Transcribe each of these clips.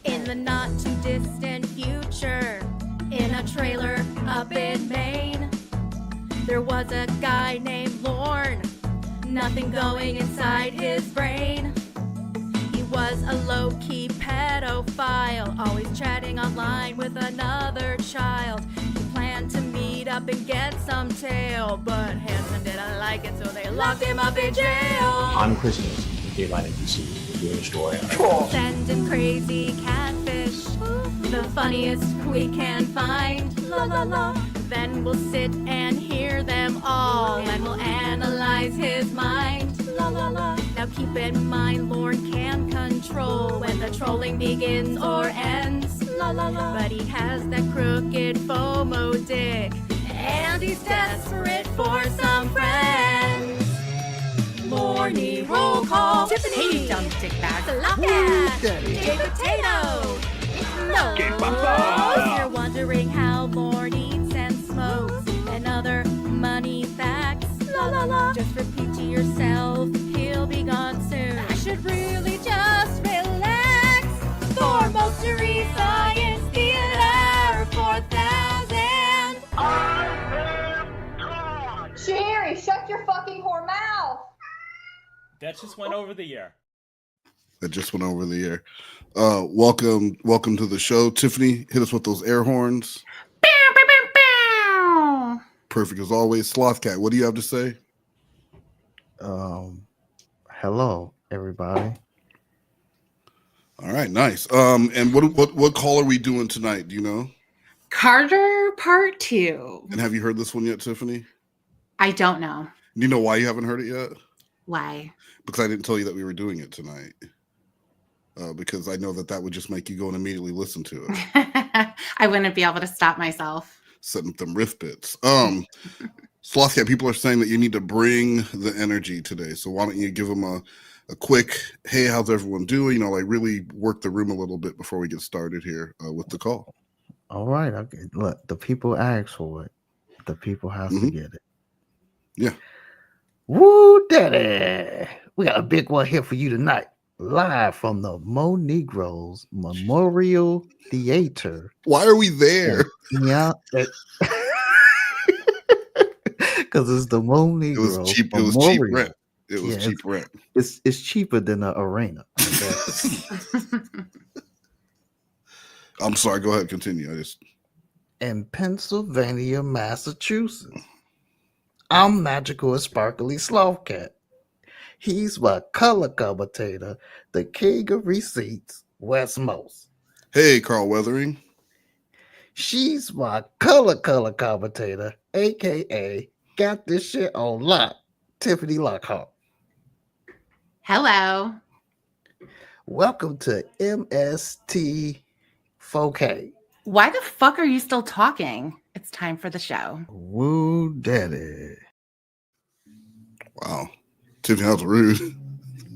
In the not too distant future, in a trailer up in Maine, there was a guy named Lorne, nothing going inside his brain. He was a low-key pedophile, always chatting online with another child. He planned to meet up and get some tail, but Hanson didn't like it, so they locked him up in jail. I'm Christmas, Daylight NBC, doing a story on it. Sending crazy catfish, the funniest we can find. La la la. Then we'll sit and hear them all, and we'll analyze his mind. La la la. Now keep in mind, Lorne can control when the trolling begins or ends. La la la. But he has that crooked FOMO dick, and he's desperate for some friends. Morning roll call. Tiffany. Hey, dumb dickbag. Slothcat. Big potato. No. You're wondering how Lorne eats and smokes and other money facts. La la la. Just repeat to yourself, he'll be gone soon. I should really just relax. For Mostery Science Theater 4000. I am God. Sherry, shut your fucking whore mouth. That just went over the air. That just went over the air. Welcome to the show. Tiffany, hit us with those air horns. Bow, bow, bow, bow. Perfect as always. Slothcat, what do you have to say? Hello, everybody. All right, nice. And what call are we doing tonight? Do you know? Carter Part 2. And have you heard this one yet, Tiffany? I don't know. Do you know why you haven't heard it yet? Why? Because I didn't tell you that we were doing it tonight. Because I know that would just make you go and immediately listen to it. I wouldn't be able to stop myself. Setting up them riff bits. Slothcat, people are saying that you need to bring the energy today. So why don't you give them a quick, hey, how's everyone doing? You know, like really work the room a little bit before we get started here with the call. All right. Okay. Look, the people ask for it. The people have to get it. Yeah. Woo, daddy. We got a big one here for you tonight. Live from the Mo Negroes Memorial Theater. Why are we there? Yeah. Because it's the Mo Negroes. It was cheap rent. It was cheap rent. It's cheaper than the arena. I'm sorry. Go ahead. Continue. In Pennsylvania, Massachusetts. I'm magical and sparkly Slothcat. He's my color commentator, the king of receipts, Westmost. Hey, Carl Weathering. She's my color commentator, a.k.a. got this shit on lock, Tiffany Lockhart. Hello. Welcome to MST4K. Why the fuck are you still talking? It's time for the show. Woo, daddy. Wow. Tiffany, that was rude.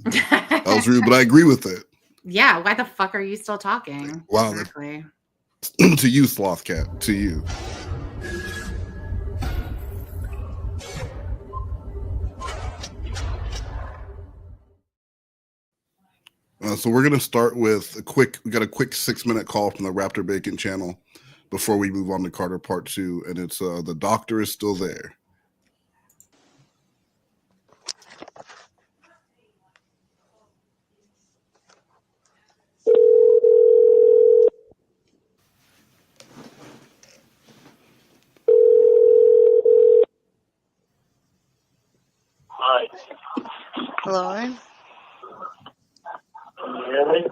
That was rude, but I agree with it. Yeah, why the fuck are you still talking? Wow. Exactly. To you, Slothcat. To you. So we're going to start with we got a quick 6-minute call from the Raptor Bacon channel before we move on to Carter Part 2. And it's the doctor is still there. Hi. Lorne? Can you hear me?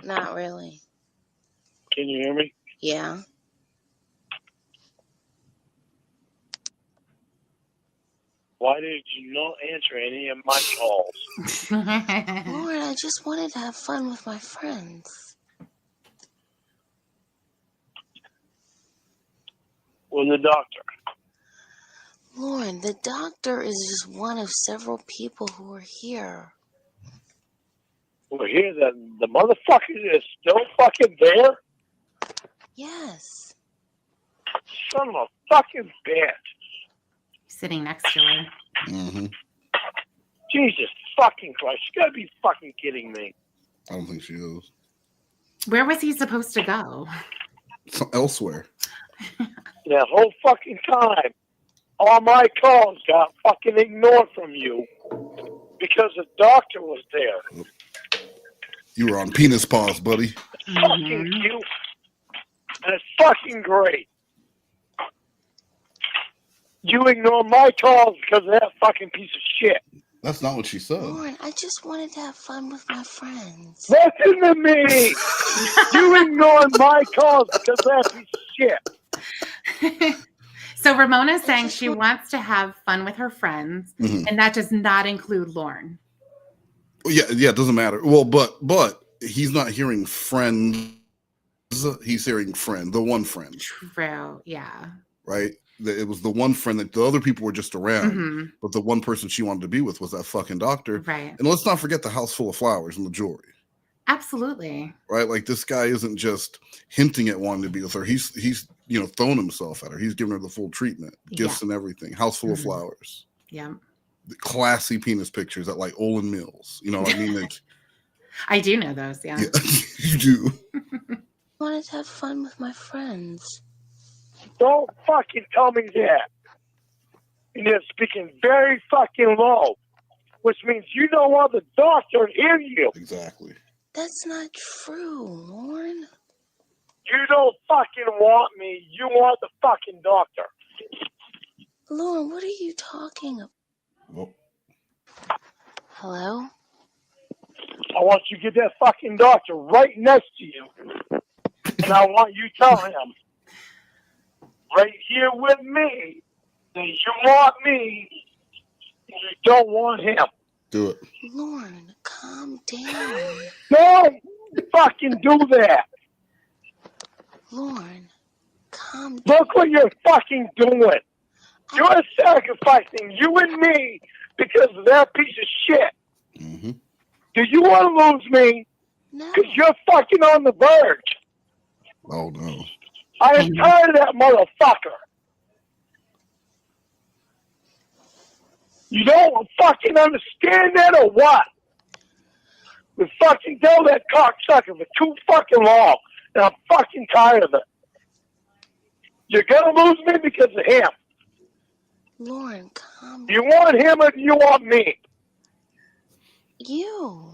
Not really. Can you hear me? Yeah. Why did you not answer any of my calls? Lorne, I just wanted to have fun with my friends. When the doctor. Lorne, the doctor is just one of several people who are here. We're here. The motherfucker is still fucking there? Yes. Son of a fucking bitch. Sitting next to her. Mm-hmm. Jesus fucking Christ. You gotta be fucking kidding me. I don't think she is. Where was he supposed to go? Elsewhere. That whole fucking time, all my calls got fucking ignored from you because the doctor was there. You were on penis pause, buddy. Fucking cute. And it's fucking great. You ignore my calls because of that fucking piece of shit. That's not what she said. Lorne, I just wanted to have fun with my friends. Listen to me! You ignored my calls because of that piece of shit. So Ramona's saying she wants to have fun with her friends, and that does not include Lorne. Yeah, it doesn't matter. Well, but he's not hearing friends. He's hearing friend, the one friend. True, yeah. Right? It was the one friend that the other people were just around, but the one person she wanted to be with was that fucking doctor. Right. And let's not forget the house full of flowers and the jewelry. Absolutely. Right? Like this guy isn't just hinting at wanting to be with her. He's throwing himself at her. He's giving her the full treatment, gifts and everything. House full of flowers. Yeah. Classy penis pictures at like Olin Mills. You know what I mean? Like, I do know those, yeah. You do. I wanted to have fun with my friends. Don't fucking tell me that. And you're speaking very fucking low, which means you don't want the doctor to hear you. Exactly. That's not true, Lorne. You don't fucking want me. You want the fucking doctor. Lorne, what are you talking about? Well, hello? I want you to get that fucking doctor right next to you. And I want you to tell him, right here with me, that you want me, and you don't want him. Do it. Lorne, calm down. Don't fucking do that. Lorne, calm down. Look what you're fucking doing. You're sacrificing you and me because of that piece of shit. Mm-hmm. Do you want to lose me? No. Because you're fucking on the verge. Oh, no. I am tired of that motherfucker. You don't fucking understand that or what? We fucking tell that cocksucker for too fucking long. And I'm fucking tired of it. You're gonna lose me because of him. Lorne, calm Do you want him or do you want me? You.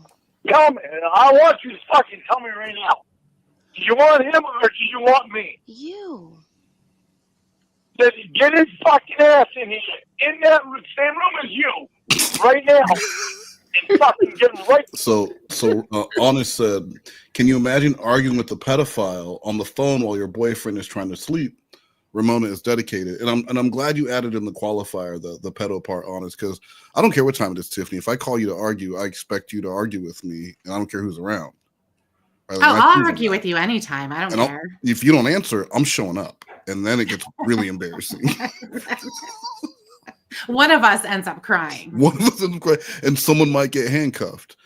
Tell me. I want you to fucking tell me right now. Do you want him or do you want me? You. Does he get his fucking ass in here, in that same room as you, right now, and fucking get him right? So Honest said, can you imagine arguing with the pedophile on the phone while your boyfriend is trying to sleep? Ramona is dedicated. And I'm glad you added in the qualifier, the pedo part, Honest, because I don't care what time it is, Tiffany. If I call you to argue, I expect you to argue with me, and I don't care who's around. Right? Like, I'll argue with you anytime. I don't care. If you don't answer, I'm showing up. And then it gets really embarrassing. One of us ends up crying. One of us ends up crying, and someone might get handcuffed.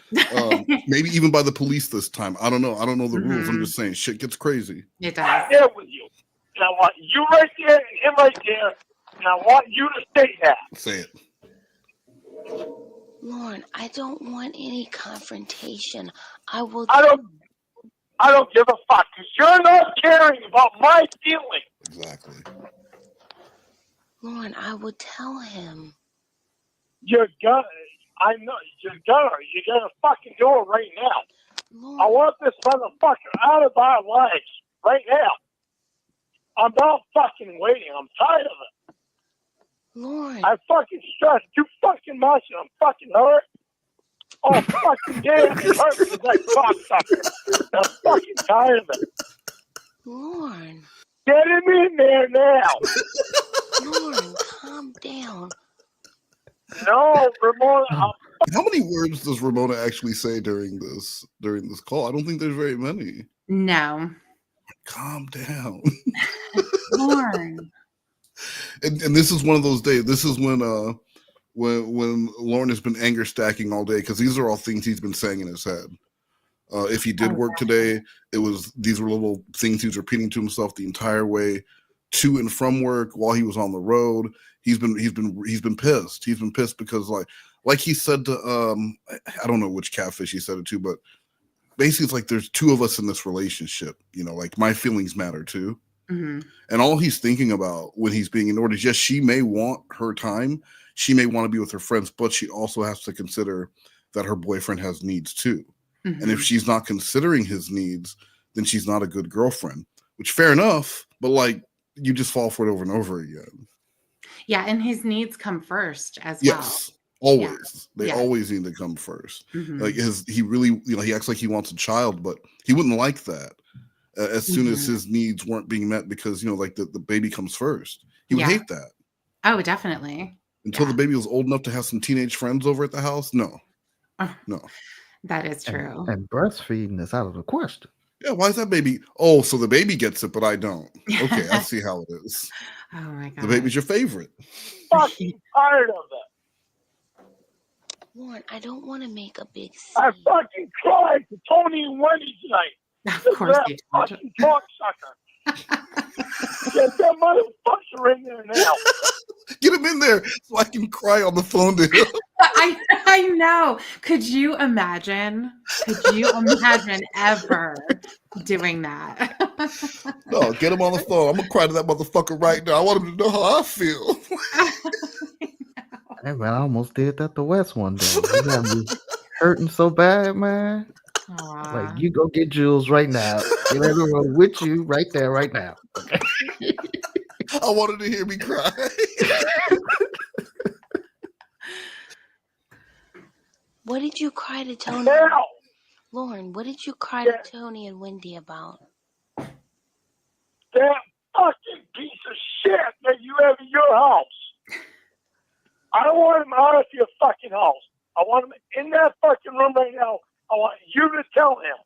Maybe even by the police this time. I don't know. I don't know the rules. I'm just saying, shit gets crazy. It does. I'm there with you. And I want you right there and him right there. And I want you to say that. Say it. Lorne, I don't want any confrontation. I don't give a fuck because you're not caring about my feelings. Exactly. Lorne, I would tell him. You're gonna. I know you're gonna. You're gonna fucking do it right now. Lorne, I want this motherfucker out of our lives right now. I'm not fucking waiting. I'm tired of it. Lorne. I fucking stressed too fucking much and I'm fucking hurt. Oh, fucking damn, it hurts with that cocksucker. I'm fucking tired of it. Lorne. Get him in there now. Lorne, calm down. No, Ramona. How many words does Ramona actually say during this call? I don't think there's very many. No. Calm down. Lorne. And this is one of those days. This is when Lorne has been anger stacking all day, because these are all things he's been saying in his head. If he did work today, these were little things he was repeating to himself the entire way to and from work while he was on the road. He's been pissed. He's been pissed because like he said to I don't know which catfish he said it to, but basically it's like there's two of us in this relationship, you know, like my feelings matter too. Mm-hmm. And all he's thinking about when he's being ignored is, yes, she may want her time. She may want to be with her friends, but she also has to consider that her boyfriend has needs too. Mm-hmm. And if she's not considering his needs, then she's not a good girlfriend, which fair enough, but like you just fall for it over and over again. Yeah, and his needs come first as yes, well. always. Yeah. They always need to come first. Mm-hmm. Like he really, you know, he acts like he wants a child, but he wouldn't like that as soon as his needs weren't being met because, you know, like the baby comes first. He would hate that. Oh, definitely. Until the baby was old enough to have some teenage friends over at the house. No. That is true. And breastfeeding is out of the question. Yeah, why is that baby? Oh, so the baby gets it, but I don't. Okay, I see how it is. Oh my god. The baby's your favorite. Fucking tired of that. Lorne, I don't want to make a big scene. I fucking cried to Tony and Wendy tonight. Of course that you did. fucking cocksucker. Get that motherfucker in there now. Get him in there so I can cry on the phone to him. I know. Could you imagine? Could you imagine ever doing that? No, get him on the phone. I'm gonna cry to that motherfucker right now. I want him to know how I feel. Hey man, I almost did that to Wes one day. You got me hurting so bad, man. Aww. Like, you go get Jules right now. Get everyone with you right there, right now. Okay? I wanted to hear me cry. What did you cry to Tony? Now, Lorne, what did you cry to Tony and Wendy about? that fucking piece of shit that you have in your house. I don't want him out of your fucking house. I want him in that fucking room right now. I want you to tell him.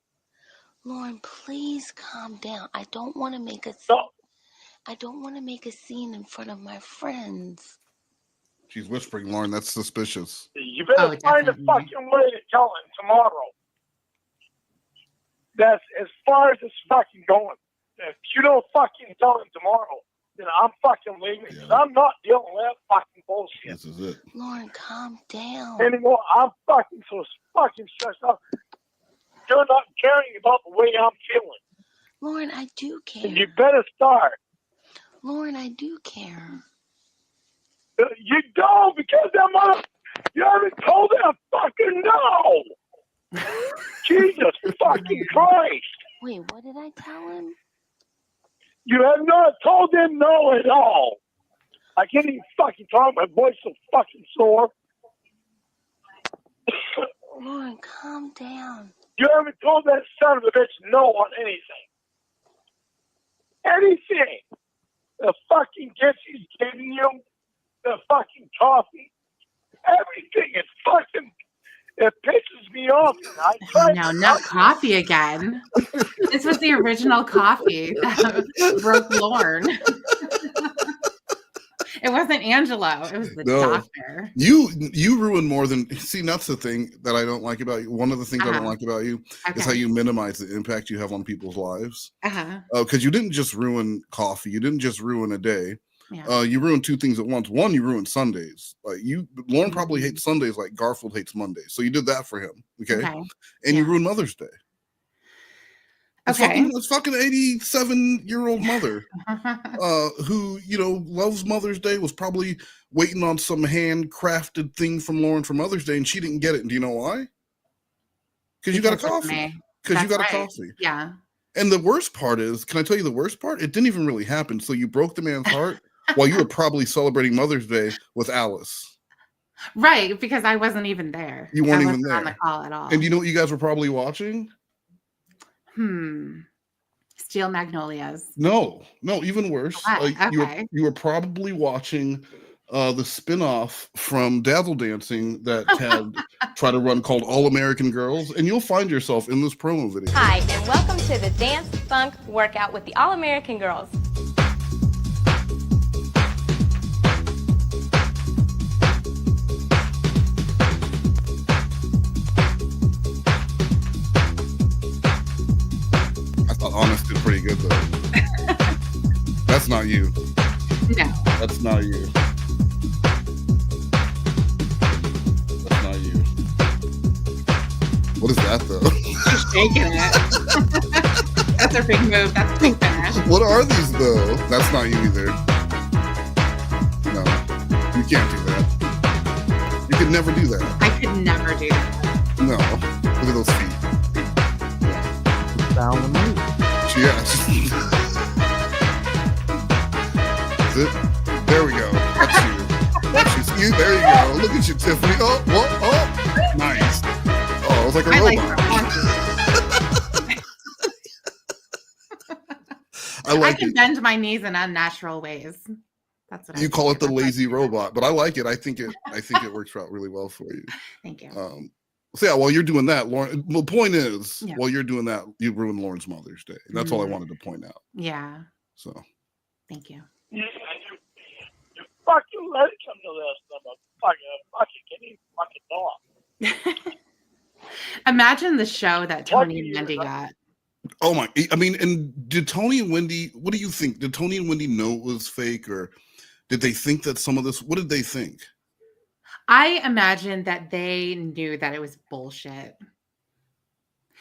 Lorne, please calm down. I don't want to make a scene. No. I don't want to make a scene in front of my friends. She's whispering, Lauren. That's suspicious. You better find a fucking way to tell him tomorrow. That's as far as it's fucking going. If you don't fucking tell him tomorrow, then I'm fucking leaving. Yeah. I'm not dealing with that fucking bullshit. This is it. Lorne, calm down. Anymore, I'm fucking so fucking stressed out. You're not caring about the way I'm feeling. Lorne, I do care. And you better start. Lorne, I do care. You don't, because that mother, you haven't told him fucking no. Jesus fucking Christ. Wait, what did I tell him? You have not told him no at all. I can't even fucking talk. My voice so fucking sore. Lorne, calm down. You haven't told that son of a bitch no on anything. Anything. The fucking gifts he's giving you, the fucking coffee, everything is fucking, it pisses me off. No, not coffee again. This was the original coffee that broke Lorne. It wasn't Angelo. It was the doctor. You ruin more than... See, that's the thing that I don't like about you. One of the things I don't like about you is how you minimize the impact you have on people's lives. Because you didn't just ruin coffee. You didn't just ruin a day. Yeah. You ruined two things at once. One, you ruined Sundays. Lorne probably hates Sundays like Garfield hates Mondays. So you did that for him. Okay. And you ruined Mother's Day. This fucking 87-year-old mother who, you know, loves Mother's Day, was probably waiting on some handcrafted thing from Lorne for Mother's Day, and she didn't get it. And do you know why? Because you got a coffee. Because you got a coffee. Yeah. And the worst part is, can I tell you the worst part? It didn't even really happen. So you broke the man's heart while you were probably celebrating Mother's Day with Alice. Right, because I wasn't even there. You weren't even there. On the call at all. And you know what you guys were probably watching? Steel Magnolias. No, even worse. Okay. You were probably watching the spin-off from Dazzle Dancing that had tried to run called All American Girls, and you'll find yourself in this promo video. Hi, and welcome to the Dance Funk Workout with the All American Girls. Honest did pretty good though. That's not you. No. That's not you. That's not you. What is that though? She's shaking it. That's a big move. That's a big finish. What are these though? That's not you either. No, you can't do that. You could never do that. I could never do that. No, look at those feet. Sound of me. Yeah. Is it? There we go. That's you. That's you. There you go. Look at you, Tiffany. Oh, nice. Oh, it was like a robot. I can bend my knees in unnatural ways. That's what you call it the lazy robot, but I like it. I think it works out really well for you. Thank you. So yeah, while you're doing that, Lauren. The point is, while you're doing that, you ruined Lauren's Mother's Day. And that's all I wanted to point out. Yeah. So. Thank you. You fucking let it come to this. I'm a fucking dog. Imagine the show that Tony and Wendy got. Oh my! I mean, and did Tony and Wendy? What do you think? Did Tony and Wendy know it was fake, or did they think that some of this? What did they think? I imagine that they knew that it was bullshit.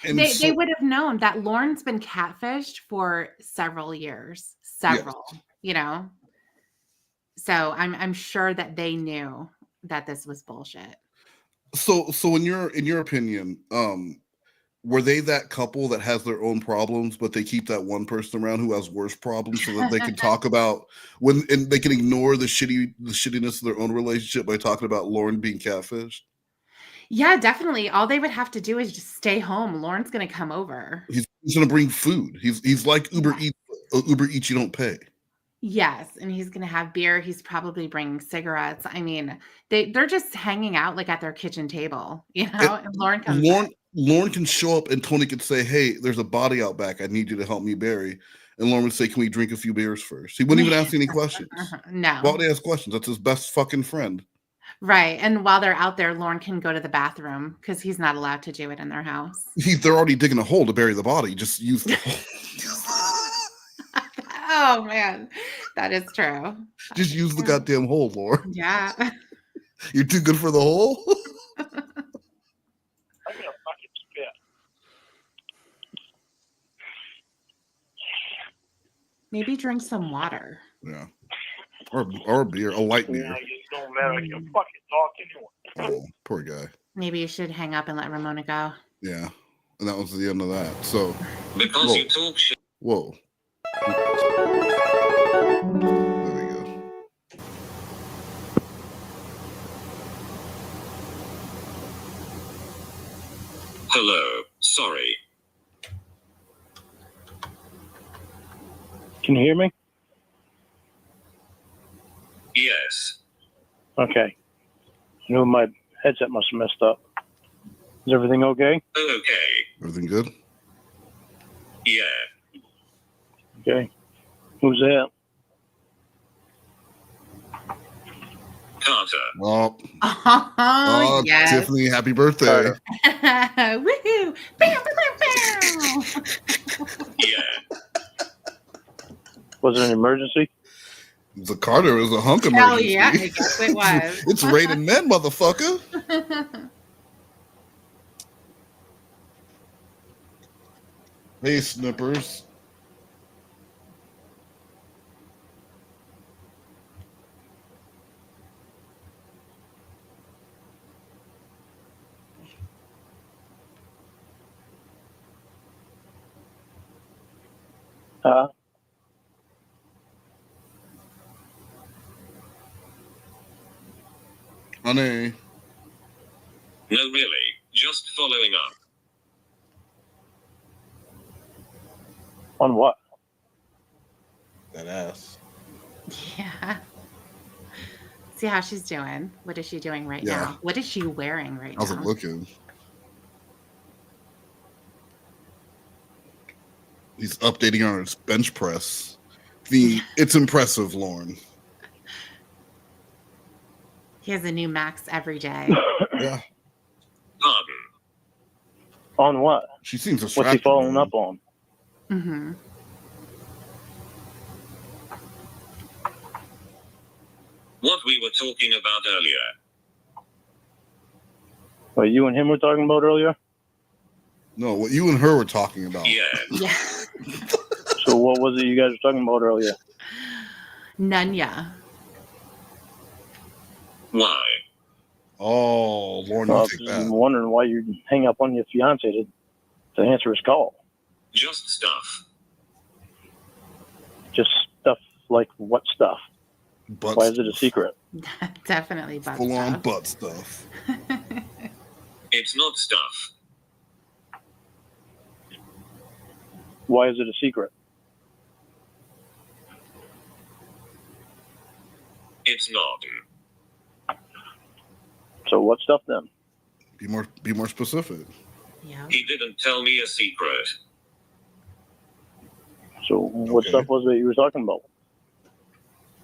And they would have known that Lorne's been catfished for several years, you know. So I'm sure that they knew that this was bullshit. So in your opinion, were they that couple that has their own problems, but they keep that one person around who has worse problems so that they can talk about and they can ignore the shittiness of their own relationship by talking about Lorne being catfished? Yeah, definitely. All they would have to do is just stay home. Lorne's going to come over. He's going to bring food. He's like Uber Eats, you don't pay. Yes, and he's going to have beer. He's probably bringing cigarettes. I mean, they're just hanging out like at their kitchen table, you know. And Lorne comes. Lorne can show up and Tony could say, "Hey, there's a body out back. I need you to help me bury." And Lorne would say, "Can we drink a few beers first?" He wouldn't even ask any questions. No. Why would they ask questions? That's his best fucking friend. Right. And while they're out there, Lorne can go to the bathroom because he's not allowed to do it in their house. They're already digging a hole to bury the body. Just use the hole. Oh man, that is true. Just use the goddamn hole, Lorne. Yeah. You're too good for the hole? I'm gonna fucking spit. Maybe drink some water. Yeah. Or beer, a light beer. Yeah, you don't matter. I can fucking talk anyway. Oh, poor guy. Maybe you should hang up and let Ramona go. Yeah. And that was the end of that. So because you talk shit. Whoa. There we go. Hello, sorry. Can you hear me? Yes. Okay. I knew my headset must have messed up. Is everything okay? Okay. Everything good? Yeah. Okay. Who's that? Carter. Oh, yes. Tiffany, happy birthday. Woohoo! Bow, bow, bow. Yeah. Was it an emergency? The Carter was a hunk emergency. Hell yeah, I guess it was. It's raining men, motherfucker. Hey, Snippers. Honey. No, really. Just following up. On what? That ass. Yeah. See how she's doing. What is she doing right now? What is she wearing right now? How's it looking? He's updating on his bench press. It's impressive, Lorne. He has a new max every day. Yeah. Pardon. On what? She seems What's he distracted. following up on? Mm-hmm. What we were talking about earlier. What you and him were talking about earlier? No, what you and her were talking about. Yeah. So what was it you guys were talking about earlier? Nunya. Why? Oh, Lorne, you take I'm that. wondering why you hang up on your fiance to answer his call. Just stuff. Just stuff like what stuff? Butt Why is it a secret? Definitely butt Full on stuff. butt stuff. It's not stuff. Why is it a secret? It's not. So what stuff then? Be more specific. Yeah. He didn't tell me a secret. So what stuff was it you were talking about?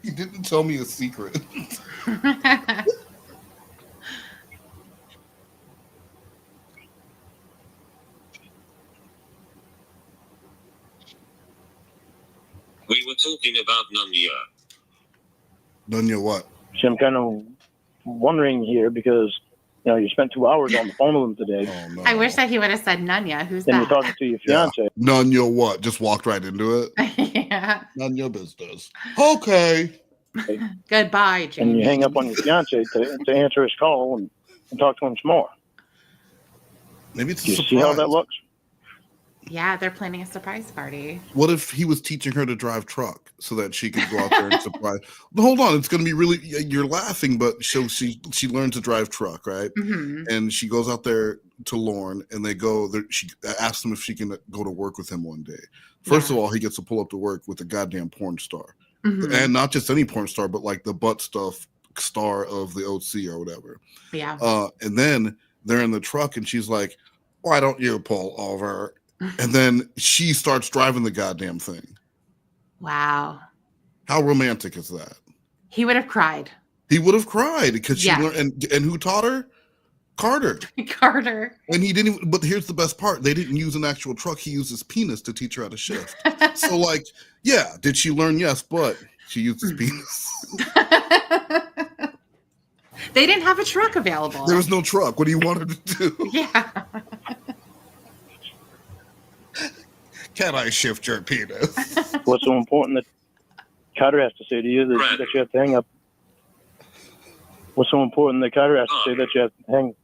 He didn't tell me a secret. We were talking about Nunya. Nunya what? See, I'm kind of wondering here because you spent 2 hours on the phone with him today. Oh no. I wish that he would have said Nunya. Who's And that? you're talking to your fiance. Nunya what? Just walked right into it. Yeah. None your business. Okay. Goodbye, Jamie. And you hang up on your fiance to answer his call and talk to him some more. Maybe it's a Do you surprise. see how that looks? Yeah, they're planning a surprise party. What if he was teaching her to drive truck so that she could go out there and surprise? But hold on, it's going to be really. You're laughing, but so she learns to drive truck, right? Mm-hmm. And she goes out there to Lorne, and they go. She asks him if she can go to work with him one day. First of all, he gets to pull up to work with a goddamn porn star, and not just any porn star, but like the butt stuff star of the OC or whatever. Yeah. And then they're in the truck, and she's like, "Why don't you pull over?" And then she starts driving the goddamn thing. Wow. How romantic is that? He would have cried. He would have cried because she Yes. learned. And who taught her? Carter. Carter. And he didn't even, but here's the best part. They didn't use an actual truck. He used his penis to teach her how to shift. So like, yeah, did she learn? Yes, but she used his penis. They didn't have a truck available. There was no truck. What do you want her to do? Yeah. Can I shift your penis? What's so important that Carter has to say to you that you have to hang up? What's so important that Carter has to say that you have to hang?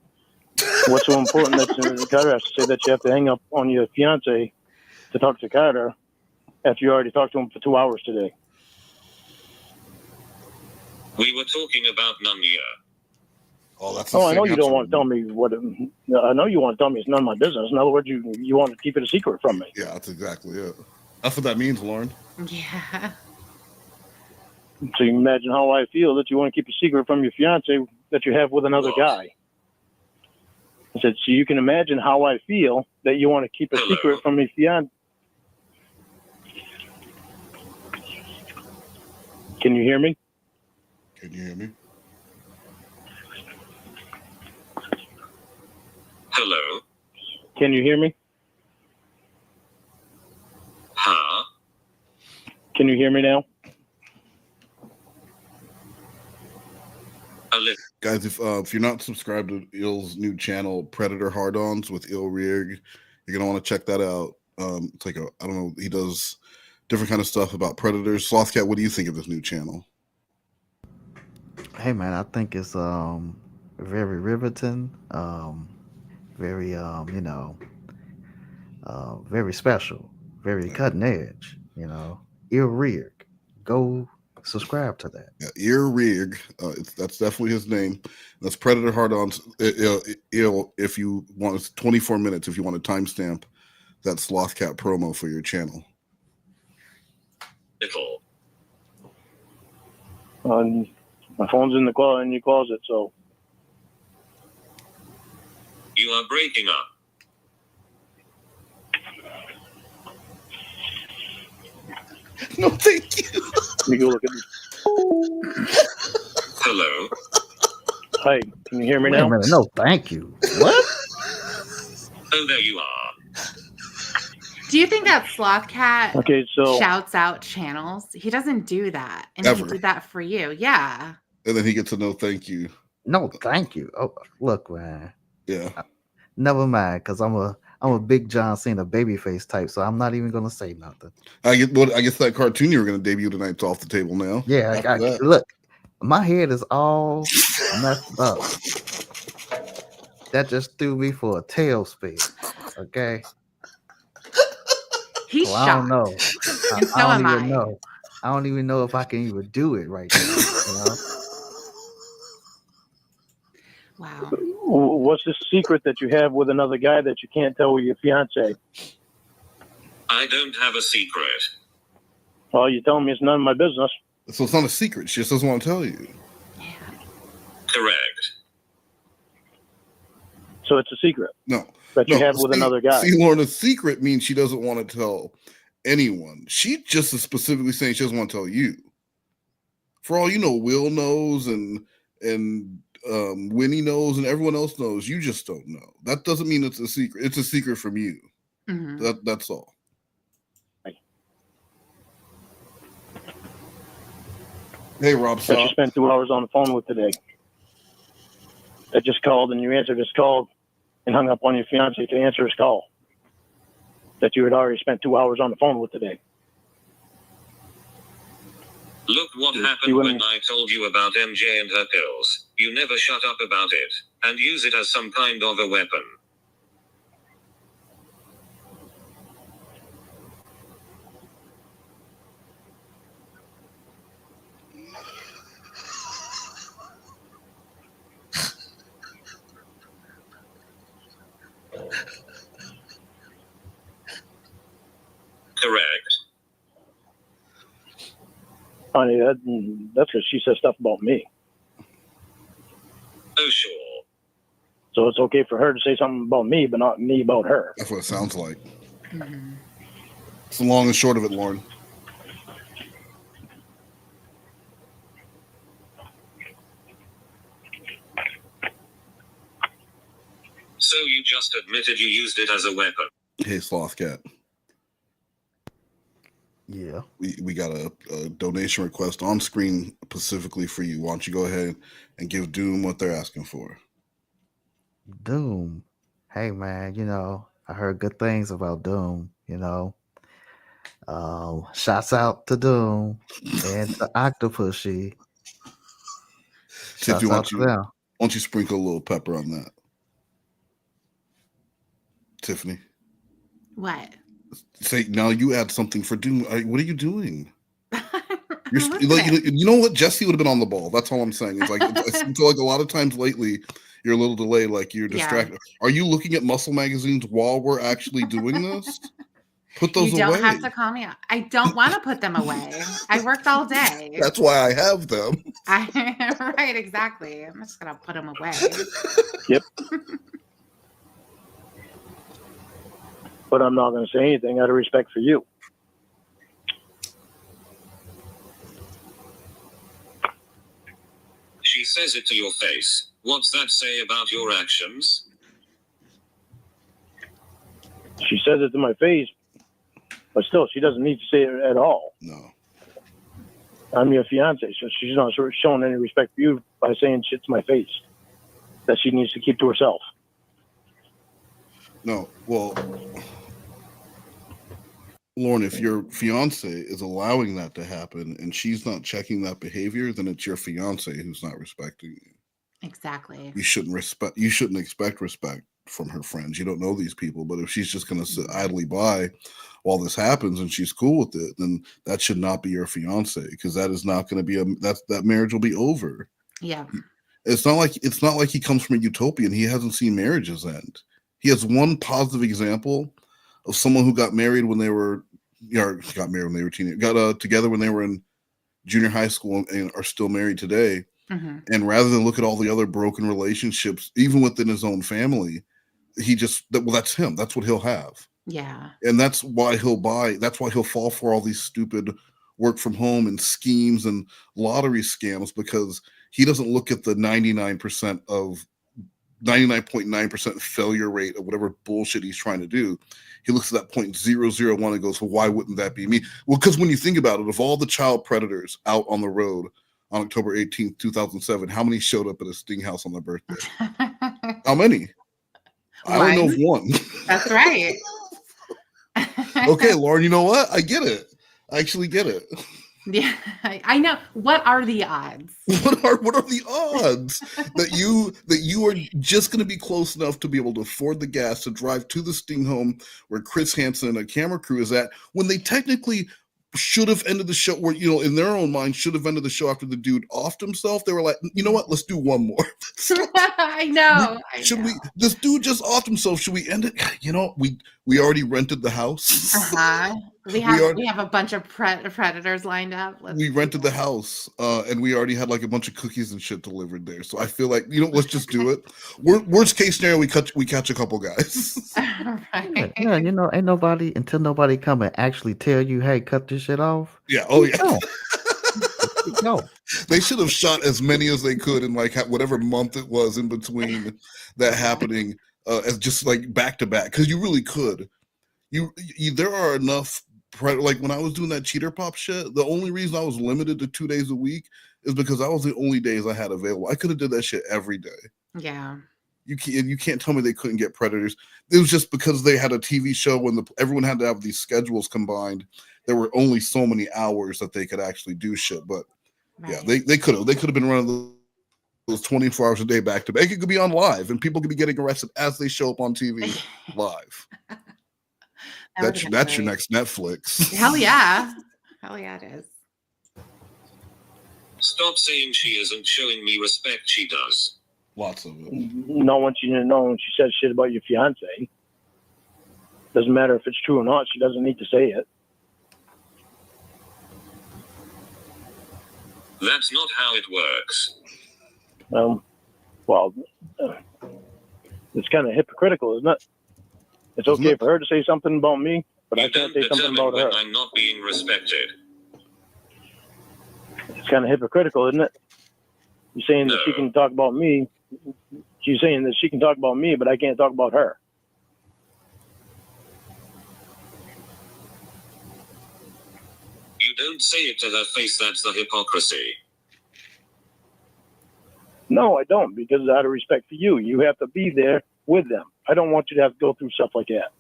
What's so important that Carter has to say that you have to hang up on your fiance to talk to Carter after you already talked to him for 2 hours today? We were talking about Nunya. Oh, that's. I know you don't want to tell me what. I know you want to tell me it's none of my business. In other words, you want to keep it a secret from me. Yeah, that's exactly it. That's what that means, Lauren. Yeah. So you can imagine how I feel that you want to keep a secret from your fiance that you have with another guy. I said, so you can imagine how I feel that you want to keep a secret from your fiance. Can you hear me? Can you hear me? Hello? Can you hear me? Huh? Can you hear me now? Guys, if you're not subscribed to Ill's new channel, Predator Hard-Ons with Ill Rig, you're gonna want to check that out. It's like I don't know, he does different kind of stuff about predators. Slothcat, what do you think of this new channel? Hey man, I think it's very riveting, very very special, very cutting edge. Ill Rig, go subscribe to that. Yeah, Ear Rig, that's definitely his name. That's Predator Hard-Ons. Ill, if you want, it's 24 minutes if you want to timestamp that Slothcat promo for your channel. Little. My phone's in your closet, so. You are breaking up. No, thank you. Let me go look at this. Hello? Hi, can you hear me Wait now? a minute, no, thank you. What? Oh, there you are. Do you think that Slothcat so shouts out channels? He doesn't do that. And Ever. he did that for you. Yeah. And then he gets a no thank you. No, thank you. Oh, look, man. Yeah. Never mind, because I'm I'm a big John Cena babyface type, so I'm not even gonna say nothing. I guess that cartoon you were going to debut tonight's off the table now. Yeah, look, my head is all messed up. That just threw me for a tailspin. Okay. He's I don't know. And so I am don't even I. know. I don't even know if I can even do it right now. You know. Wow. What's the secret that you have with another guy that you can't tell with your fiance? I don't have a secret. Well, you tell me it's none of my business. So it's not a secret. She just doesn't want to tell you. Correct. So it's a secret. No. That you have with another guy. See, Lorne, a secret means she doesn't want to tell anyone. She just is specifically saying she doesn't want to tell you. For all you know, Will knows and Winnie knows and everyone else knows. You just don't know. That doesn't mean it's a secret. It's a secret from you. Mm-hmm. That's all. Hey, Rob. That you spent 2 hours on the phone with today. That just called and you answered his call and hung up on your fiance to answer his call. That you had already spent 2 hours on the phone with today. Look what happened when I told you about MJ and her pills. You never shut up about it, and use it as some kind of a weapon. Correct. Honey, that's because she says stuff about me. Oh, sure. So it's okay for her to say something about me, but not me about her. That's what it sounds like. Mm-hmm. It's the long and short of it, Lorne. So you just admitted you used it as a weapon. Hey, Slothcat. Yeah. We got a donation request on screen specifically for you. Why don't you go ahead and give Doom what they're asking for? Doom. Hey man, you know, I heard good things about Doom, you know. Shouts out to Doom and to Octopushy. Tiff, Shouts out to them. why don't you sprinkle a little pepper on that? Tiffany. What? Say now you add something for Doom. What are you doing? You know what? Jesse would have been on the ball. That's all I'm saying. It's like I feel like a lot of times lately you're a little delayed, like you're distracted. Yeah. Are you looking at muscle magazines while we're actually doing this? Put those away. You don't have to call me out. I don't want to put them away. I worked all day. That's why I have them. Right, exactly. I'm just gonna put them away. Yep. But I'm not going to say anything out of respect for you. She says it to your face. What's that say about your actions? She says it to my face, but still, she doesn't need to say it at all. No. I'm your fiance, so she's not showing any respect for you by saying shit to my face that she needs to keep to herself. No, well, Lorne, if your fiance is allowing that to happen and she's not checking that behavior, then it's your fiance who's not respecting you. Exactly. You shouldn't expect respect from her friends. You don't know these people, but if she's just going to sit idly by while this happens and she's cool with it, then that should not be your fiance, because that is not going to be that marriage will be over. Yeah. It's not like he comes from a utopia and he hasn't seen marriages end. He has one positive example of someone who got married when they were teenagers, got together when they were in junior high school and are still married today. Mm-hmm. And rather than look at all the other broken relationships, even within his own family, that's him. That's what he'll have. Yeah. And that's why he'll fall for all these stupid work from home and schemes and lottery scams, because he doesn't look at the 99.9% failure rate of whatever bullshit he's trying to do. He looks at that 0.001 and goes, well, why wouldn't that be me? Well, because when you think about it, of all the child predators out on the road on October 18th, 2007, how many showed up at a Sting house on their birthday? How many? I don't know if one. That's right. Okay, Lauren, you know what? I get it. I actually get it. Yeah, I know. What are the odds? What are the odds that you are just going to be close enough to be able to afford the gas to drive to the sting home where Chris Hansen and a camera crew is at, when they technically should have ended the show, where, you know, in their own mind should have ended the show after the dude offed himself. They were like, you know what? Let's do one more. I know. This dude just offed himself. Should we end it? You know, we already rented the house. We have a bunch of predators lined up. We rented the house, and we already had like a bunch of cookies and shit delivered there. So I feel like, you know, let's just do it. Worst case scenario, we catch a couple guys. Right. Yeah, you know, ain't nobody until nobody come and actually tell you, hey, cut this shit off. Yeah. Oh yeah. No. They should have shot as many as they could in like whatever month it was in between that happening, as just like back to back, because you really could. You there are enough. Like when I was doing that cheater pop shit, the only reason I was limited to 2 days a week is because that was the only days I had available. I could have did that shit every day. Yeah. You can't tell me they couldn't get predators. It was just because they had a TV show when everyone had to have these schedules combined. There were only so many hours that they could actually do shit. But yeah, they could have been running those 24 hours a day back to back. It could be on live, and people could be getting arrested as they show up on TV live. That's your next Netflix. Hell yeah. Hell yeah, it is. Stop saying she isn't showing me respect. She does. Lots of it. No one you know when she says shit about your fiance. Doesn't matter if it's true or not. She doesn't need to say it. That's not how it works. Well, it's kind of hypocritical, isn't it? It's okay for her to say something about me, but I can't say something about her. I'm not being respected. It's kind of hypocritical, isn't it? You're saying that she can talk about me. She's saying that she can talk about me, but I can't talk about her. You don't say it to her face. That's the hypocrisy. No, I don't, because out of respect for you, you have to be there with them. I don't want you to have to go through stuff like that.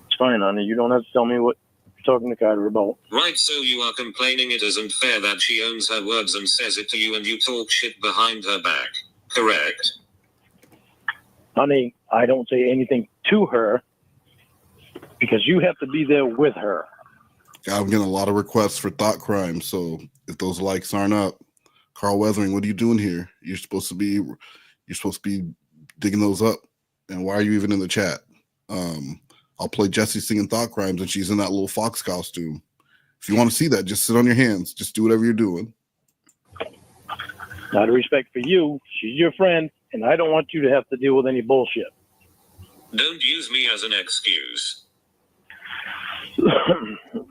It's fine, honey. You don't have to tell me what you're talking to Carter about. Right, so you are complaining it isn't fair that she owns her words and says it to you and you talk shit behind her back. Correct? Honey, I don't say anything to her because you have to be there with her. I'm getting a lot of requests for thought crimes, so if those likes aren't up, Carl Weathering, what are you doing here? You're supposed to be digging those up. And why are you even in the chat? I'll play Jessie singing thought crimes, and she's in that little fox costume. If you want to see that, just sit on your hands. Just do whatever you're doing. Out of respect for you, she's your friend, and I don't want you to have to deal with any bullshit. Don't use me as an excuse.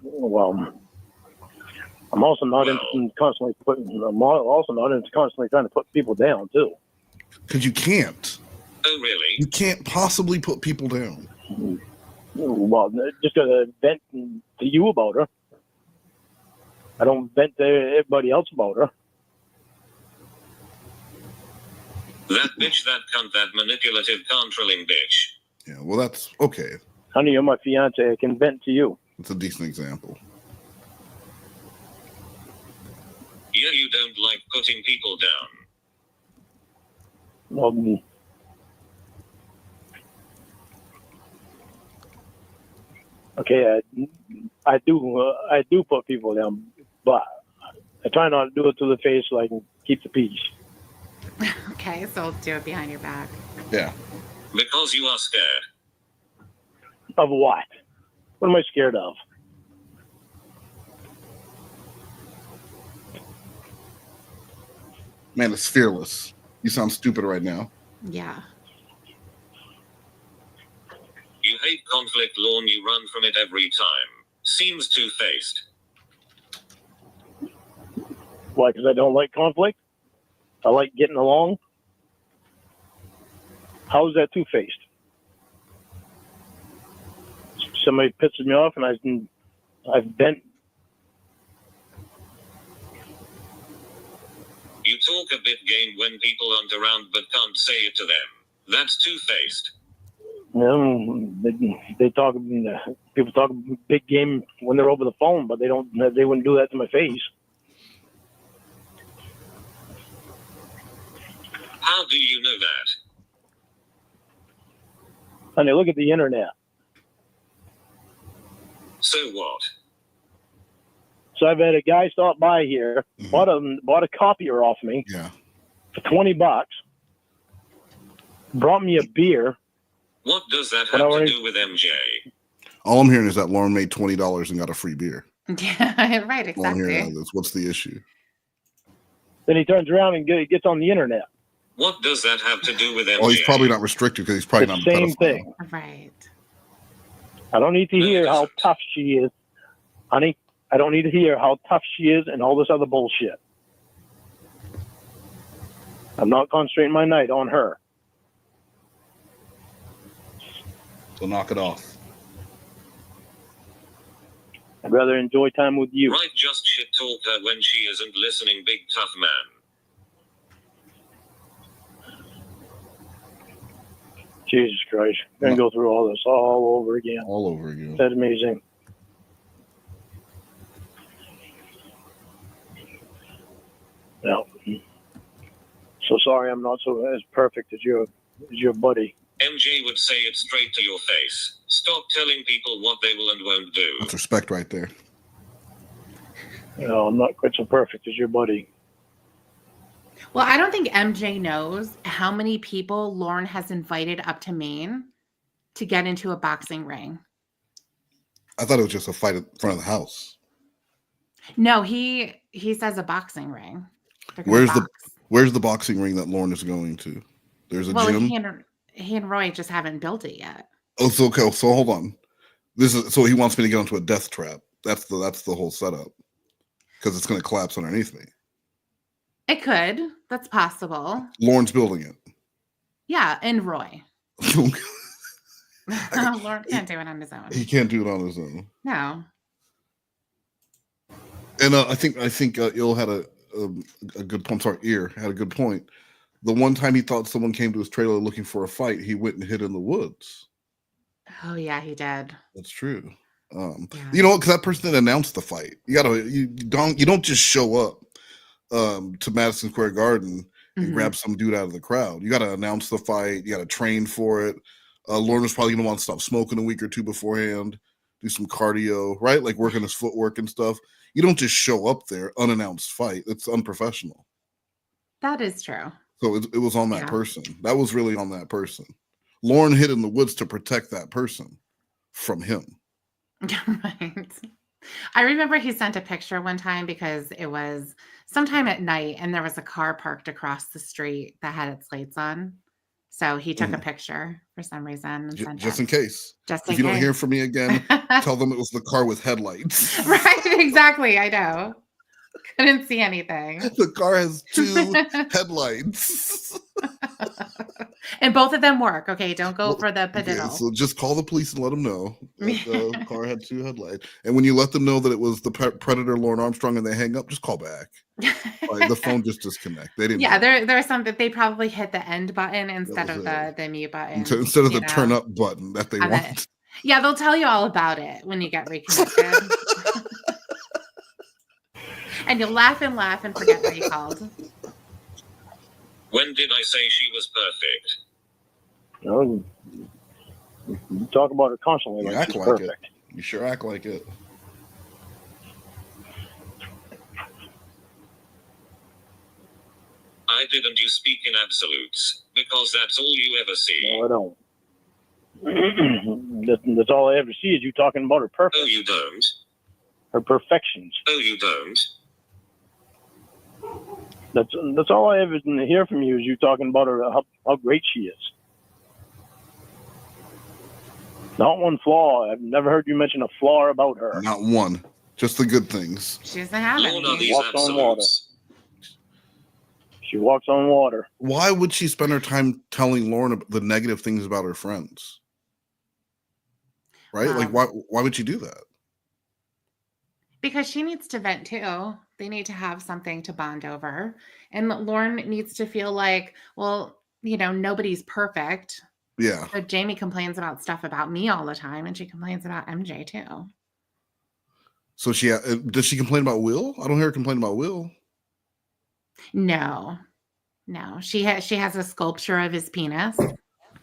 Well, I'm also not into constantly trying to put people down too. Because you can't. Oh, really? You can't possibly put people down. Well, just gonna vent to you about her. I don't vent to everybody else about her. That bitch, that cunt, that manipulative, controlling bitch. Yeah, well, that's okay. Honey, you're my fiance. I can vent to you. It's a decent example. Yeah, you don't like putting people down. Well, okay, I do put people down, but I try not to do it to the face so I can keep the peace. Okay, so I'll do it behind your back. Yeah. Because you are scared. Of what? What am I scared of? Man, it's fearless. You sound stupid right now. Yeah. You hate conflict, Lorne. You run from it every time. Seems two-faced. Why? Because I don't like conflict? I like getting along? How is that two-faced? Somebody pisses me off and I've bent. You talk a bit game when people aren't around but can't say it to them. That's two-faced. They talk. People talk big game when they're over the phone, but they wouldn't do that to my face. How do you know that? Honey, look at the internet. So what? So I've had a guy stop by here, bought a copier off me for $20, brought me a beer. What does that have to do with MJ? All I'm hearing is that Lorne made $20 and got a free beer. Yeah, right, exactly. All I'm hearing is what's the issue? Then he turns around and gets on the internet. What does that have to do with MJ? Oh, he's probably not restricted because he's probably The not a same pedophile. thing. Right. I don't need to hear how tough she is, honey. I don't need to hear how tough she is and all this other bullshit. I'm not concentrating my night on her. So knock it off. I'd rather enjoy time with you. Right, just shit talk her when she isn't listening, big tough man. Jesus Christ. I'm going to go through all this all over again. All over again. That's amazing. No. So sorry I'm not as perfect as your buddy. MJ would say it straight to your face. Stop telling people what they will and won't do. That's respect right there. No, I'm not quite so perfect as your buddy. Well, I don't think MJ knows how many people Lorne has invited up to Maine to get into a boxing ring. I thought it was just a fight in front of the house. No, he says a boxing ring. Where's the boxing ring that Lorne is going to? There's a gym. He and Roy just haven't built it yet. Oh, so okay. So hold on. So he wants me to get onto a death trap. That's the whole setup. Because it's going to collapse underneath me. It could. That's possible. Lorne's building it. Yeah, and Roy. Lorne can't do it on his own. He can't do it on his own. No. And I think Il had a good point. Sorry, Ear had a good point. The one time he thought someone came to his trailer looking for a fight, he went and hid in the woods. Oh yeah, he did. That's true. You know, because that person didn't announce the fight. You don't just show up to Madison Square Garden and grab some dude out of the crowd. You got to announce the fight. You got to train for it. Lorne was probably going to want to stop smoking a week or two beforehand, do some cardio, right? Like working his footwork and stuff. You don't just show up there unannounced fight. It's unprofessional. That is true. So it was on that person. That was really on that person. Lorne hid in the woods to protect that person from him. Right. I remember he sent a picture one time because it was sometime at night and there was a car parked across the street that had its lights on. So he took a picture for some reason and sent just it. in case. Just if you don't hear from me again, tell them it was the car with headlights. Right, exactly. I know. Couldn't see anything. The car has 2 headlights. And both of them work. Okay, don't go for the padiddle. Okay, so just call the police and let them know that the car had 2 headlights. And when you let them know that it was the Predator Lorne Armstrong and they hang up, just call back. Like, the phone just disconnect. They didn't. Yeah, there are some that they probably hit the end button instead of the mute button. Instead of the turn up button that they want. Yeah, they'll tell you all about it when you get reconnected. And you'll laugh and forget what you called. When did I say she was perfect? No, you talk about her constantly. You like act she's like perfect. it. You sure act like it. I didn't. You speak in absolutes because that's all you ever see. No, I don't. That's all I ever see is you talking about her perfect. Oh, you don't? Her perfections. Oh, you don't? That's all I ever hear from you is you talking about her, how great she is. Not one flaw. I've never heard you mention a flaw about her. Not one. Just the good things. She doesn't have Lord, are any. these Walks on water. absolutes? She walks on water. Why would she spend her time telling Lorne the negative things about her friends? Right? Like, why would she do that? Because she needs to vent too. They need to have something to bond over. And Lorne needs to feel like, well, nobody's perfect. Yeah. So Jamie complains about stuff about me all the time, and she complains about MJ too. So does she complain about Will? I don't hear her complain about Will. No. She has a sculpture of his penis.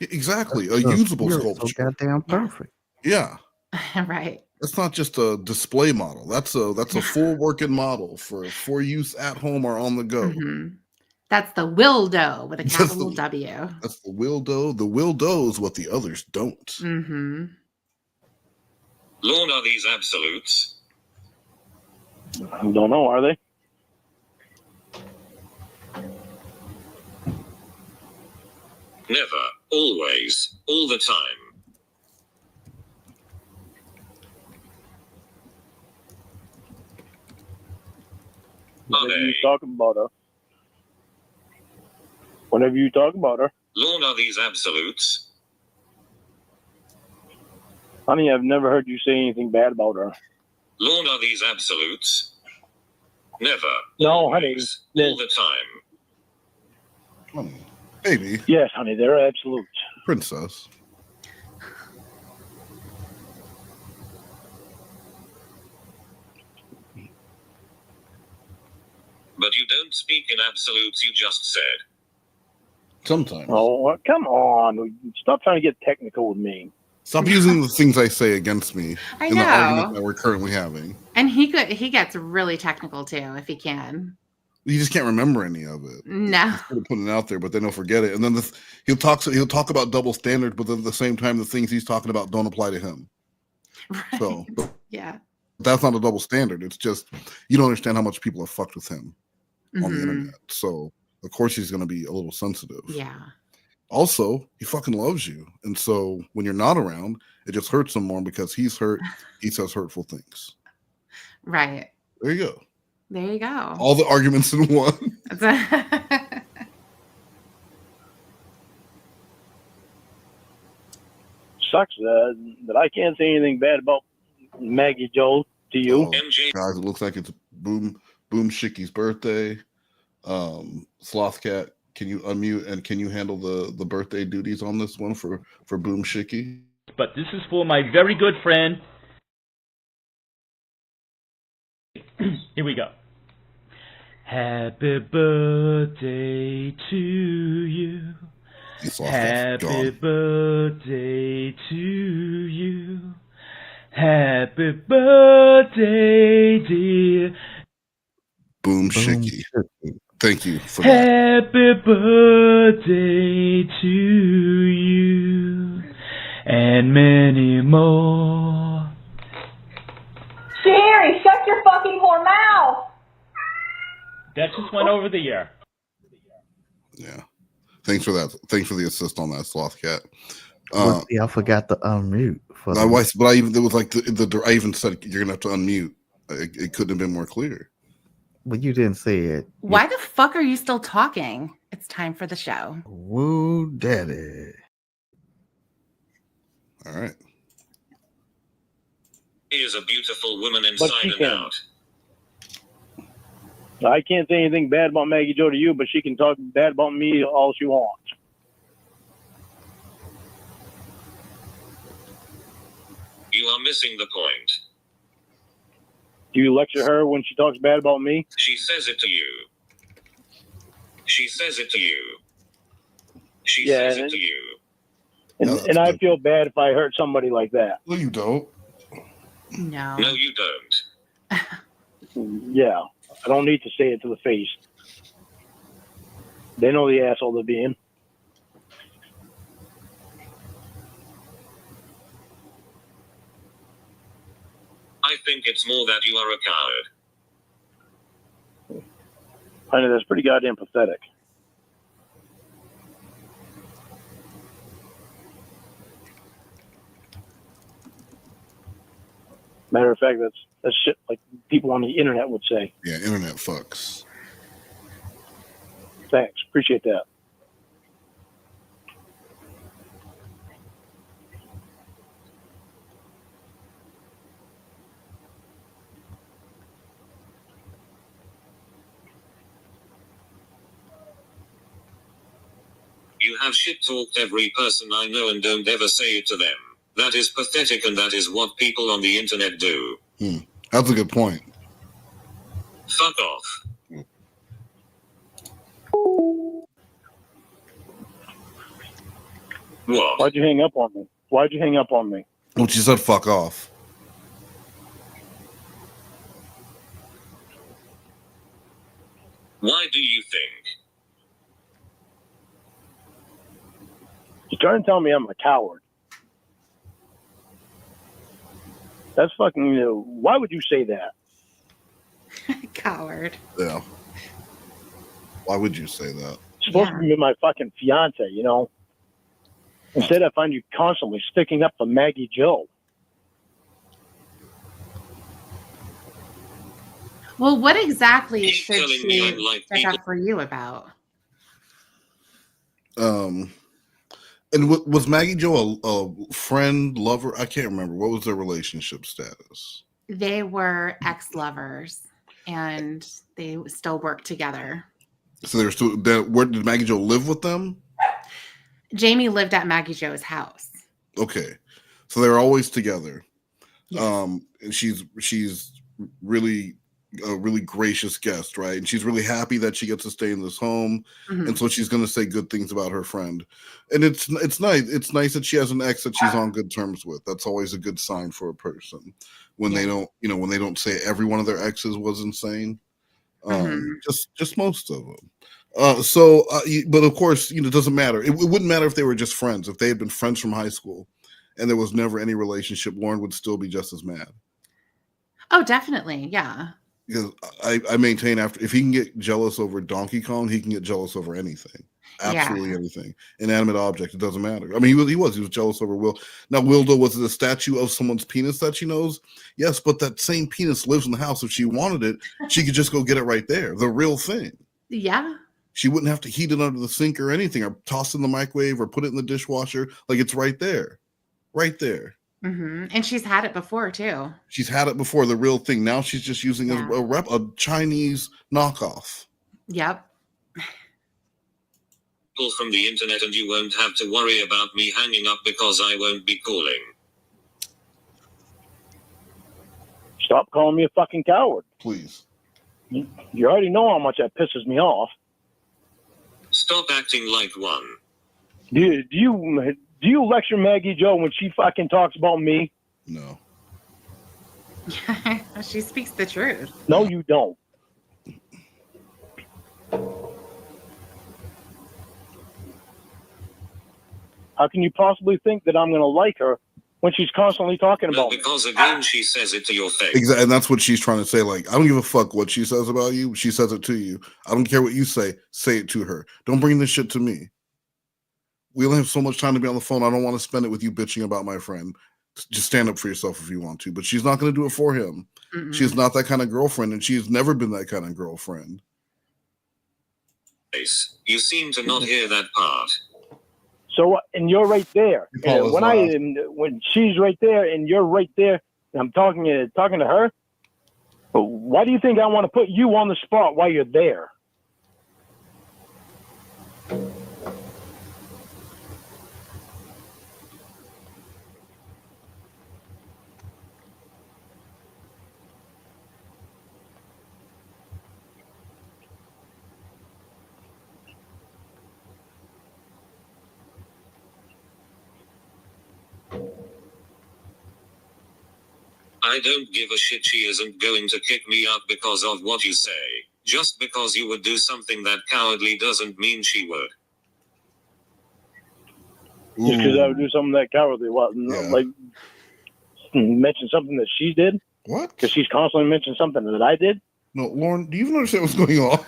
Exactly. A usable sculpture. So goddamn perfect. Yeah. Right. That's not just a display model. That's a full working model for use at home or on the go. Mm-hmm. That's the Wildo with a capital W. That's the Wildo. The Wildo is what the others don't. Mm-hmm. Lorne, are these absolutes? I don't know, are they? Never, always, all the time. Whenever you talk about her. Whenever you talk about her. Lorne, are these absolutes? Honey, I've never heard you say anything bad about her. Lorne, are these absolutes? Never. No, always, honey. All the time. Maybe. Yes, honey, they're absolutes. Princess. But you don't speak in absolutes, you just said. Sometimes. Oh, come on. Stop trying to get technical with me. Stop using the things I say against me I in know. the argument that we're currently having. And he gets really technical too, if he can. You just can't remember any of it. No. He's putting it out there, but then he'll forget it. And then he'll talk about double standard, but then at the same time, the things he's talking about don't apply to him. Right. So yeah. That's not a double standard. It's just you don't understand how much people have fucked with him on the internet. So of course he's going to be a little sensitive. Yeah. Also, he fucking loves you, and so when you're not around, it just hurts him more because he's hurt. He says hurtful things. Right. There you go. There you go. All the arguments in one. Sucks that I can't say anything bad about Maggie Joe to you. Guys, it looks like it's Boom Shicky's birthday. Slothcat, can you unmute and can you handle the birthday duties on this one for Boom Shicky? But this is for my very good friend. Here we go. Happy birthday to you. Happy birthday to you. Happy birthday, dear. Boom Shicky. Thank you for that. Happy birthday to you and many more. Sherry, shut your fucking whore mouth! That just went over the year. Yeah. Thanks for that. Thanks for the assist on that, Slothcat. I forgot to unmute. I even said you're gonna have to unmute. It couldn't have been more clear. But you didn't say it. Why the fuck are you still talking? It's time for the show. Woo, daddy. All right. She is a beautiful woman inside and out. I can't say anything bad about Maggie Joe to you, but she can talk bad about me all she wants. You are missing the point. Do you lecture her when she talks bad about me? She says it to you. She says it to you. She says it to you. And I feel bad if I hurt somebody like that. No, you don't. No. No, you don't. Yeah. I don't need to say it to the face. They know the asshole they're being. I think it's more that you are a coward. Honey, that's pretty goddamn pathetic. Matter of fact, that's shit like people on the internet would say. Yeah, internet fucks. Thanks. Appreciate that. You have shit-talked every person I know and don't ever say it to them. That is pathetic, and that is what people on the internet do. That's a good point. Fuck off. What? Why'd you hang up on me? Why'd you hang up on me? Well, she said fuck off. Why do you think? You're trying to tell me I'm a coward. That's fucking, why would you say that? Coward. Yeah. Why would you say that? It's supposed to be my fucking fiance, you know? Instead, I find you constantly sticking up for Maggie Joe. Well, what exactly Keep should telling me I'm she like stick people. up for you about? And was Maggie Joe a friend, lover? I can't remember. What was their relationship status? They were ex-lovers, and they still work together. So they're still. Where did Maggie Joe live with them? Jamie lived at Maggie Joe's house. Okay, so they're always together. Yes. And she's really a really gracious guest, right? And she's really happy that she gets to stay in this home, and so she's going to say good things about her friend. And it's nice. It's nice that she has an ex that she's on good terms with. That's always a good sign for a person when they don't, when they don't say every one of their exes was insane. Just most of them. But of course, it doesn't matter. It wouldn't matter if they were just friends. If they had been friends from high school and there was never any relationship, Lorne would still be just as mad. Oh, definitely. Yeah. Because I maintain if he can get jealous over Donkey Kong, he can get jealous over anything. Absolutely anything. Inanimate object, it doesn't matter. I mean, he was jealous over Will. Now, Wildo, was it a statue of someone's penis that she knows? Yes, but that same penis lives in the house. If she wanted it, she could just go get it right there. The real thing. Yeah. She wouldn't have to heat it under the sink or anything, or toss it in the microwave or put it in the dishwasher. Like, it's right there. Right there. And she's had it before, too. She's had it before, the real thing. Now she's just using a Chinese knockoff. Yep. People from the internet, and you won't have to worry about me hanging up because I won't be calling. Stop calling me a fucking coward. Please. You already know how much that pisses me off. Stop acting like one. Do you lecture Maggie Joe when she fucking talks about me? No. She speaks the truth. No, you don't. How can you possibly think that I'm going to like her when she's constantly talking about me? Because again, she says it to your face. Exactly, and that's what she's trying to say. Like, I don't give a fuck what she says about you. She says it to you. I don't care what you say. Say it to her. Don't bring this shit to me. We only have so much time to be on the phone. I don't want to spend it with you bitching about my friend. Just stand up for yourself if you want to. But she's not going to do it for him. She's not that kind of girlfriend, and she's never been that kind of girlfriend. You seem to not hear that part. So, and you're right there. And when she's right there, and you're right there, and I'm talking to her. Why do you think I want to put you on the spot while you're there? I don't give a shit. She isn't going to kick me out because of what you say. Just because you would do something that cowardly doesn't mean she would. Just because I would do something that cowardly, like mention something that she did? What? Because she's constantly mentioning something that I did? No, Lorne, do you even understand what's going on?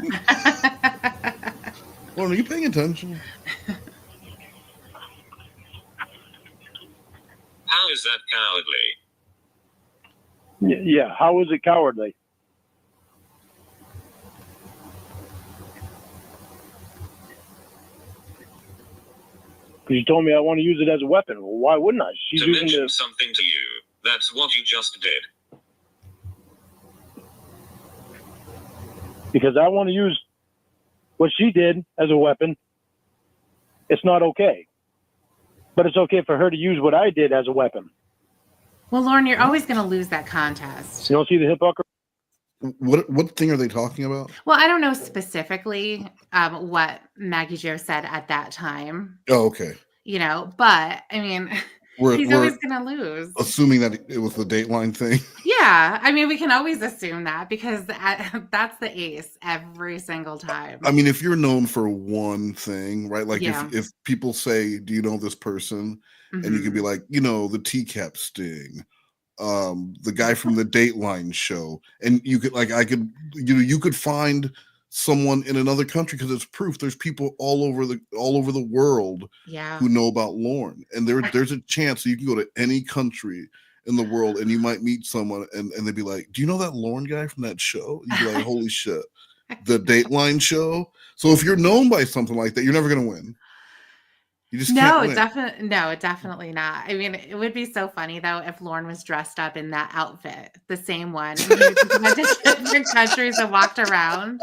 Lorne, are you paying attention? How is that cowardly? Yeah, how is it cowardly? Because you told me I want to use it as a weapon. Well, why wouldn't I? She's to using mention the... something to you. That's what you just did. Because I want to use what she did as a weapon. It's not okay. But it's okay for her to use what I did as a weapon. Well, Lorne, you're always going to lose that contest. You don't see the hypocrisy? What thing are they talking about? Well, I don't know specifically what Maggie Jo said at that time. Oh, okay. You know, but I mean, he's always going to lose. Assuming that it was the Dateline thing. Yeah, I mean, we can always assume that because that's the ace every single time. I mean, if you're known for one thing, right? Like Yeah. if people say, "Do you know this person?" and you can be like, the Teacup Sting, the guy from the Dateline show, and you could you could find someone in another country because it's proof there's people all over the world who know about Lorne, and there's a chance that you can go to any country in the world and you might meet someone and they'd be like, "Do you know that Lorne guy from that show?" You'd be like, "Holy shit, the Dateline show." So if you're known by something like that, you're never gonna win. You just can't win. Definitely not. I mean, it would be so funny though if Lorne was dressed up in that outfit, the same one, and he went to different countries and walked around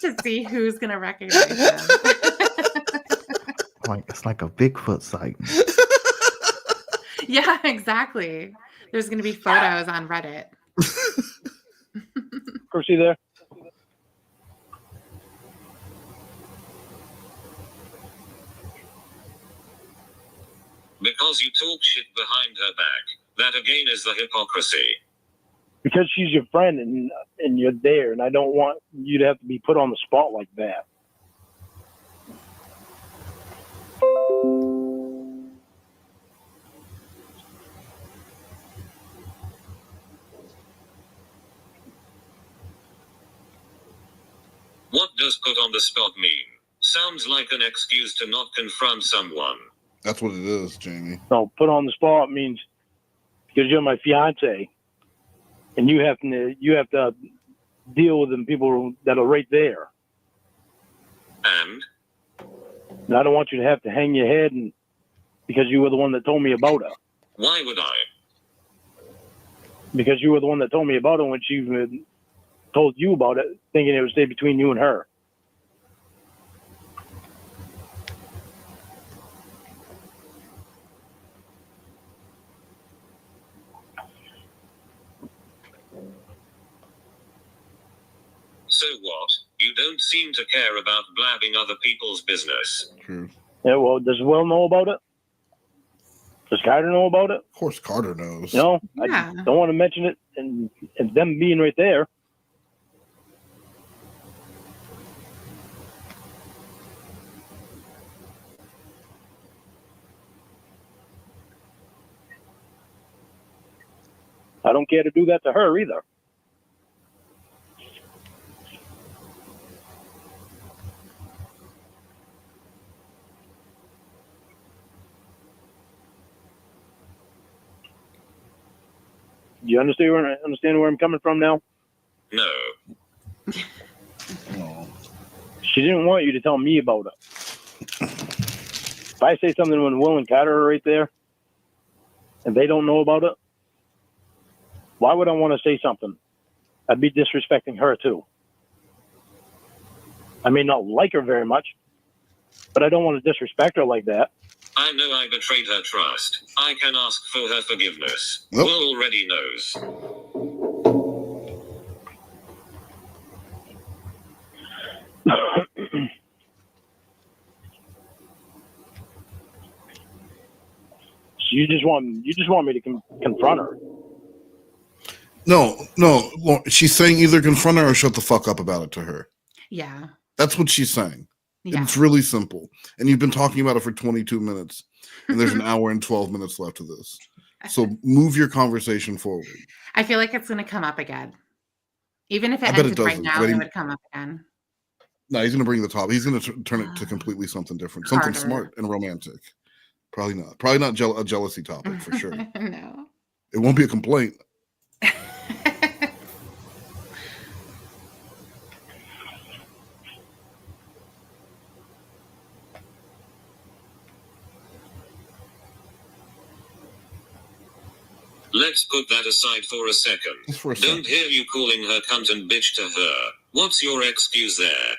to see who's gonna recognize him. Like it's like a Bigfoot sighting. Yeah, exactly. There's gonna be photos on Reddit. Percy there? Because you talk shit behind her back. That again is the hypocrisy. Because she's your friend and you're there, and I don't want you to have to be put on the spot like that. What does put on the spot mean? Sounds like an excuse to not confront someone. That's what it is, Jamie. No, put on the spot means because you're my fiance, and you have to deal with the people that are right there. And I don't want you to have to hang your head and because you were the one that told me about her. Why would I? Because you were the one that told me about her when she told you about it, thinking it would stay between you and her. So what? You don't seem to care about blabbing other people's business. True. Yeah, well, does Will know about it? Does Carter know about it? Of course Carter knows. No, Yeah. I don't want to mention it and them being right there. I don't care to do that to her either. Do you understand where I'm coming from now? No. No. She didn't want you to tell me about it. If I say something when Will and Carter are right there, and they don't know about it, why would I want to say something? I'd be disrespecting her too. I may not like her very much, but I don't want to disrespect her like that. I know I betrayed her trust. I can ask for her forgiveness. Nope. Will already knows. So you just want me to confront her. No. She's saying either confront her or shut the fuck up about it to her. Yeah. That's what she's saying. Yeah. It's really simple. And you've been talking about it for 22 minutes, and there's an hour and 12 minutes left of this. So move your conversation forward. I feel like it's going to come up again. Even if it I bet ended it right doesn't. now, it would come up again. No, he's going to bring the top. He's going to turn it to completely something different, something Carter. smart and romantic. Probably not. Probably not a jealousy topic for sure. No. It won't be a complaint. Let's put that aside for a second. Don't hear you calling her cunt and bitch to her. What's your excuse there?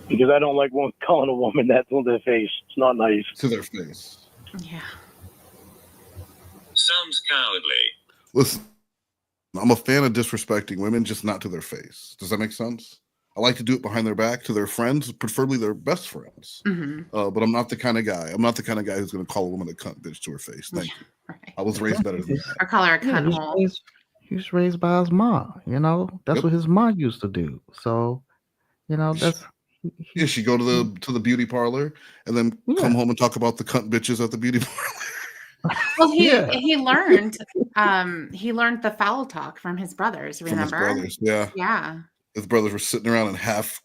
Because I don't like calling a woman that to their face. It's not nice. To their face. Yeah. Sounds cowardly. Listen, I'm a fan of disrespecting women, just not to their face. Does that make sense? I like to do it behind their back to their friends, preferably their best friends. Mm-hmm. But I'm not the kind of guy. I'm not the kind of guy who's going to call a woman a cunt bitch to her face. Thank you. Right. I was raised better than that. Or call her a cunt he's hole. he was raised by his mom. You know, that's what his mom used to do. So, you know, that's. Yeah, she go to the beauty parlor and then come home and talk about the cunt bitches at the beauty parlor. Well, he learned the foul talk from his brothers. Remember? From his brothers, yeah. His brothers were sitting around in half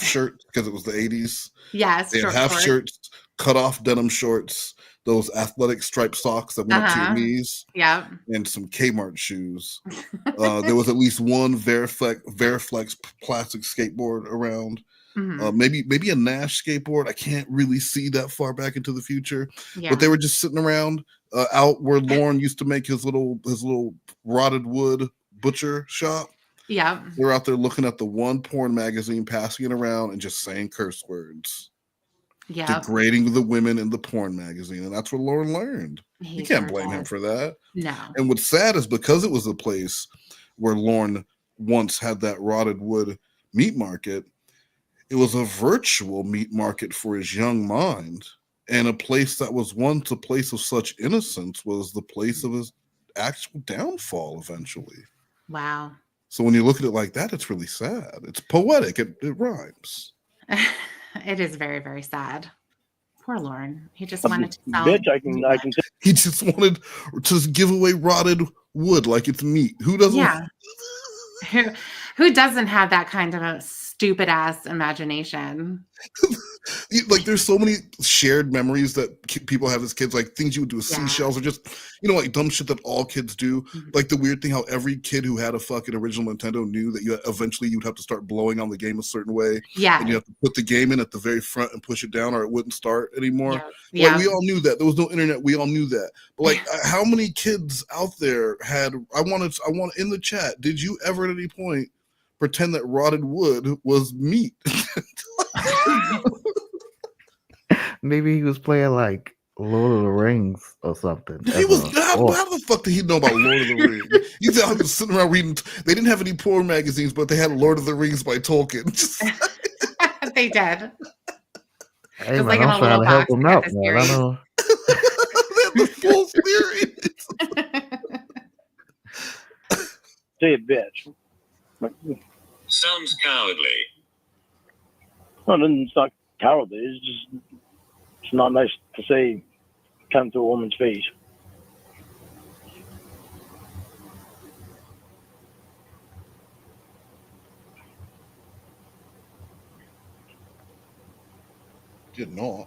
shirts because it was the 80s. Yes, they had half shirts, cut off denim shorts, those athletic striped socks that went up to your knees, and some Kmart shoes. There was at least one Veriflex plastic skateboard around. Mm-hmm. Maybe a Nash skateboard. I can't really see that far back into the future, but they were just sitting around out where Lorne used to make his little rotted wood butcher shop. Yeah, they were out there looking at the one porn magazine, passing it around, and just saying curse words. Yeah, degrading the women in the porn magazine, and that's what Lorne learned. You can't blame him for that. No. And what's sad is because it was a place where Lorne once had that rotted wood meat market. It was a virtual meat market for his young mind, and a place that was once a place of such innocence was the place of his actual downfall eventually. Wow. So when you look at it like that, it's really sad. It's poetic. It rhymes. It is very, very sad. Poor Lorne. He just wanted to sell. Bitch, I can. He just wanted to give away rotted wood like it's meat. Who doesn't? Yeah. Who doesn't have that kind of a stupid ass imagination? Like there's so many shared memories that people have as kids, like things you would do with seashells, or just like dumb shit that all kids do. Like the weird thing how every kid who had a fucking original Nintendo knew that you'd have to start blowing on the game a certain way. Yeah, and you have to put the game in at the very front and push it down, or it wouldn't start anymore. Yeah. Like we all knew that. There was no internet. We all knew that. But like, how many kids out there had? I want in the chat. Did you ever at any point pretend that rotted wood was meat? Maybe he was playing like Lord of the Rings or something. He was how the fuck did he know about Lord of the Rings? He said I was sitting around reading. They didn't have any porn magazines, but they had Lord of the Rings by Tolkien. They did. Hey, man, like I'm trying to help him out, man. I know. They had the full series. Say it, bitch. Sounds cowardly. Well, it's not cowardly. It's not nice to say come to a woman's face. Did not.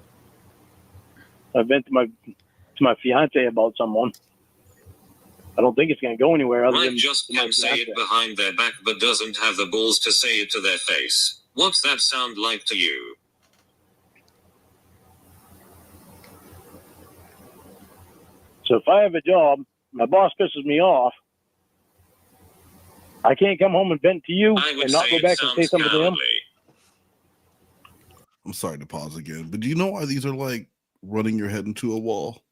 I've been to my fiance about someone. I don't think it's going to go anywhere other than just can say it behind their back, but doesn't have the balls to say it to their face. What's that sound like to you? So if I have a job, my boss pisses me off, I can't come home and vent to you and not go back and say something to him. I'm sorry to pause again, but do you know why these are like running your head into a wall?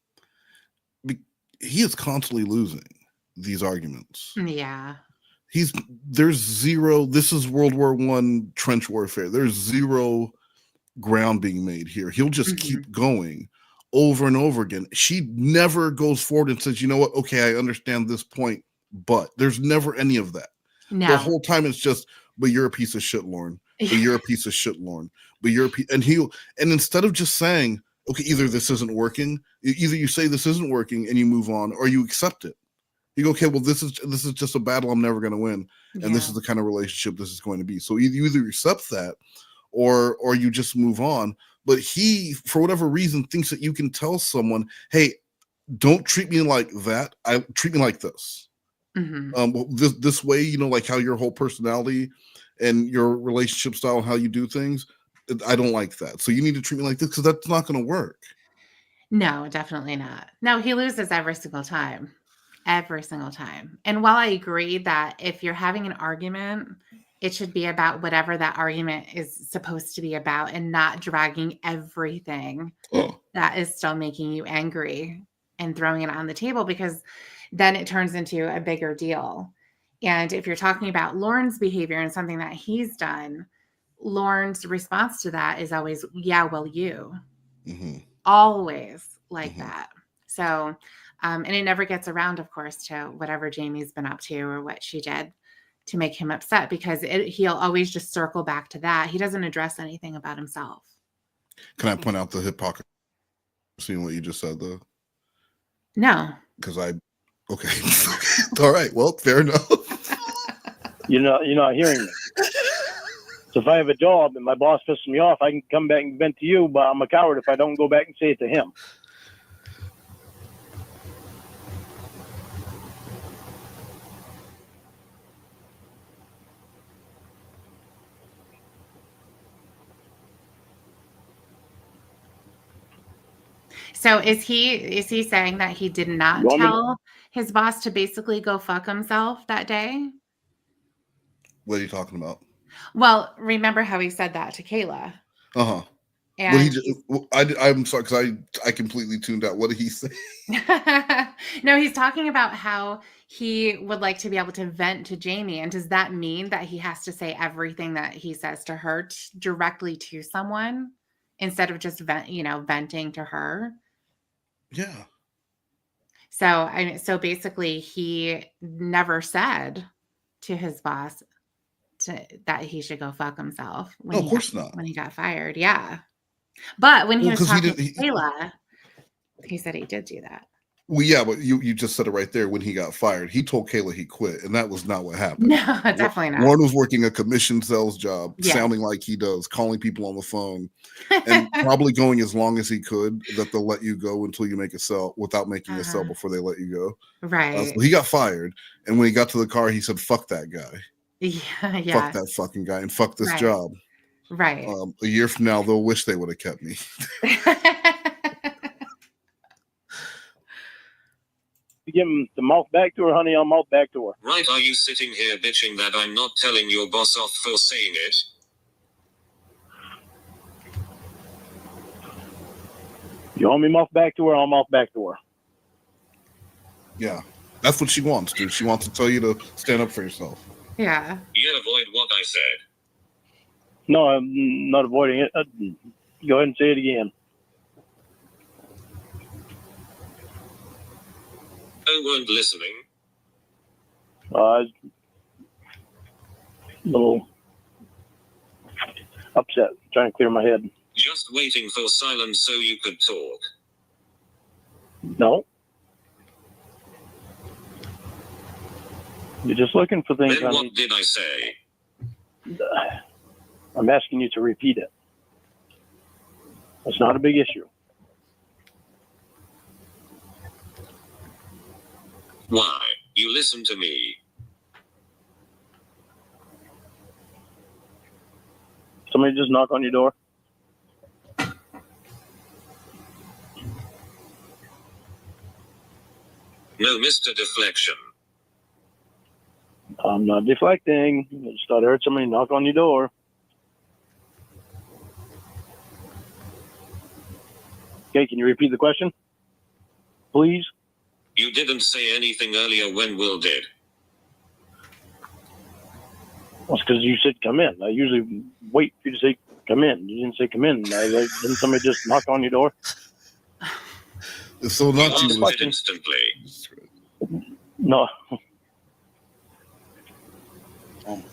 He is constantly losing these arguments. Yeah. There's zero. This is World War I trench warfare. There's zero ground being made here. He'll just keep going over and over again. She never goes forward and says, you know what? Okay, I understand this point, but there's never any of that. No. The whole time it's just, but you're a piece of shit, Lorne. But you're a piece of shit, Lorne. But you're and instead of just saying, okay, either this isn't working, either you say this isn't working and you move on, or you accept it. You go, okay, well, this is just a battle I'm never going to win, and this is the kind of relationship this is going to be. So you either accept that, or you just move on. But he, for whatever reason, thinks that you can tell someone, hey, don't treat me like that. Treat me like this. This way, like how your whole personality and your relationship style, how you do things, I don't like that. So you need to treat me like this because that's not going to work. No, definitely not. No, he loses every single time. Every single time. And while I agree that if you're having an argument, it should be about whatever that argument is supposed to be about and not dragging everything that is still making you angry and throwing it on the table, because then it turns into a bigger deal. And if you're talking about Lorne's behavior and something that he's done, Lorne's response to that is always, yeah, well, you. Mm-hmm. Always like that. So, and it never gets around, of course, to whatever Jamie's been up to or what she did to make him upset, because he'll always just circle back to that. He doesn't address anything about himself. Can I point out the hypocrisy in what you just said, though? No. Because okay. All right. Well, fair enough. You're not hearing me. So if I have a job and my boss pisses me off, I can come back and vent to you, but I'm a coward if I don't go back and say it to him. So is he saying that he did not tell his boss to basically go fuck himself that day? What are you talking about? Well, remember how he said that to Kayla? Uh-huh. And I'm sorry, because I completely tuned out. What did he say? No, he's talking about how he would like to be able to vent to Jamie. And does that mean that he has to say everything that he says to her directly to someone instead of just venting to her? Yeah. So basically he never said to his boss that he should go fuck himself. No, of course not. When he got fired. Yeah. But when he was talking to Kayla, he said he did do that. Well, yeah, but you just said it right there. When he got fired, he told Kayla he quit, and that was not what happened. No, definitely not. Lorne was working a commission sales job, sounding like he does, calling people on the phone, and probably going as long as he could that they'll let you go until you make a sell without making a sell before they let you go. Right. So he got fired, and when he got to the car, he said, "Fuck that guy. Yeah. Fuck that fucking guy, and fuck this job." Right. A year from now, they'll wish they would have kept me. You give him the mouth back to her, honey, I'll mouth back to her. Right, are you sitting here bitching that I'm not telling your boss off for saying it? You want me mouth back to her, I'll mouth back to her. Yeah, that's what she wants, dude. She wants to tell you to stand up for yourself. Yeah. You avoid what I said. No, I'm not avoiding it. Go ahead and say it again. Oh, weren't listening? A little upset, trying to clear my head. Just waiting for silence so you could talk. No. You're just looking for things. Then what did I say? I'm asking you to repeat it. It's not a big issue. Why? You listen to me. Somebody just knock on your door? No, Mr. Deflection. I'm not deflecting. I just thought I heard somebody knock on your door. Okay, can you repeat the question? Please? You didn't say anything earlier when Will did. Well, it's because you said come in. I usually wait for you to say come in. You didn't say come in. Didn't somebody just knock on your door? So not you answered instantly. No.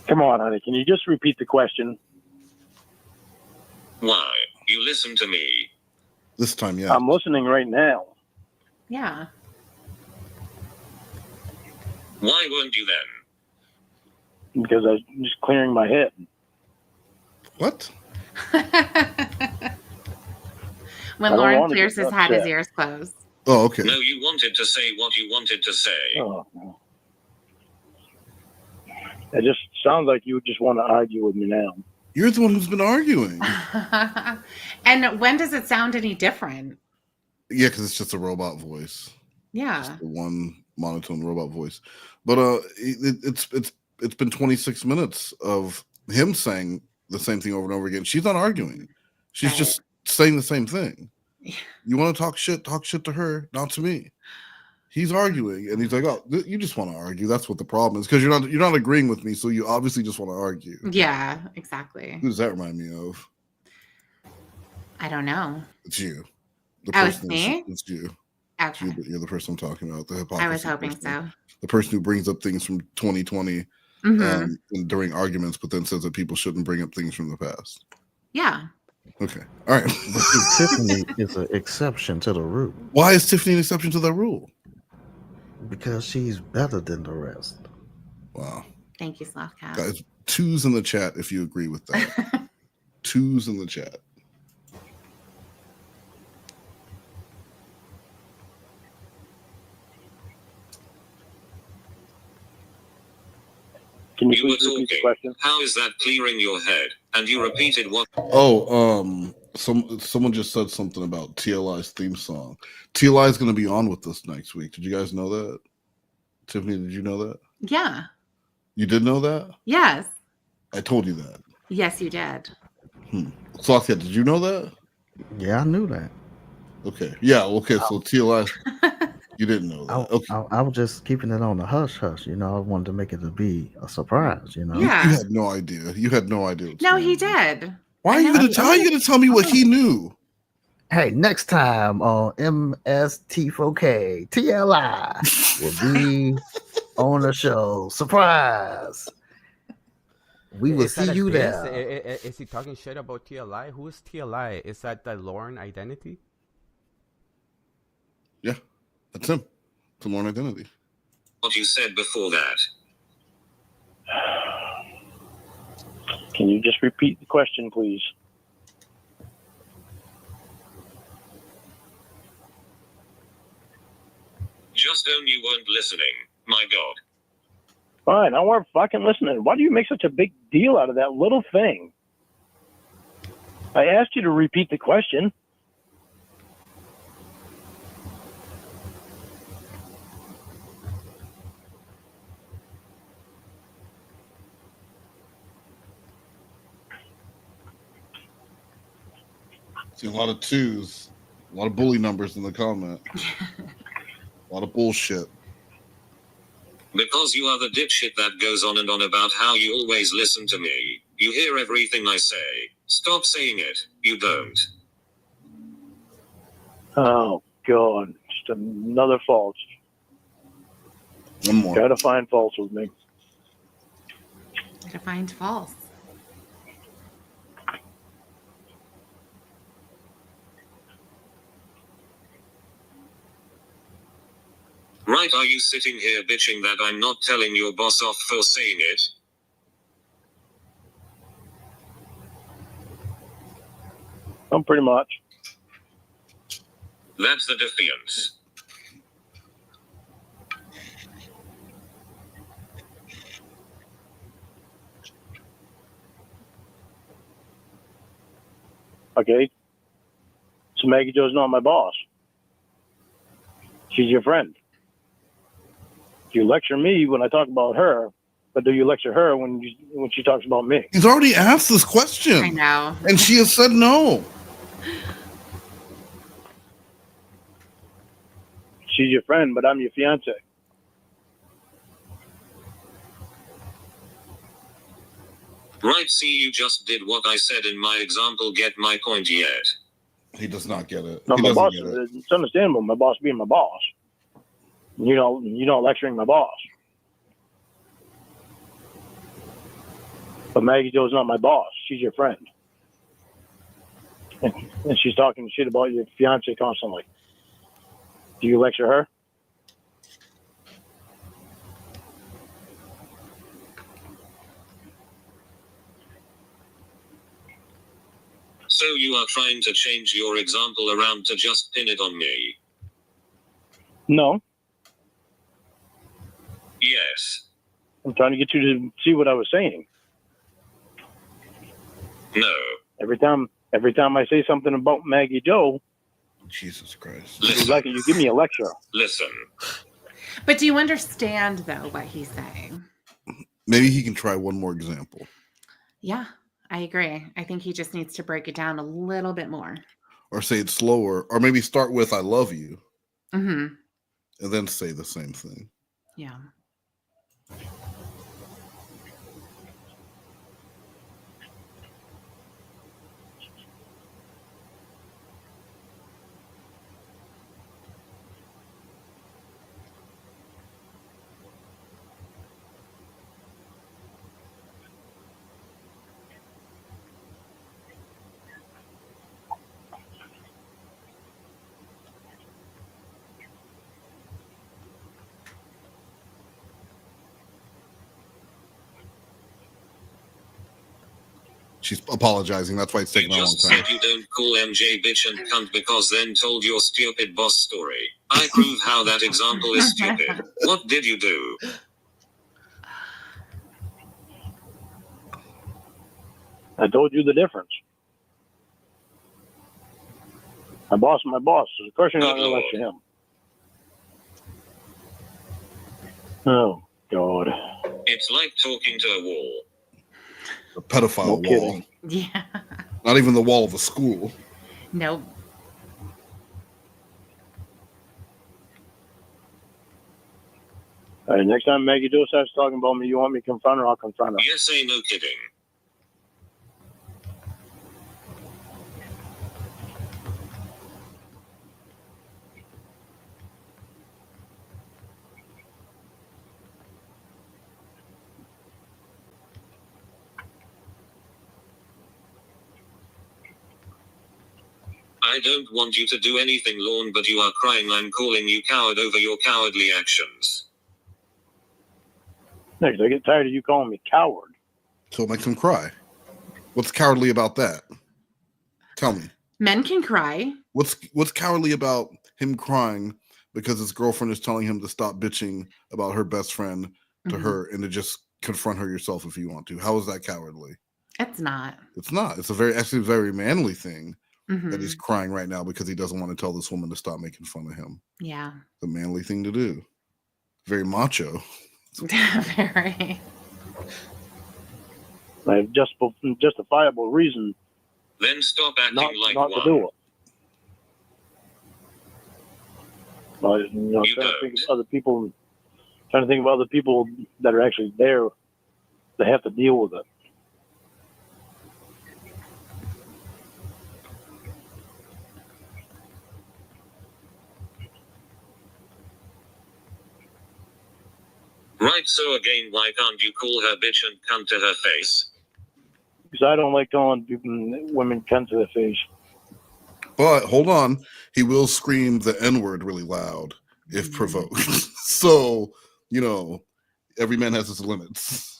Come on, honey. Can you just repeat the question? Why? You listen to me. This time, yeah. I'm listening right now. Yeah. Why weren't you then? Because I was just clearing my head. What? When Lorne clears his head, his ears close. Oh, okay. No, you wanted to say what you wanted to say. Oh, no. It just sounds like you just want to argue with me now. You're the one who's been arguing. And when does it sound any different? Yeah, because it's just a robot voice. Yeah. Just the one monotone robot voice. But it's been 26 minutes of him saying the same thing over and over again. She's not arguing. She's just saying the same thing. You want to talk shit to her, not to me. He's arguing, and he's like, "Oh, you just want to argue. That's what the problem is, because you're not agreeing with me, so you obviously just want to argue." Yeah, exactly. Who does that remind me of? I don't know. It's you. It's me? It's you. Okay. You're the person I'm talking about. The hypocrisy. I was hoping person. so. The person who brings up things from 2020 during arguments, but then says that people shouldn't bring up things from the past. Yeah. Okay. All right. Tiffany is an exception to the rule. Why is Tiffany an exception to that rule? Because she's better than the rest. Wow. Thank you, Slothcat. Guys, 2s in the chat if you agree with that. 2s in the chat. Can you were talking. How is that clearing your head? And you repeated what? Oh, someone just said something about TLI's theme song. TLI is going to be on with us next week. Did you guys know that? Tiffany, did you know that? Yeah. You did know that? Yes. I told you that. Yes, you did. Slothcat, did you know that? Yeah, I knew that. Okay. Yeah. Okay. So TLI, you didn't know that. Okay. I was just keeping it on the hush hush. You know, I wanted to make it to be a surprise. You know. Yeah. You had no idea. You had no idea. No, he did. Why are you going to tell me what he knew? Hey, next time on MST4K, TLI will be on the show. Surprise! We will see you there. Is he talking shit about TLI? Who is TLI? Is that the Lorne identity? Yeah, that's him. It's a Lorne identity. What you said before that. Can you just repeat the question, please? Just own you weren't listening. My God. Fine, I weren't fucking listening. Why do you make such a big deal out of that little thing? I asked you to repeat the question. See a lot of 2s, a lot of bully numbers in the comment. A lot of bullshit. Because you are the dipshit that goes on and on about how you always listen to me. You hear everything I say. Stop saying it. You don't. Oh, God. Just another false. One more. Gotta find false with me. Gotta find false. Right, are you sitting here bitching that I'm not telling your boss off for saying it? Pretty much. That's the defiance. Okay. So Maggie Jo's not my boss. She's your friend. You lecture me when I talk about her, but do you lecture her when she talks about me? He's already asked this question. I know. And she has said no. She's your friend, but I'm your fiance. Right, see, you just did what I said in my example. Get my point yet? He does not get it. No, He my doesn't boss, get it. it's understandable, my boss being my boss. You're not lecturing my boss. But Maggie Jo's not my boss. She's your friend. And she's talking shit about your fiance constantly. Do you lecture her? So you are trying to change your example around to just pin it on me? No. Yes. I'm trying to get you to see what I was saying. No. Every time I say something about Maggie Jo, Jesus Christ. You give me a lecture. Listen. But do you understand, though, what he's saying? Maybe he can try one more example. Yeah, I agree. I think he just needs to break it down a little bit more. Or say it slower. Or maybe start with I love you. Mm-hmm. And then say the same thing. Yeah. She's apologizing. That's why it's taking a long Just time. said you don't call MJ bitch and cunt because then told your stupid boss story. I prove how that example is stupid. What did you do? I told you the difference. My boss is my boss. So of course you're not going to lecture him. Oh, God. It's like talking to a wall. A pedophile wall. Kidding. Yeah. Not even the wall of a school. Nope. All right, next time Maggie Joe starts talking about me, you want me to confront her, I'll confront her. Yes, ain't no kidding. I don't want you to do anything, Lorne, but you are crying. I'm calling you coward over your cowardly actions. Next, I get tired of you calling me coward. So it makes him cry. What's cowardly about that? Tell me. Men can cry. What's cowardly about him crying because his girlfriend is telling him to stop bitching about her best friend to her and to just confront her yourself if you want to? How is that cowardly? It's not. It's not. It's actually a very manly thing that he's crying right now because he doesn't want to tell this woman to stop making fun of him. Yeah. It's a manly thing to do. Very macho. Very. I have justifiable reason Then stop acting not one. to do it. Trying to think of other people. Trying to think of other people that are actually there that have to deal with it. Right, so again, why can't you call her bitch and cunt to her face? Because I don't like calling women cunt to their face. But hold on, he will scream the N-word really loud if provoked. So, every man has his limits.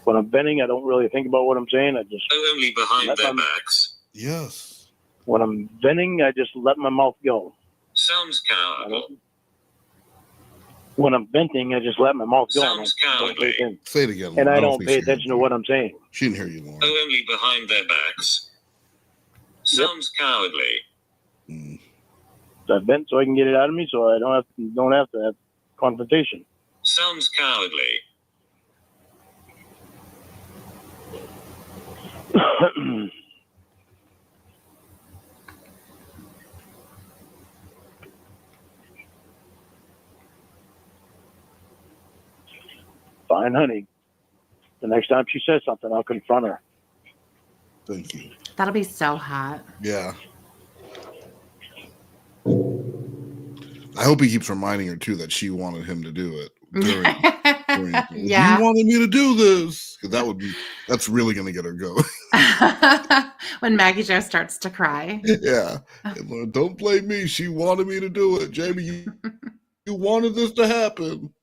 When I'm venting, I don't really think about what I'm saying. I just only behind their backs. Yes. When I'm venting, I just let my mouth go. Sounds cowardly. When I'm venting, I just let my mouth go. Sounds cowardly. Say it again. And I don't pay attention to what I'm saying. She didn't hear you, Lorne. Only behind their backs. Sounds cowardly. I vent so I can get it out of me, so I don't have to have confrontation. Sounds cowardly. Fine, honey. The next time she says something, I'll confront her. Thank you. That'll be so hot. Yeah. I hope he keeps reminding her, too, that she wanted him to do it. During Yeah. You wanted me to do this. That's really going to get her going. When Maggie Jo starts to cry. Yeah. Don't blame me. She wanted me to do it. Jamie, you wanted this to happen.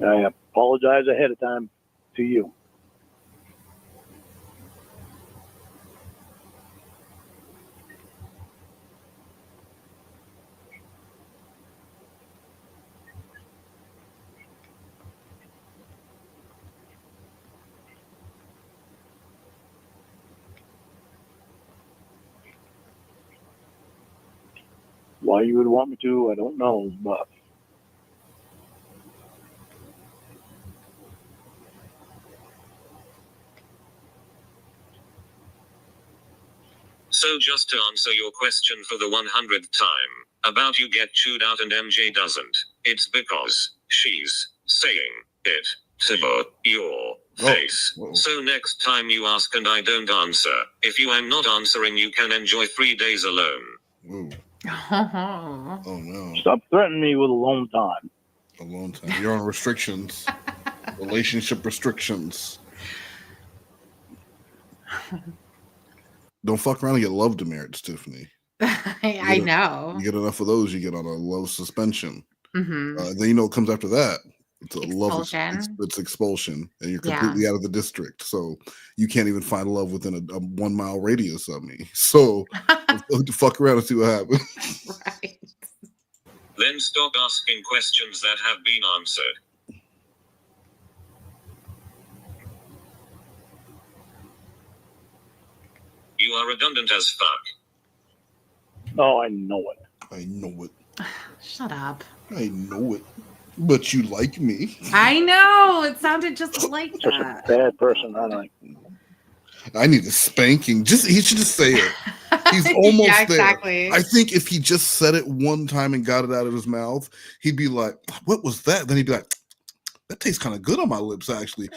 I apologize ahead of time to you. Why you would want me to, I don't know, but So just to answer your question for the 100th time, about you get chewed out and MJ doesn't, it's because she's saying it to your face. So next time you ask and I don't answer, if you am not answering you can enjoy 3 days alone. Ooh. Oh no. Stop threatening me with alone time. Alone time. You're on restrictions. Relationship restrictions. Don't fuck around and get love demerits, Tiffany. I know. You get enough of those, you get on a love suspension. Mm-hmm. Then you know what comes after that. It's a Expulsion. it's expulsion, and you're completely out of the district. So you can't even find love within a 1 mile radius of me. So fuck around and see what happens. Right. Then stop asking questions that have been answered. You are redundant as fuck. Oh, I know it. I know it. Shut up. I know it. But you like me. I know. It sounded just like Such that. a bad person, aren't I? I need a spanking. He should just say it. He's almost Yeah, exactly. there. I think if he just said it one time and got it out of his mouth, he'd be like, "What was that?" Then he'd be like, "That tastes kind of good on my lips, actually."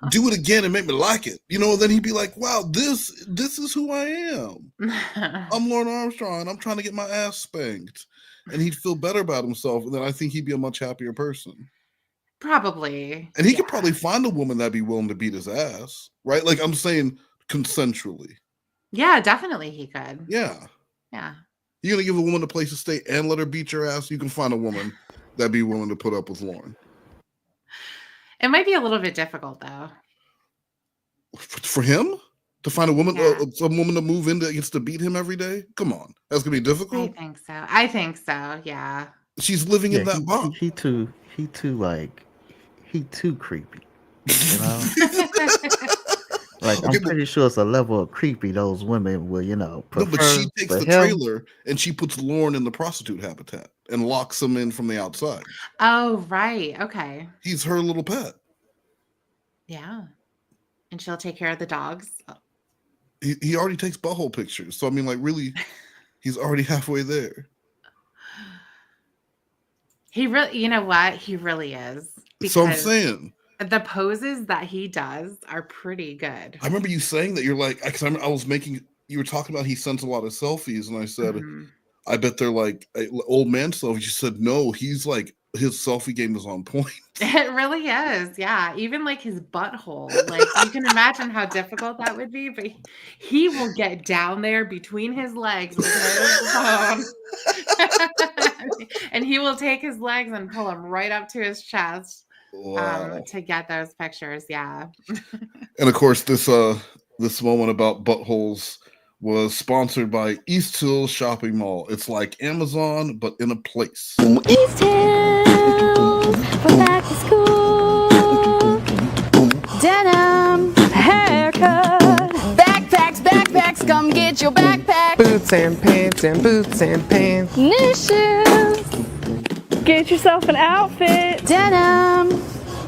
Do it again and make me like it. Then he'd be like, "Wow, this is who I am. I'm Lorne Armstrong. I'm trying to get my ass spanked." And he'd feel better about himself. And then I think he'd be a much happier person. Probably. And he could probably find a woman that'd be willing to beat his ass, right? Like I'm saying, consensually. Yeah, definitely he could. Yeah. Yeah. You're gonna give a woman a place to stay and let her beat your ass. You can find a woman that'd be willing to put up with Lorne. It might be a little bit difficult though. For him to find a woman, some woman to move in that gets to beat him every day. Come on, that's gonna be difficult. I think so. Yeah. She's living in that box. He too creepy. You know. Like I'm pretty sure it's a level of creepy those women will, prefer. No, but she takes the trailer and she puts Lorne in the prostitute habitat and locks him in from the outside. Oh, right. Okay. He's her little pet. Yeah. And she'll take care of the dogs. He already takes butthole pictures. So I mean, like, really, he's already halfway there. He really, you know what? He really is. So I'm saying. The poses that he does are pretty good. I remember you saying that. You're like, because you were talking about he sends a lot of selfies, and I said, I bet they're like old man selfies. You said, no, he's like, his selfie game is on point. It really is. Yeah. Even like his butthole. Like you can imagine how difficult that would be, but he will get down there between his legs with his phone. And he will take his legs and pull them right up to his chest. Wow. To get those pictures, yeah. And of course, this moment about buttholes was sponsored by East Hills Shopping Mall. It's like Amazon, but in a place. East Hills for back to school. Denim haircut. Backpacks, come get your backpack. Boots and pants and boots and pants. New shoes. Get yourself an outfit. Denim.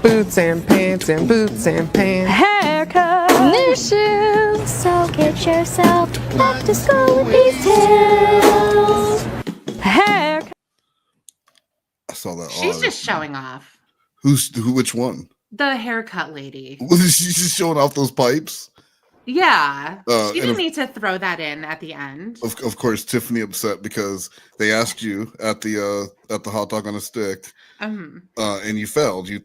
Boots and pants and boots and pants. Haircut. New shoes. So get yourself back to school with East Hills. Haircut. I saw that. She's just showing off. Which one? The haircut lady. She's just showing off those pipes. Yeah, she didn't need to throw that in at the end. Of course, Tiffany upset because they asked you at the hot dog on a stick, and you failed. You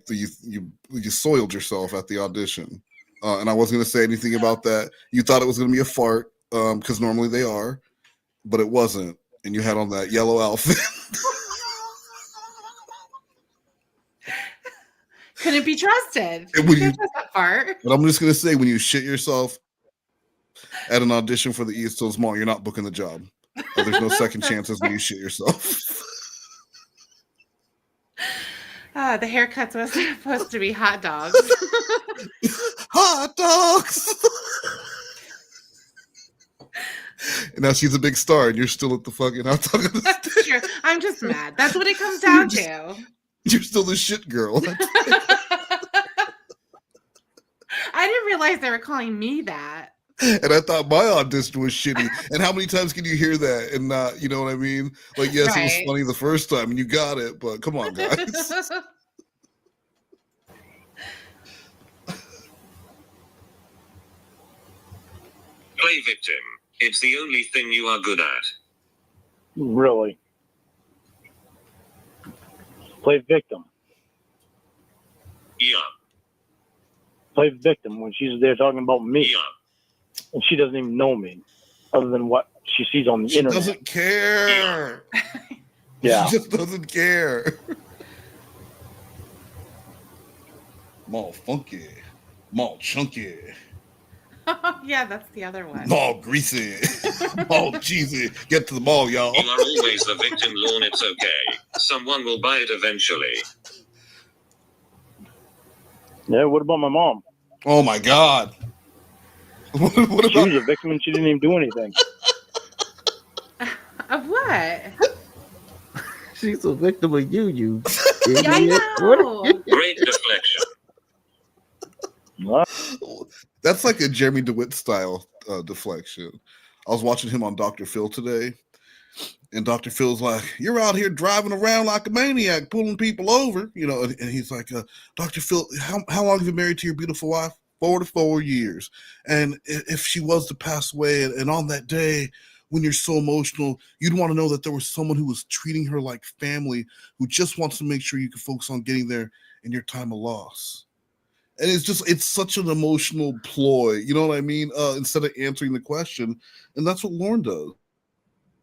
soiled yourself at the audition, and I wasn't going to say anything about that. You thought it was going to be a fart, because normally they are, but it wasn't, and you had on that yellow outfit. Couldn't be trusted. You can't trust that part. But I'm just going to say, when you shit yourself at an audition for the East Hills Mall, you're not booking the job. There's no second chances when you shit yourself. The haircuts was supposed to be hot dogs. Hot dogs. And now she's a big star, and you're still at the fucking hot dog on the stick. Sure. I'm just mad. That's what it comes down to. You're still the shit girl. I didn't realize they were calling me that. And I thought my audition was shitty. And how many times can you hear that and not, you know what I mean? Like, yes, It was funny the first time and you got it, but come on, guys. Play victim. It's the only thing you are good at. Really? Play victim. Yeah. Play victim when she's there talking about me. Yeah. And she doesn't even know me, other than what she sees on the internet. She doesn't care. Yeah. She just doesn't care. Mall funky. Mall chunky. Yeah, that's the other one. Mall greasy. Mall cheesy. Get to the mall, y'all. You are always the victim, Lorne. It's okay. Someone will buy it eventually. Yeah, what about my mom? Oh my God. What about... She was a victim and she didn't even do anything. Of what? She's a victim of you. Yeah, I know. Great deflection. That's like a Jeremy DeWitt style deflection. I was watching him on Dr. Phil today, and Dr. Phil's like, "You're out here driving around like a maniac, pulling people over," you know. And he's like, "Dr. Phil, how long have you been married to your beautiful wife?" 44 years. And if she was to pass away, and on that day when you're so emotional, you'd want to know that there was someone who was treating her like family, who just wants to make sure you can focus on getting there in your time of loss. And it's such an emotional ploy, you know what I mean? Instead of answering the question, and that's what Lorne does.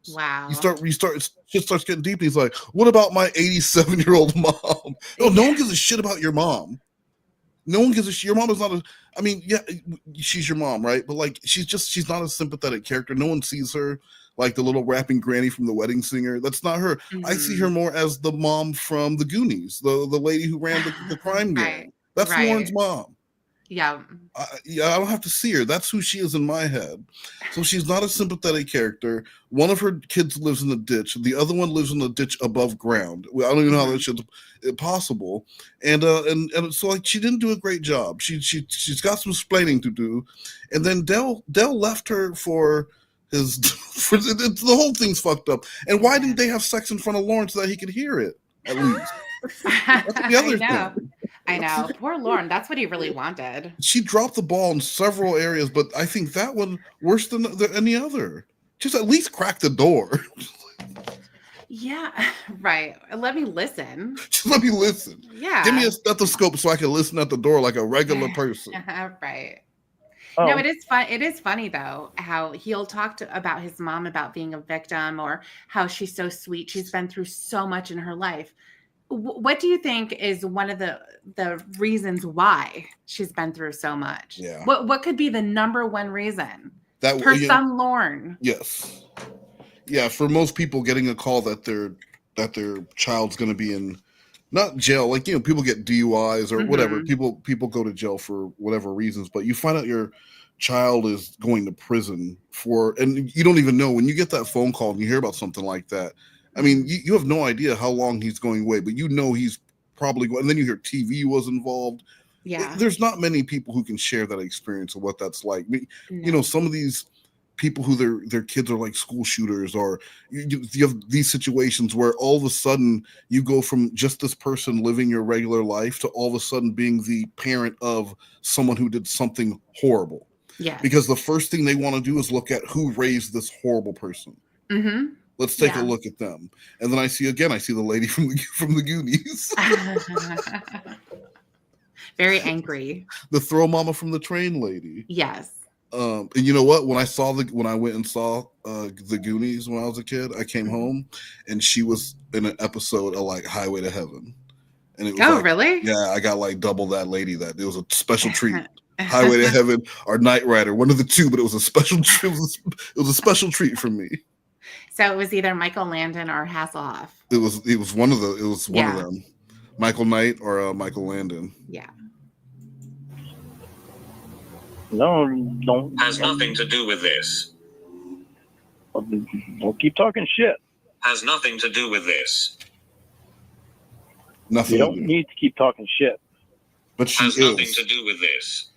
Wow. It just starts getting deep. And he's like, "What about my 87-year-old mom?" No one gives a shit about your mom. No one gives a shit. Your mom is not I mean, yeah, she's your mom, right? But like, she's not a sympathetic character. No one sees her like the little rapping granny from The Wedding Singer. That's not her. Mm-hmm. I see her more as the mom from The Goonies, the lady who ran the crime gang. That's Lorne's mom. Yeah. I don't have to see her. That's who she is in my head. So she's not a sympathetic character. One of her kids lives in the ditch. The other one lives in the ditch above ground. I don't even know how that shit's possible. And so like she didn't do a great job. She's got some explaining to do. And then Dell left her for his. The whole thing's fucked up. And why didn't they have sex in front of Lorne so that he could hear it at least? That's the other thing. I know. Poor Lorne. That's what he really wanted. She dropped the ball in several areas, but I think that one worse than any other. Just at least crack the door. Yeah, right. Let me listen. Just let me listen. Yeah. Give me a stethoscope so I can listen at the door like a regular person. Right. Oh. No, it is fun. It is funny though how he'll talk about his mom about being a victim, or how she's so sweet. She's been through so much in her life. What do you think is one of the reasons why she's been through so much? Yeah. What could be the number one reason? That her son Lorne. Yes. Yeah, for most people, getting a call that their child's going to be in not jail, like, you know, people get DUIs or whatever. People go to jail for whatever reasons, but you find out your child is going to prison and you don't even know when you get that phone call and you hear about something like that. I mean, you have no idea how long he's going away, but you know he's probably going. And then you hear TV was involved. Yeah, there's not many people who can share that experience of what that's like. You know, some of these people who their kids are like school shooters, or you have these situations where all of a sudden you go from just this person living your regular life to all of a sudden being the parent of someone who did something horrible. Yeah, because the first thing they want to do is look at who raised this horrible person. Mm-hmm. Let's take a look at them. And then I see the lady from the Goonies. Very angry. The throw mama from the train lady. Yes. And you know what? When I went and saw the Goonies when I was a kid, I came home and she was in an episode of like Highway to Heaven. And it was really? Yeah, I got like double that lady. That it was a special treat. Highway to Heaven or Knight Rider, one of the two, but it was a special treat. It was a special treat for me. So it was either Michael Landon or Hasselhoff. It was one of them. Michael Knight or Michael Landon. Yeah. No, don't. Has nothing to do with this. We'll keep talking shit. Has nothing to do with this. Nothing. You don't need to keep talking shit. But she Has is. nothing to do with this.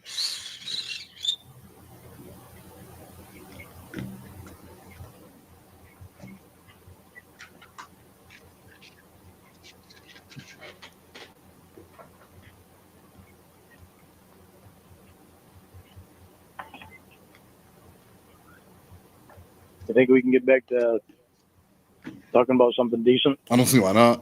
You think we can get back to talking about something decent? I don't see why not.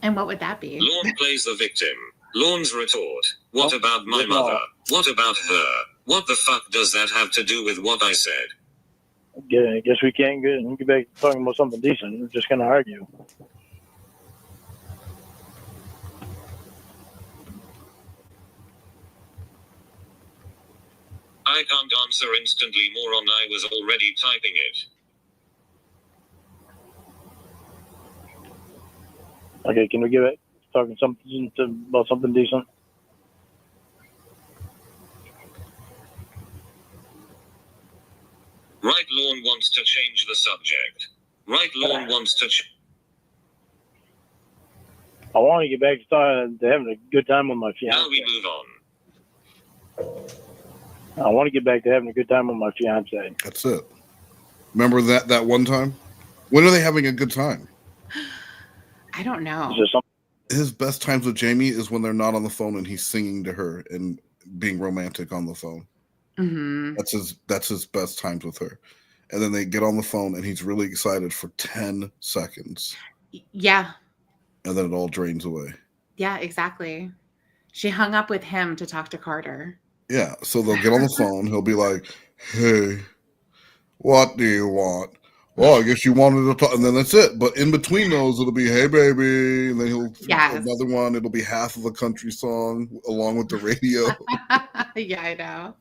And what would that be? Lorne plays the victim. Lorne's retort. What about my mother? What about her? What the fuck does that have to do with what I said? I guess we can't get back to talking about something decent. We're just going to argue. I can't answer instantly, moron. I was already typing it. Okay, can we get back to talking about something decent? Right, Lorne wants to change the subject. Right, Lorne wants to I want to get back to having a good time with my fiance. Now we move on. I want to get back to having a good time with my fiance. That's it. Remember that one time? When are they having a good time? I don't know. His best times with Jamie is when they're not on the phone and he's singing to her and being romantic on the phone. Mm-hmm. That's his best times with her. And then they get on the phone and he's really excited for 10 seconds. Yeah. And then it all drains away. Yeah, exactly. She hung up with him to talk to Carter. Yeah, so they'll get on the phone. He'll be like, "Hey, what do you want?" "Well, I guess you wanted to talk," and then that's it. But in between those, it'll be, "Hey, baby," and then he'll another one. It'll be half of a country song along with the radio. Yeah, I know.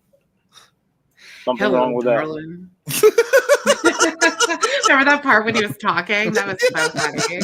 Something wrong with darling. Remember that part when he was talking? That was so funny.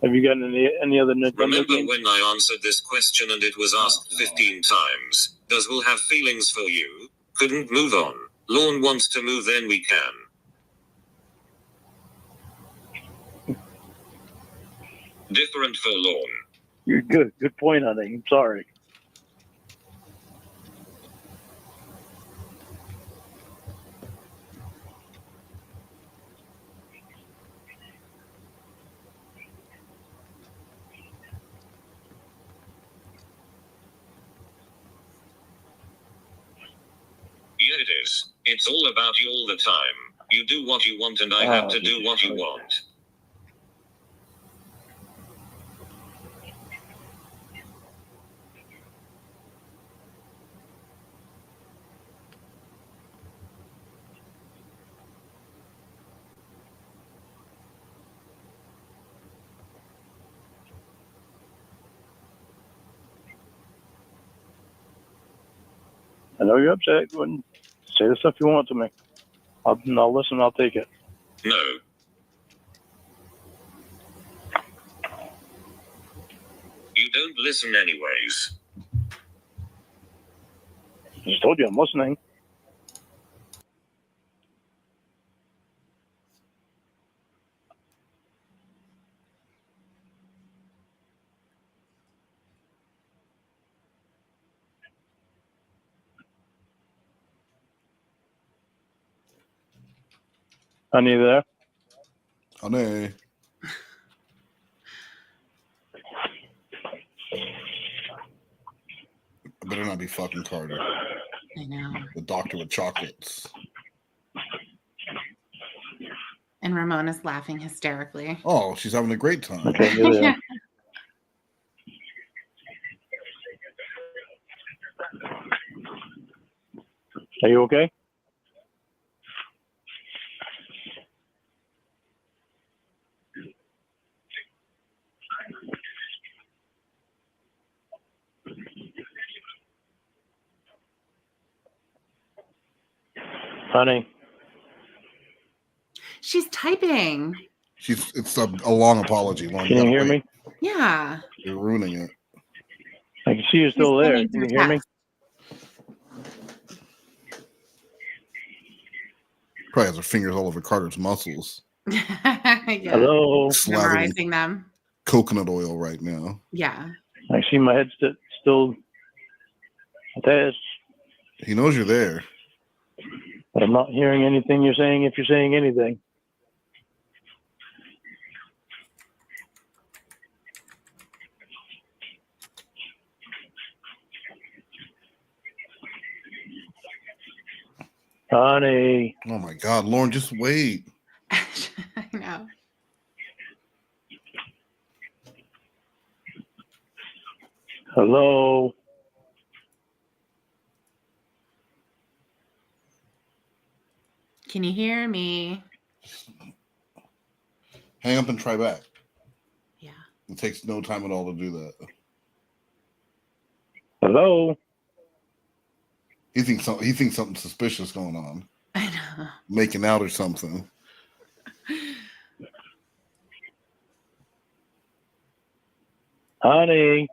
Have you gotten any other Nintendo Remember games? when I answered this question and it was asked 15 times? Does Will have feelings for you? Couldn't move on. Lorne wants to move, then we can. Different for Lorne. You're good. Good point, honey. I'm sorry. Yeah, it is. It's all about you all the time. You do what you want and I have to do what you want. I know you're upset. Go ahead and say the stuff you want to me. I'll listen. I'll take it. No. You don't listen anyways. I just told you I'm listening. Honey, there? Honey. I better not be fucking Carter. I know. The doctor with chocolates. And Ramona's laughing hysterically. Oh, she's having a great time. Okay, yeah. Are you okay? Honey. She's typing. It's a long apology. Lauren, Can you hear me? Yeah. You're ruining it. I can see you're still there. sending Can you through hear me? Probably has her fingers all over Carter's muscles. Yeah. Hello. Slathered in Memorizing them. coconut oil right now. Yeah. I see my head's still attached. He knows you're there. But I'm not hearing anything you're saying if you're saying anything. Honey. Oh my God, Lorne, just wait. I know. Hello. Can you hear me? Hang up and try back. Yeah. It takes no time at all to do that. Hello. He thinks something suspicious going on. I know. Making out or something. Honey.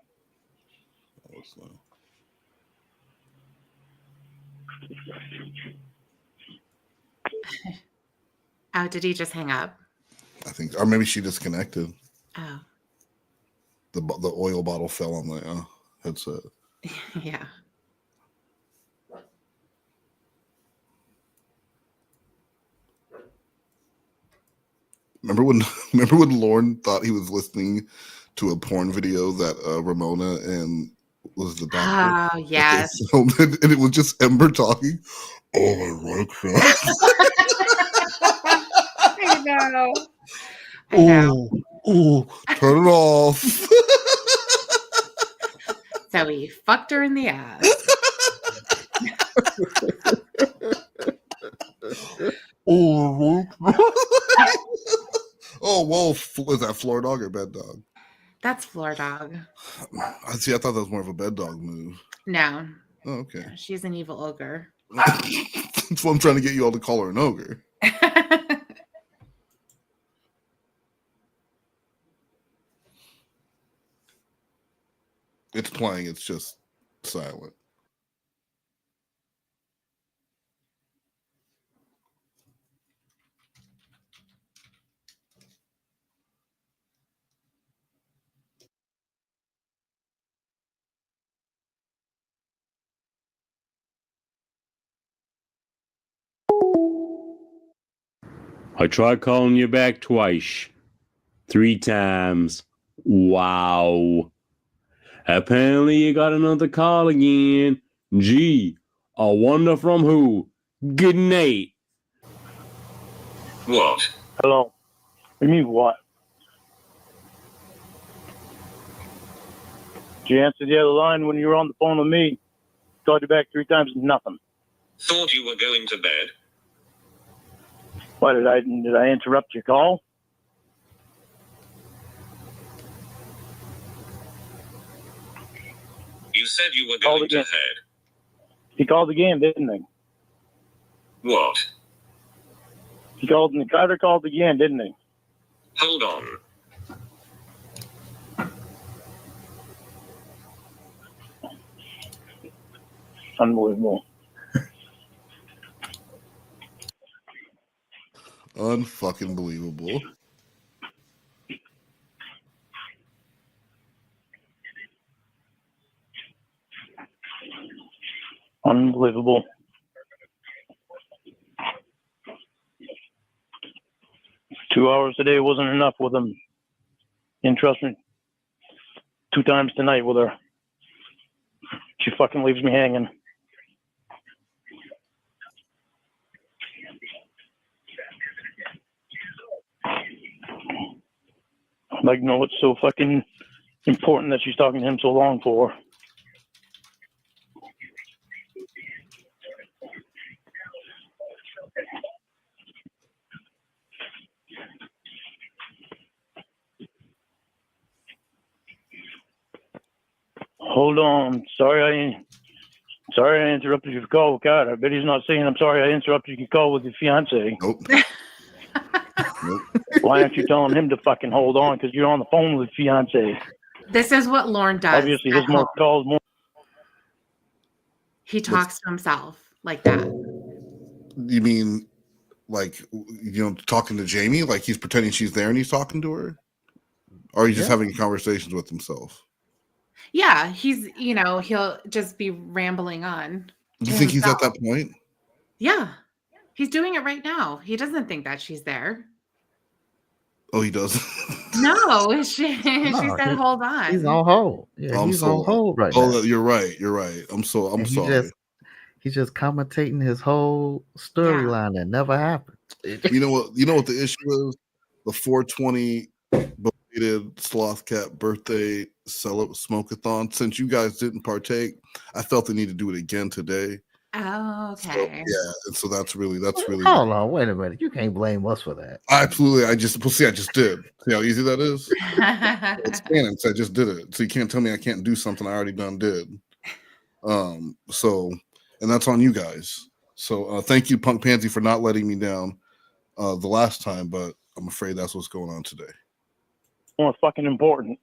Oh, did he just hang up? I think, or maybe she disconnected. Oh. The oil bottle fell on the headset. Yeah. Remember when Lorne thought he was listening to a porn video that Ramona and was the doctor? Oh, yes. And it was just Ember talking. Oh, I like that. I know. I know. Oh, turn it off. So he fucked her in the ass. Oh, whoa. Is that floor dog or bed dog? That's floor dog. I see. I thought that was more of a bed dog move. No. Oh, okay. No, she's an evil ogre. That's why I'm trying to get you all to call her an ogre. It's playing. It's just silent. I tried calling you back twice. 3 times. Wow. Apparently you got another call again. Gee, I wonder from who. Good night. What? Hello. What do you mean what? Did you answer the other line when you were on the phone with me? Called you back 3 times, nothing. Thought you were going to bed. Why did I interrupt your call? You said you were going to head. He called again, didn't he? What? He called and Carter called again, didn't he? Hold on. Unbelievable. Unfucking believable. Unbelievable. Two hours today wasn't enough with him. And trust me, 2 times tonight with her. She fucking leaves me hanging. I'd like to know what's so fucking important that she's talking to him so long for. Hold on. Sorry Sorry I interrupted your call, God. I bet he's not saying I'm sorry I interrupted your call with your fiance. Nope. Why aren't you telling him to fucking hold on? Because you're on the phone with fiance. This is what Lorne does. Obviously, at his more home. calls more. He talks to himself like that. You mean like, talking to Jamie? Like he's pretending she's there and he's talking to her? Or he's just having conversations with himself? Yeah, he's, he'll just be rambling on. Do you think he's at that point? Yeah. He's doing it right now. He doesn't think that she's there. Oh, he does? No, she said, hold on. He's on hold. Yeah, he's on hold right now. Oh, you're right. I'm sorry. He's just commentating his whole storyline that never happened. You know what the issue is? The 420 belated Slothcat birthday smoke-a-thon. Since you guys didn't partake, I felt the need to do it again today. Oh, okay. So, yeah, and so that's really. Hold on, wait a minute. You can't blame us for that. Absolutely, I just did. See how easy that is? It's canon, so I just did it. So you can't tell me I can't do something I already did. So, and that's on you guys. So thank you, Punk Pansy, for not letting me down the last time, but I'm afraid that's what's going on today. More fucking important.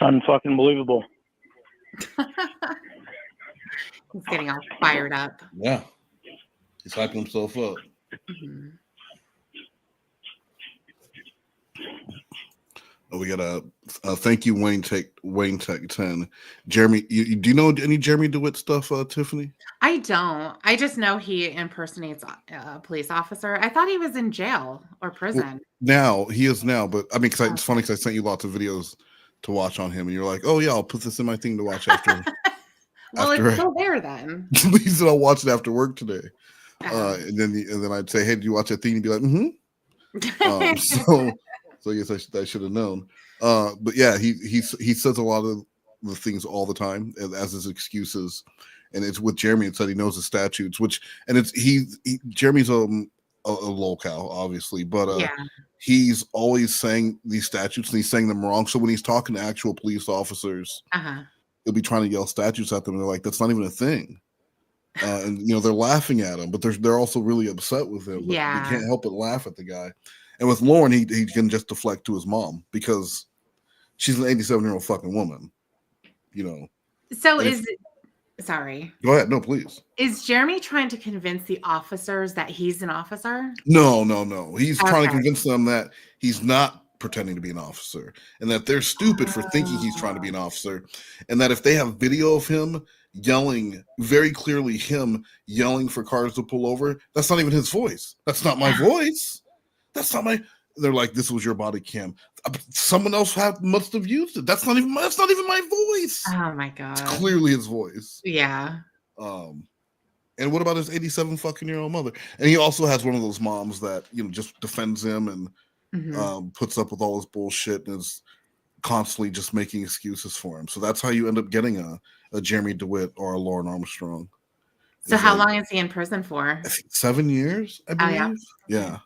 Unfucking believable. He's getting all fired up. Yeah. He's hyping himself up. Mm-hmm. Oh, we got a thank you, Wayne Tech 10. Jeremy, do you know any Jeremy DeWitt stuff, Tiffany? I don't. I just know he impersonates a police officer. I thought he was in jail or prison. Now he is now, but I mean, it's funny because I sent you lots of videos to watch on him, and you're like, "Oh yeah, I'll put this in my thing to watch after." Well, it's still there then. He said, "I'll watch it after work today," and then I'd say, "Hey, did you watch that thing?" And he'd be like, "Mm-hmm." So I guess I should have known. But yeah, he says a lot of the things all the time as his excuses, and it's with Jeremy. It said he knows the statutes, Jeremy's a lolcow, obviously, but he's always saying these statutes and he's saying them wrong. So when he's talking to actual police officers, he'll be trying to yell statutes at them, and they're like, "That's not even a thing." And they're laughing at him, but they're also really upset with him. But they can't help but laugh at the guy. And with Lorne, he can just deflect to his mom because she's an 87-year-old fucking woman. So sorry. Go ahead. No, please. Is Jeremy trying to convince the officers that he's an officer? No. He's trying to convince them that he's not pretending to be an officer and that they're stupid for thinking he's trying to be an officer, and that if they have video of him yelling, very clearly him yelling for cars to pull over, that's not even his voice. That's not my voice. That's not my. They're like, "This was your body cam. Someone else must have used it. That's not even my voice." Oh my god! It's clearly his voice. Yeah. And what about his 87-fucking-year-old mother? And he also has one of those moms that just defends him and puts up with all his bullshit and is constantly just making excuses for him. So that's how you end up getting a Jeremy DeWitt or a Lauren Armstrong. So how long is he in prison for? I think 7 years, I believe. Oh, yeah.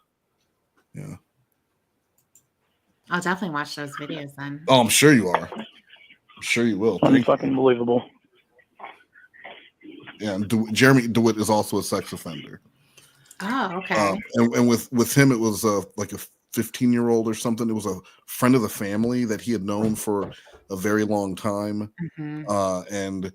I'll definitely watch those videos then. Oh, I'm sure you are. I'm sure you will. Unfucking believable. Yeah, and Jeremy DeWitt is also a sex offender. Oh, okay. And with him, it was like a 15-year-old or something. It was a friend of the family that he had known for a very long time, and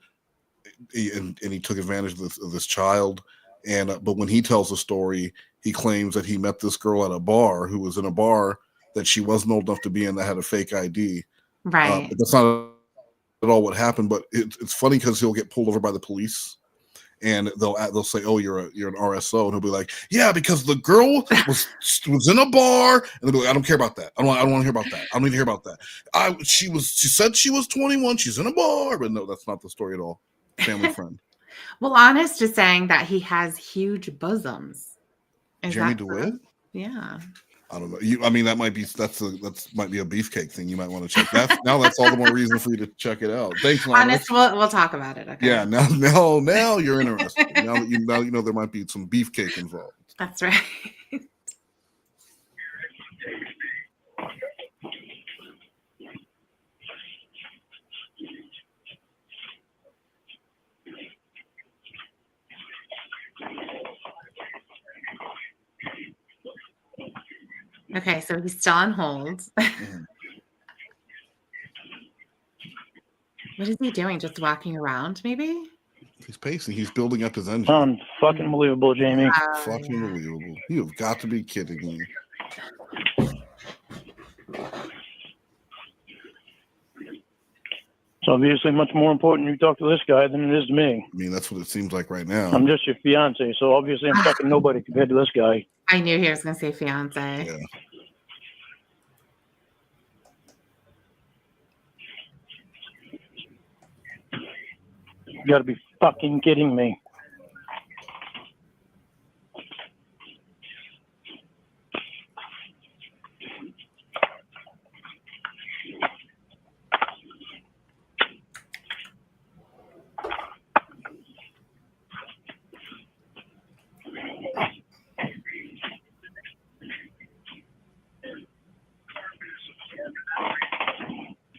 he took advantage of this child. And but when he tells the story, he claims that he met this girl at a bar who was in a bar that she wasn't old enough to be in that had a fake ID. Right. But that's not at all what happened. But it's funny because he'll get pulled over by the police, and they'll say, "Oh, you're an RSO," and he'll be like, "Yeah, because the girl was in a bar," and they'll be like, "I don't care about that. I don't want to hear about that. I don't need to hear about that. She said she was 21. She's in a bar." But no, that's not the story at all. Family friend. Well, Honest is saying that he has huge bosoms. Is Jeremy that DeWitt? true? Yeah. I don't know. I mean, that might be a beefcake thing. You might want to check that. Now that's all the more reason for you to check it out. Thanks, Honest, we'll talk about it. Okay. Yeah. Now you're interested. now that you know there might be some beefcake involved. That's right. Okay, so he's still on hold. What is he doing? Just walking around, maybe? He's pacing. He's building up his engine. Fucking believable, Jamie. Fucking believable. You have got to be kidding me. It's obviously much more important you talk to this guy than it is to me. I mean, that's what it seems like right now. I'm just your fiance, so obviously I'm fucking nobody compared to this guy. I knew he was going to say fiance. Yeah. You gotta be fucking kidding me.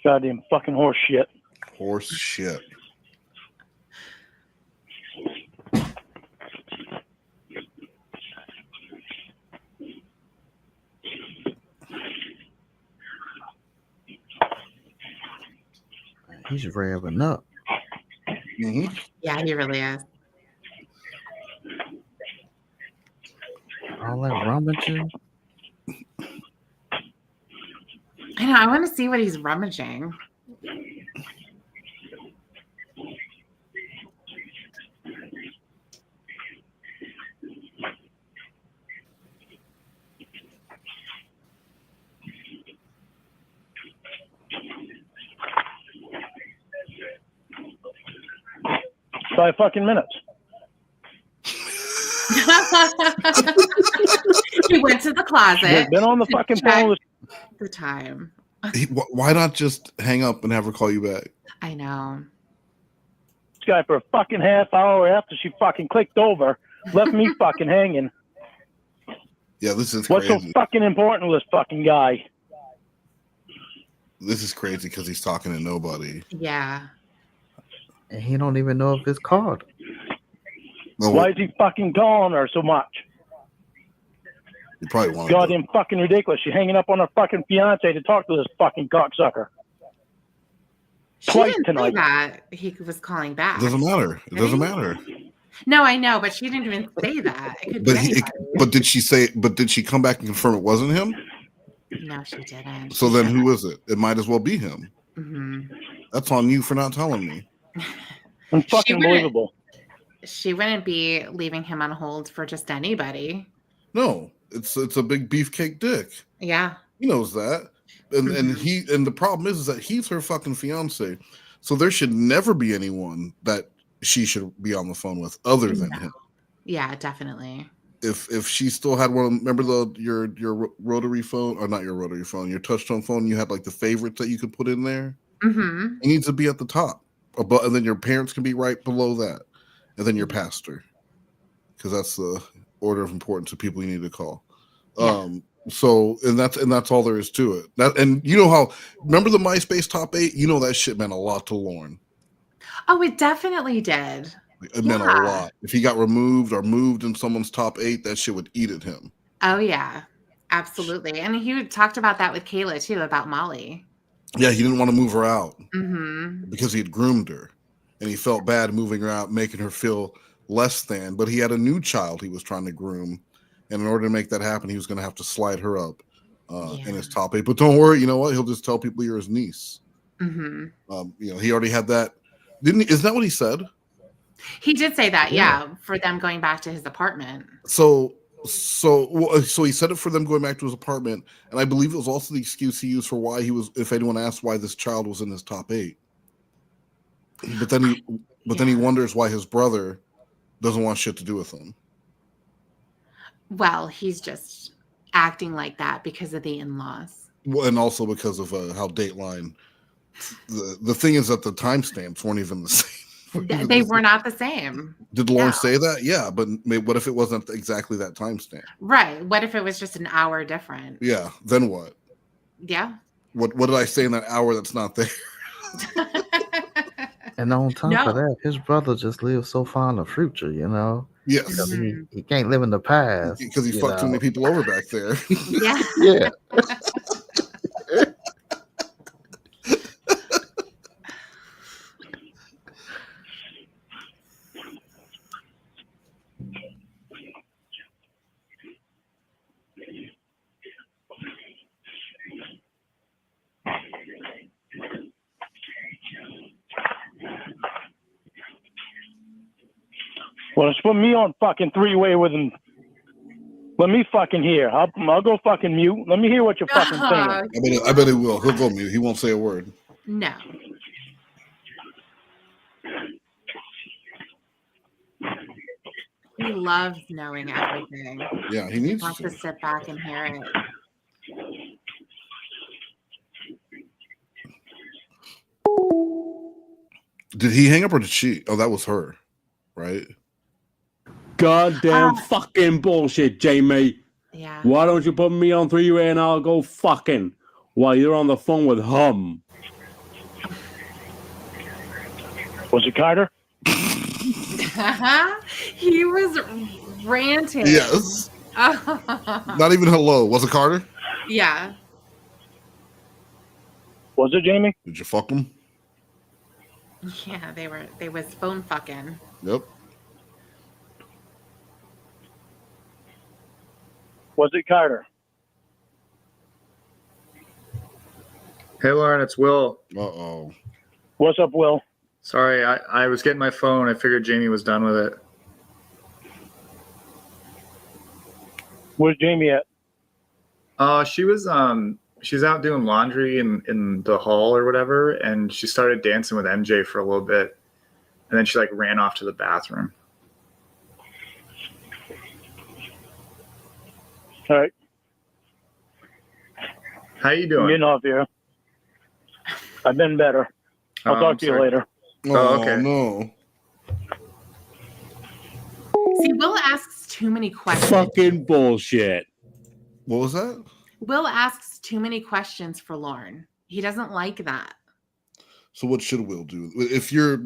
Goddamn fucking horse shit. Horse shit. He's revving up. Mm-hmm. Yeah, he really is. All that rummaging. I know. I want to see what he's rummaging. Five fucking minutes. He went to the closet. You've been on the fucking phone with the time. Why not just hang up and have her call you back? I know. this guy for a fucking half hour after she fucking clicked over, left me fucking hanging. Yeah, this is What's crazy. so fucking important to this fucking guy? This is crazy because he's talking to nobody. Yeah. And he don't even know if it's called. No, Why is he fucking calling her so much? You probably want Goddamn fucking ridiculous. She's hanging up on her fucking fiance to talk to this fucking cocksucker. She Twice didn't tonight. say that he was calling back. It doesn't matter. It doesn't matter. No, I know, but she didn't even say that. It could be anybody. Did she say? But did she come back and confirm it wasn't him? No, she didn't. So then, who is it? It might as well be him. Mm-hmm. That's on you for not telling me. Unbelievable. She wouldn't be leaving him on hold for just anybody. No, it's a big beefcake dick. Yeah. He knows that, and the problem is that he's her fucking fiance. So there should never be anyone that she should be on the phone with other than him. Yeah, definitely. If she still had one, remember your rotary phone, or not your rotary phone, your touch-tone phone, you had like the favorites that you could put in there. Mm-hmm. It needs to be at the top, and then your parents can be right below that, and then your pastor, because that's the order of importance of people you need to call. Yeah. So that's all there is to it. And you know how, remember the MySpace top 8? You know that shit meant a lot to Lorne. Oh, it definitely did. It meant a lot. If he got removed or moved in someone's top 8, that shit would eat at him. Oh, yeah. Absolutely. And he talked about that with Kayla, too, about Molly. Yeah, he didn't want to move her out Mm-hmm. because he had groomed her. And he felt bad moving her out, making her feel less than. But he had a new child he was trying to groom. And in order to make that happen, he was going to have to slide her up in his top 8. But don't worry, you know what? He'll just tell people you're his niece. Mm-hmm. He already had that. Didn't he? Isn't that what he said? He did say that, yeah, for them going back to his apartment. So he said it for them going back to his apartment, and I believe it was also the excuse he used for why he was. If anyone asked why this child was in his top 8, but then But then he wonders why his brother doesn't want shit to do with him. Well, he's just acting like that because of the in-laws. Well, and also because of how Dateline. The thing is that the timestamps weren't even the same. They were not the same. Did Lorne say that? Yeah, but what if it wasn't exactly that timestamp? Right. What if it was just an hour different? Yeah. Then what? Yeah. What did I say in that hour that's not there? And on top of that, his brother just lives so far in the future, you know? Yes. He can't live in the past. Because he fucked too many people over back there. Yeah. Yeah. Well, just put me on fucking three-way with him. Let me fucking hear. I'll go fucking mute. Let me hear what you're fucking saying. I bet he will. He'll go mute. He won't say a word. No. He loves knowing everything. Yeah, he needs wants to sit back and hear it. Did he hang up or did she? Oh, that was her, right? Goddamn fucking bullshit, Jamie. Yeah. Why don't you put me on three-way and I'll go fucking while you're on the phone with hum? Was it Carter? He was ranting. Yes. Not even hello. Was it Carter? Yeah. Was it Jamie? Did you fuck him? Yeah, they was phone fucking. Yep. Was it Carter? Hey, Lauren, it's Will. Uh-oh. What's up, Will? Sorry, I was getting my phone. I figured Jamie was done with it. Where's Jamie at? She's out doing laundry in the hall or whatever, and she started dancing with MJ for a little bit, and then she like ran off to the bathroom. All right. How you doing? I'm getting off here. I've been better. I'll talk to you later. Oh, okay. No. See, Will asks too many questions. Fucking bullshit. What was that? Will asks too many questions for Lorne. He doesn't like that. So what should Will do? If you're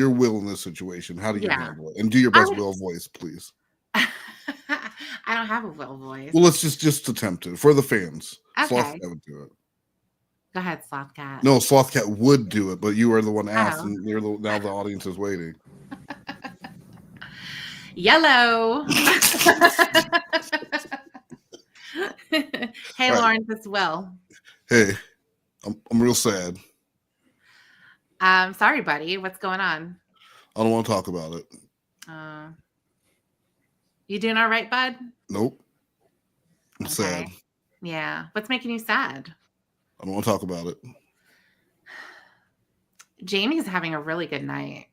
Will in this situation, how do you handle it? And do your I best would- Will voice, please. I don't have a Will voice. Well, let's just attempt it for the fans. Okay. Slothcat would do it. Go ahead, Slothcat. No, Slothcat would do it, but you are the one asked, Oh. and now the audience is waiting. Yellow. Hey, All right. Lawrence, it's Will. Hey, I'm real sad. Sorry, buddy. What's going on? I don't want to talk about it. You doing all right, bud? Nope. I'm sad. Yeah. What's making you sad? I don't want to talk about it. Jamie's having a really good night.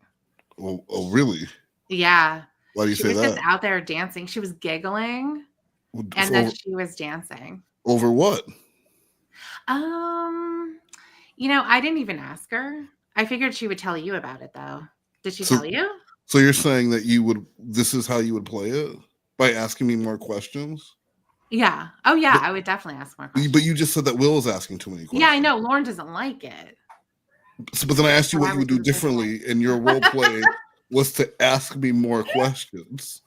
Oh, really? Yeah. Why do you She say was that? just out there dancing. She was giggling, and then she was dancing. Over what? I didn't even ask her. I figured she would tell you about it, though. Did she tell you? So you're saying that this is how you would play it? By asking me more questions? Yeah. Oh, yeah. I would definitely ask more questions. But you just said that Will is asking too many questions. Yeah, I know. Lauren doesn't like it. But then I asked you what you would do differently, and your role play was to ask me more questions.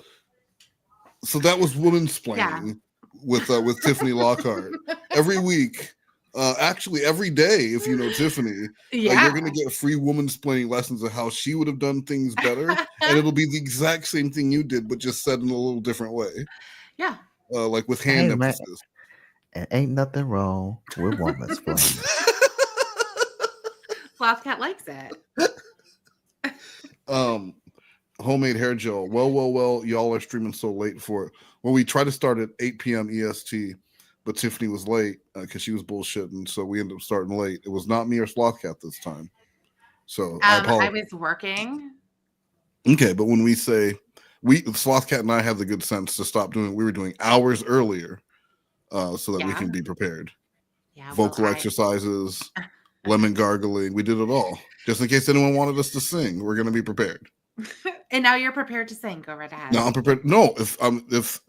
So that was woman-splaining with Tiffany Lockhart. Every week, actually every day, if you know Tiffany, you're going to get free woman-splaining lessons of how she would have done things better, and it'll be the exact same thing you did, but just said in a little different way. Yeah. Like with hand man. emphasis. And ain't nothing wrong with woman's play. Slothcat likes it. Homemade hair gel. Well, y'all are streaming so late for it. Well, we tried to start at 8 p.m. EST, but Tiffany was late because she was bullshitting, so we ended up starting late. It was not me or Slothcat this time. So I apologize. I was working, Okay, but when we say Slothcat and I have the good sense to stop doing what we were doing hours earlier, so that we can be prepared. Yeah, vocal exercises, lemon gargling. We did it all. Just in case anyone wanted us to sing, we're going to be prepared. And now you're prepared to sing. Go right ahead. No, I'm prepared. No, if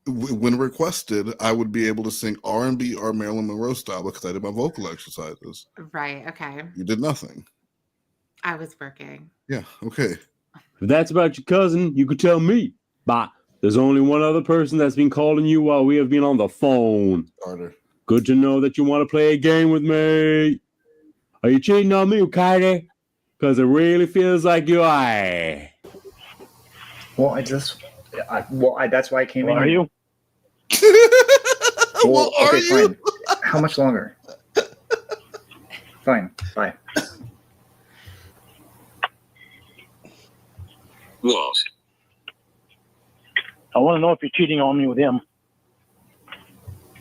when requested, I would be able to sing R&B or Marilyn Monroe style because I did my vocal exercises. Right. Okay. You did nothing. I was working. Yeah. Okay. If that's about your cousin, you could tell me. But there's only one other person that's been calling you while we have been on the phone. Carter. Good to know that you want to play a game with me. Are you cheating on me, Carter? Because it really feels like you are. Well, that's why I came in. Are you? Well, okay, fine. How much longer? Fine. Bye. What? I want to know if you're cheating on me with him.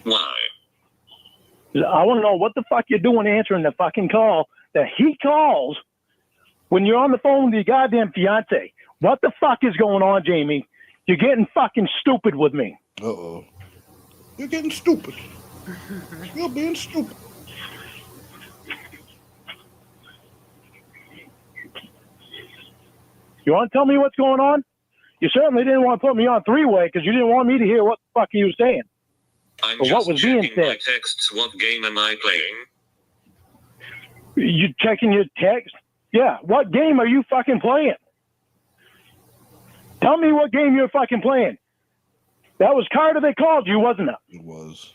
Why? I want to know what the fuck you're doing answering the fucking call that he calls when you're on the phone with your goddamn fiance. What the fuck is going on, Jamie? You're getting fucking stupid with me. Uh-oh. You're getting stupid. You're being stupid. You want to tell me what's going on? You certainly didn't want to put me on three-way because you didn't want me to hear what the fuck he was saying. I'm But just what was being checking my said? texts. What game am I playing? You checking your text? Yeah. What game are you fucking playing? Tell me what game you're fucking playing. That was Carter that called you, wasn't it? It was.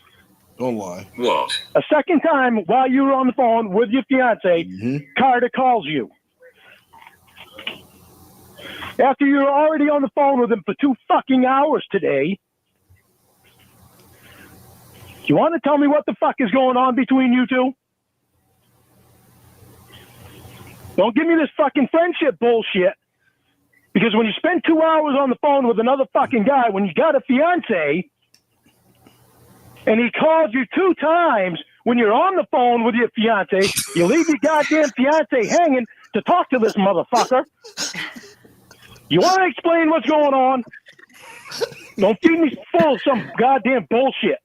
Don't lie. What? A second time while you were on the phone with your fiance, Carter calls you. After you were already on the phone with him for 2 fucking hours today, you want to tell me what the fuck is going on between you two? Don't give me this fucking friendship bullshit. Because when you spend 2 hours on the phone with another fucking guy, when you got a fiance, and he calls you 2 times when you're on the phone with your fiance, you leave your goddamn fiance hanging to talk to this motherfucker. You want to explain what's going on? Don't feed me full of some goddamn bullshit.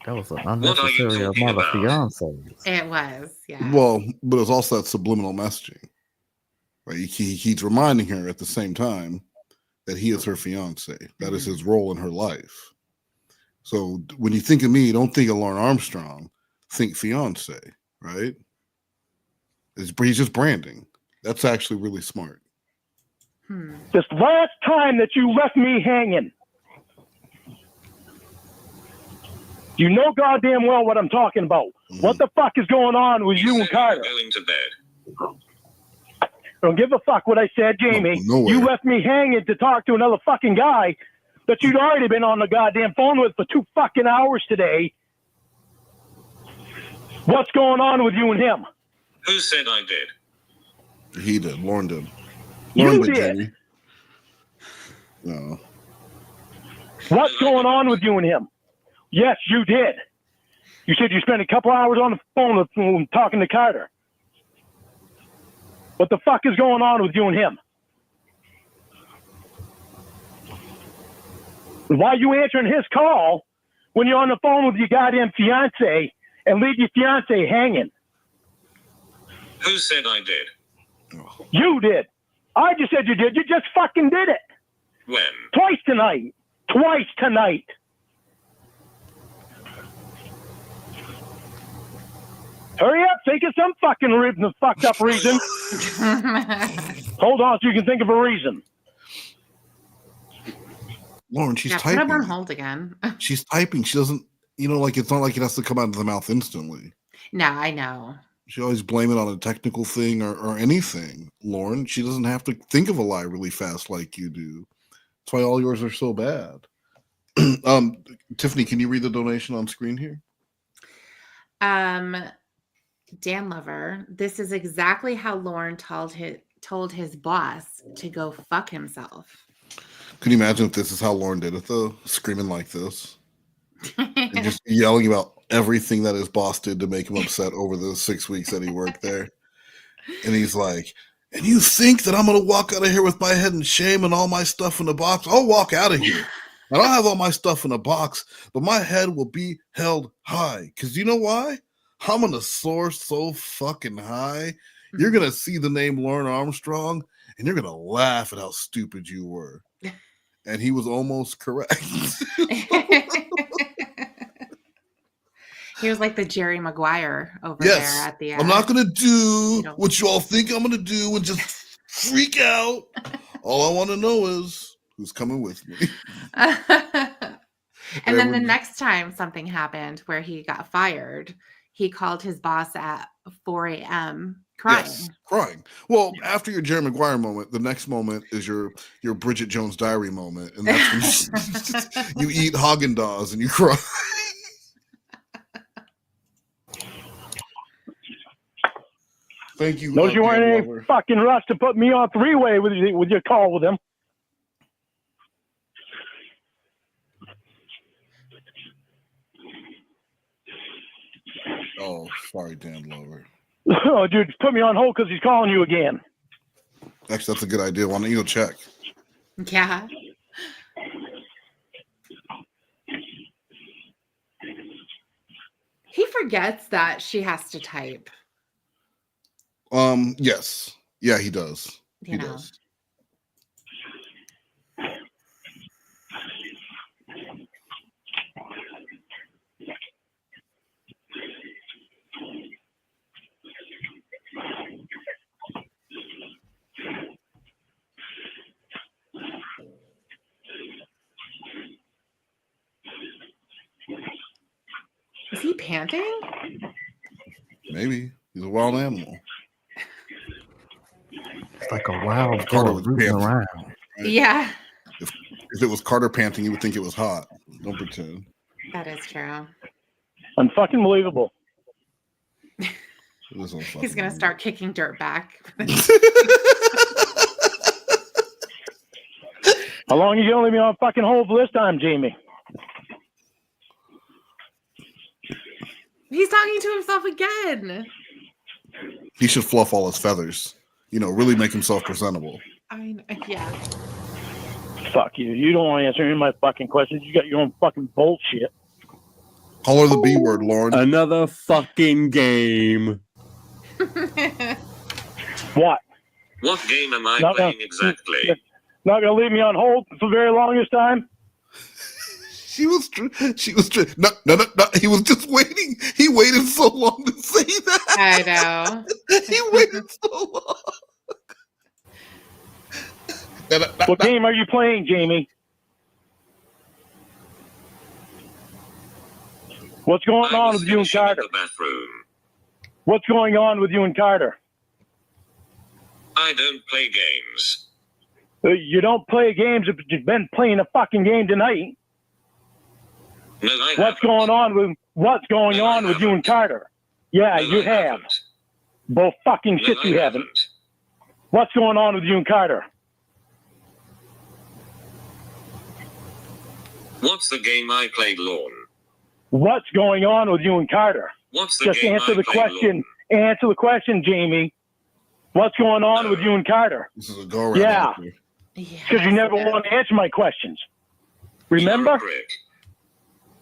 That was an unnecessary amount of fiancés. It was, yeah. Well, but it's also that subliminal messaging. Right? He's reminding her at the same time that he is her fiance. That is his role in her life. So when you think of me, don't think of Lorne Armstrong. Think fiance, right? He's just branding. That's actually really smart. This last time that you left me hanging, you know goddamn well what I'm talking about. What the fuck is going on with you and Carter? Going to bed. Don't give a fuck what I said, Jamie. You left me hanging to talk to another fucking guy that you'd already been on the goddamn phone with for 2 fucking hours today. What's going on with you and him? Who said I did? He did. Lorne did. You Lorne did. Jamie. No. What's going on with you and him? Yes, you did. You said you spent a couple hours on the phone with, talking to Carter. What the fuck is going on with you and him? Why are you answering his call when you're on the phone with your goddamn fiance and leave your fiance hanging? Who said I did? You did. I just said you did. You just fucking did it. When? Twice tonight. Twice tonight. Hurry up. Think of some fucking fucked up reason. Hold on so you can think of a reason. Lauren, she's Put him typing. on hold again. She's typing. She doesn't, like it's not like it has to come out of the mouth instantly. No, I know. She always blame it on a technical thing or anything, Lauren. She doesn't have to think of a lie really fast like you do. That's why all yours are so bad. Tiffany, can you read the donation on screen here? Dan Lover, this is exactly how Lorne told his boss to go fuck himself. Can you imagine if this is how Lorne did it, though? Screaming like this. And just yelling about everything that his boss did to make him upset over the 6 weeks that he worked there. And he's like, And you think that I'm going to walk out of here with my head in shame and all my stuff in the box? I'll walk out of here. And I'll have all my stuff in a box, but my head will be held high. Because you know why? I'm going to soar so fucking high. You're going to see the name Lorne Armstrong, and you're going to laugh at how stupid you were. And he was almost correct. He was like the Jerry Maguire over Yes, there at the I'm not going to do know. what you all think I'm going to do and just freak out. All I want to know is who's coming with me. And then the next time something happened where he got fired, he called his boss at 4 a.m. crying. Yes, crying. Well, after your Jerry Maguire moment, the next moment is your Bridget Jones Diary moment, and that's when you eat Haagen-Dazs and you cry. Thank you. Knows you weren't in any fucking rush to put me on three-way with your call with him. Oh, sorry, Dan Lover. Oh, dude, put me on hold because he's calling you again. Actually, that's a good idea. Why don't you go check? Yeah. He forgets that she has to type. Yes. Yeah, he does. He does. Is he panting? Maybe. He's a wild animal. It's like a wild Carter dog was rooting panting. around. Right? Yeah. If it was Carter panting, you would think it was hot. Don't pretend. That is true. Unfucking believable. He's going to start kicking dirt back. How long are you going to leave me on fucking hold for this time, Jamie? He's talking to himself again. He should fluff all his feathers. You know, really make himself presentable. Yeah. Fuck you. You don't want to answer any of my fucking questions. You got your own fucking bullshit. Call her the B word, Lorne. Another fucking game. What? What game am I Not playing gonna- exactly? Not going to leave me on hold for very long this time? She was no. He was just waiting. He waited so long to say that. I know. He waited so long. What game are you playing, Jamie? What's going on with you and Carter? The bathroom. What's going on with you and Carter? I don't play games. You don't play games if you've been playing a fucking game tonight. No, I What's going on with you and Carter? Yeah, No, you I have. haven't. Both fucking No, shit I you haven't. What's going on with you and Carter? What's the game I played, Lorne? What's going on with you and Carter? What's the Just game answer I the played, question. Answer the question, Jamie. What's going on with you and Carter? This is a go around. Yeah. Because you never want to answer my questions. Remember?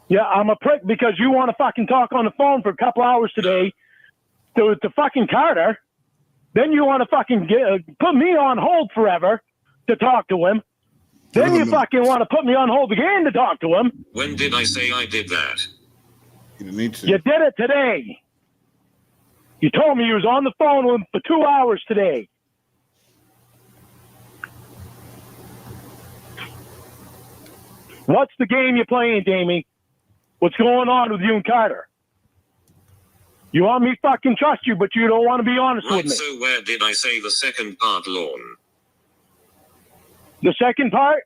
Yeah, I'm a prick because you want to fucking talk on the phone for a couple hours today to fucking Carter. Then you want to fucking put me on hold forever to talk to him. Then you fucking want to put me on hold again to talk to him. When did I say I did that? You didn't need to. You did it today. You told me you was on the phone with him for 2 hours today. What's the game you're playing, Jamie? What's going on with you and Carter? You want me fucking trust you, but you don't want to be honest Right, with me. so where did I say the second part, Lorne? The second part?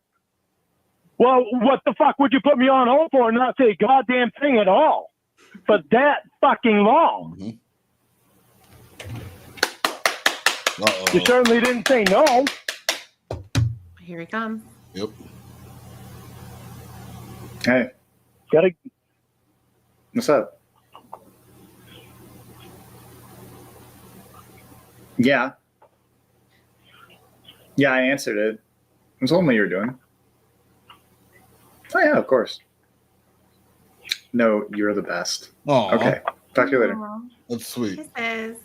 Well, what the fuck would you put me on hold for and not say a goddamn thing at all? For that fucking long. You certainly didn't say no. Here he comes. Yep. Hey. What's up? Yeah. Yeah, I answered it. I told me what you were doing. Oh, yeah, of course. No, you're the best. Aw. Okay. Talk to you later. That's sweet. Kisses.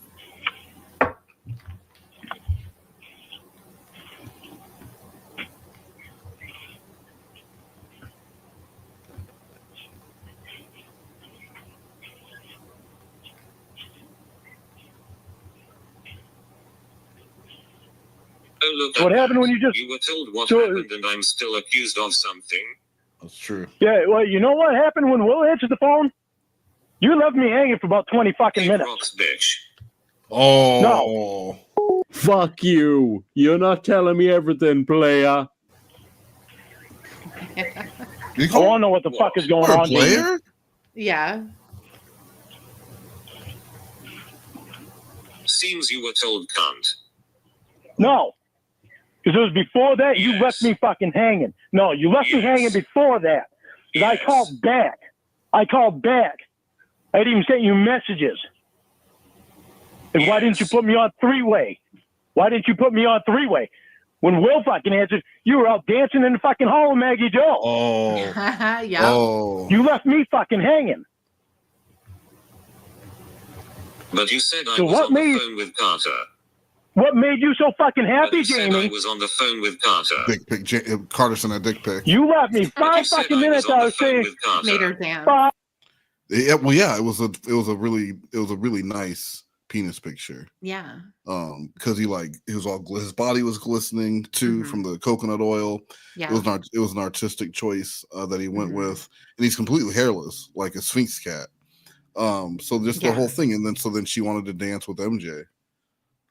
Oh, look. What happened when you just... You were told what happened and I'm still accused of something. That's true. Yeah, well, you know what happened when Will answered the phone? You left me hanging for about 20 fucking minutes. Rocks, bitch. Oh. No. Fuck you. You're not telling me everything, player. I want to know what the fuck is going on, Jamie. Yeah. Seems you were told cunt. No. Because it was before that, you left me fucking hanging. No, you left me hanging before that. Because I called back. I didn't even send you messages. And why didn't you put me on three-way? When Will fucking answered, you were out dancing in the fucking hall with Maggie Joe. Oh. Yeah. Oh. You left me fucking hanging. But you said I So was what on the made- phone with Carter. What made you so fucking happy, You said I Jamie? was on the phone with Carter. Dick pic. Carter sent a dick pic. You left me 5 said fucking I minutes. was on I the was phone saying, with Carter. Made her dance. "Fuck." Yeah, well, yeah, it was a really nice penis picture. Yeah. Because he was all his body was glistening too from the coconut oil. Yeah. It was an artistic choice that he went with, and he's completely hairless, like a Sphinx cat. So just the whole thing, and then she wanted to dance with MJ,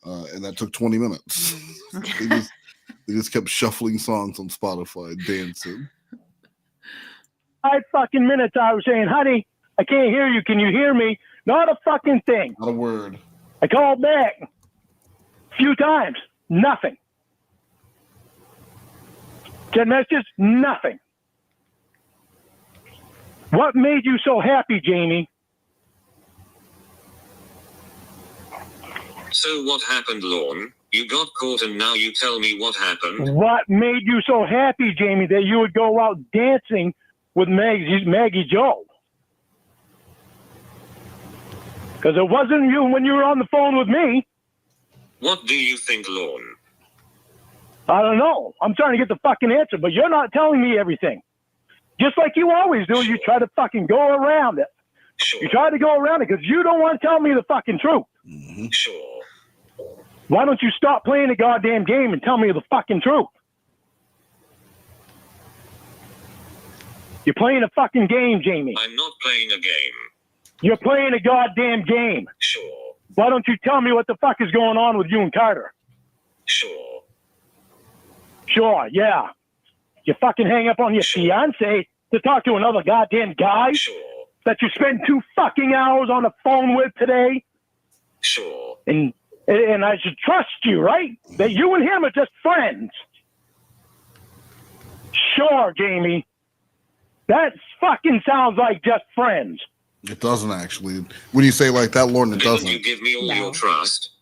and that took 20 minutes. they just kept shuffling songs on Spotify, dancing. 5 fucking minutes. I was saying, honey, I can't hear you. Can you hear me? Not a fucking thing. Not a word. I called back a few times. Nothing. Sent messages. Nothing. What made you so happy, Jamie? So what happened, Lorne? You got caught and now you tell me what happened? What made you so happy, Jamie, that you would go out dancing with Maggie Joe? Because it wasn't you when you were on the phone with me. What do you think, Lorne? I don't know. I'm trying to get the fucking answer, but you're not telling me everything. Just like you always do, you try to fucking go around it. Sure. You try to go around it because you don't want to tell me the fucking truth. Sure. Why don't you stop playing the goddamn game and tell me the fucking truth? You're playing a fucking game, Jamie. I'm not playing a game. You're playing a goddamn game. Sure. Why don't you tell me what the fuck is going on with you and Carter? Sure. Sure, yeah. You fucking hang up on your fiance to talk to another goddamn guy that you spent 2 fucking hours on the phone with today? Sure. And I should trust you, right? That you and him are just friends. Sure, Jamie. That fucking sounds like just friends. It doesn't actually. When you say like that, Lorne, it doesn't. You give me all your trust.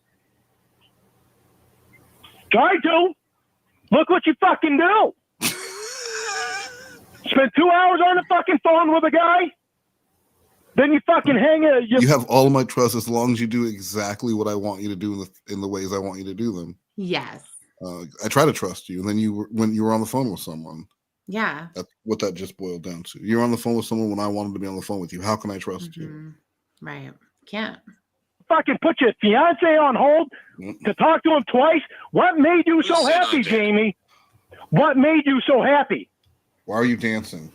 Try to. Look what you fucking do. Spent 2 hours on the fucking phone with a guy. Then you fucking hang it. You have all of my trust as long as you do exactly what I want you to do in the ways I want you to do them. Yes. I try to trust you, and then when you were on the phone with someone. Yeah. That's what that just boiled down to. You're on the phone with someone when I wanted to be on the phone with you. How can I trust you? Right. Can't. Fucking put your fiance on hold to talk to him twice. What made you so happy, Jamie? What made you so happy? Why are you dancing?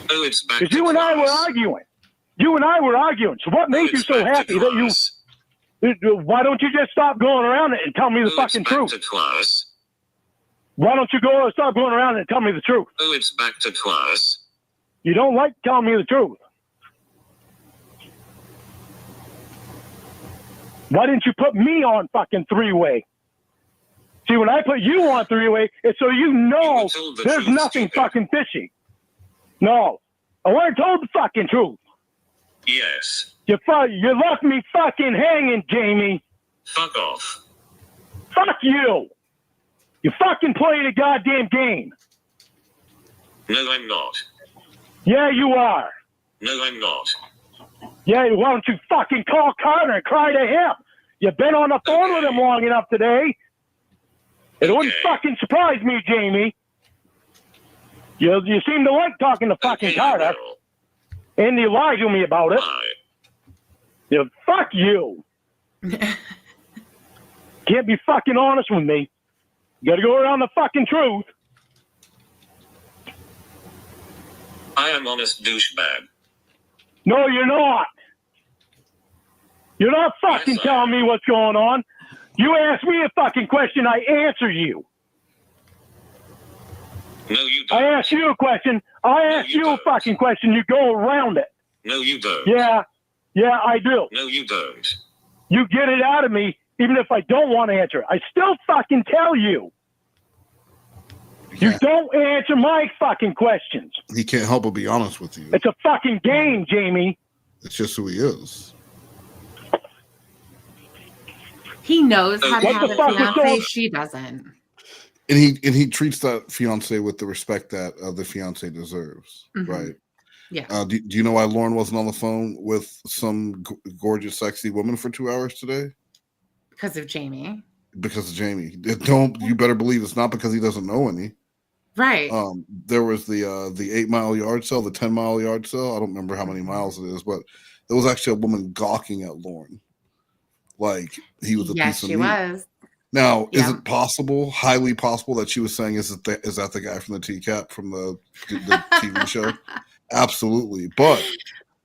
Oh, it's back. Because you and I were arguing. You and I were arguing. So what made you so happy that you? Why don't you just stop going around it and tell me the fucking truth? To class. Why don't you stop going around and tell me the truth? Oh, it's back to class. You don't like telling me the truth. Why didn't you put me on fucking 3-way? See, when I put you on 3-way, it's so you know there's nothing fucking fishy. No. I wasn't told the fucking truth. Yes. You left me fucking hanging, Jamie. Fuck off. Fuck you. You fucking playing a goddamn game. No, I'm not. Yeah, you are. No, I'm not. Yeah, why don't you fucking call Carter and cry to him? You've been on the phone with him long enough today. It wouldn't fucking surprise me, Jamie. You seem to like talking to fucking Carter. And you lied to me about it. Yeah, fuck you. Can't be fucking honest with me. You gotta go around the fucking truth. I am honest douchebag. No, you're not. You're not fucking telling me what's going on. You ask me a fucking question, I answer you. No, you don't. I ask you a question. I ask you a fucking question. You go around it. No, you don't. Yeah, I do. No, you don't. You get it out of me, even if I don't want to answer it. I still fucking tell you. You don't answer my fucking questions. He can't help but be honest with you. It's a fucking game, Jamie. It's just who he is. He knows how to What have the a fuck is fiance. going- She doesn't. And he treats that fiance with the respect that the fiance deserves, right? Yeah. Do you know why Lorne wasn't on the phone with some gorgeous, sexy woman for 2 hours today? Because of Jamie. Because of Jamie. You better believe it's not because he doesn't know any. Right. There was the 8 mile yard sale, the 10 mile yard sale. I don't remember how many miles it is, but there was actually a woman gawking at Lorne, like he was a piece of meat. Yes, she was. Now, is it possible, highly possible, that she was saying, is that the guy from the TCAP from the TV show? Absolutely. But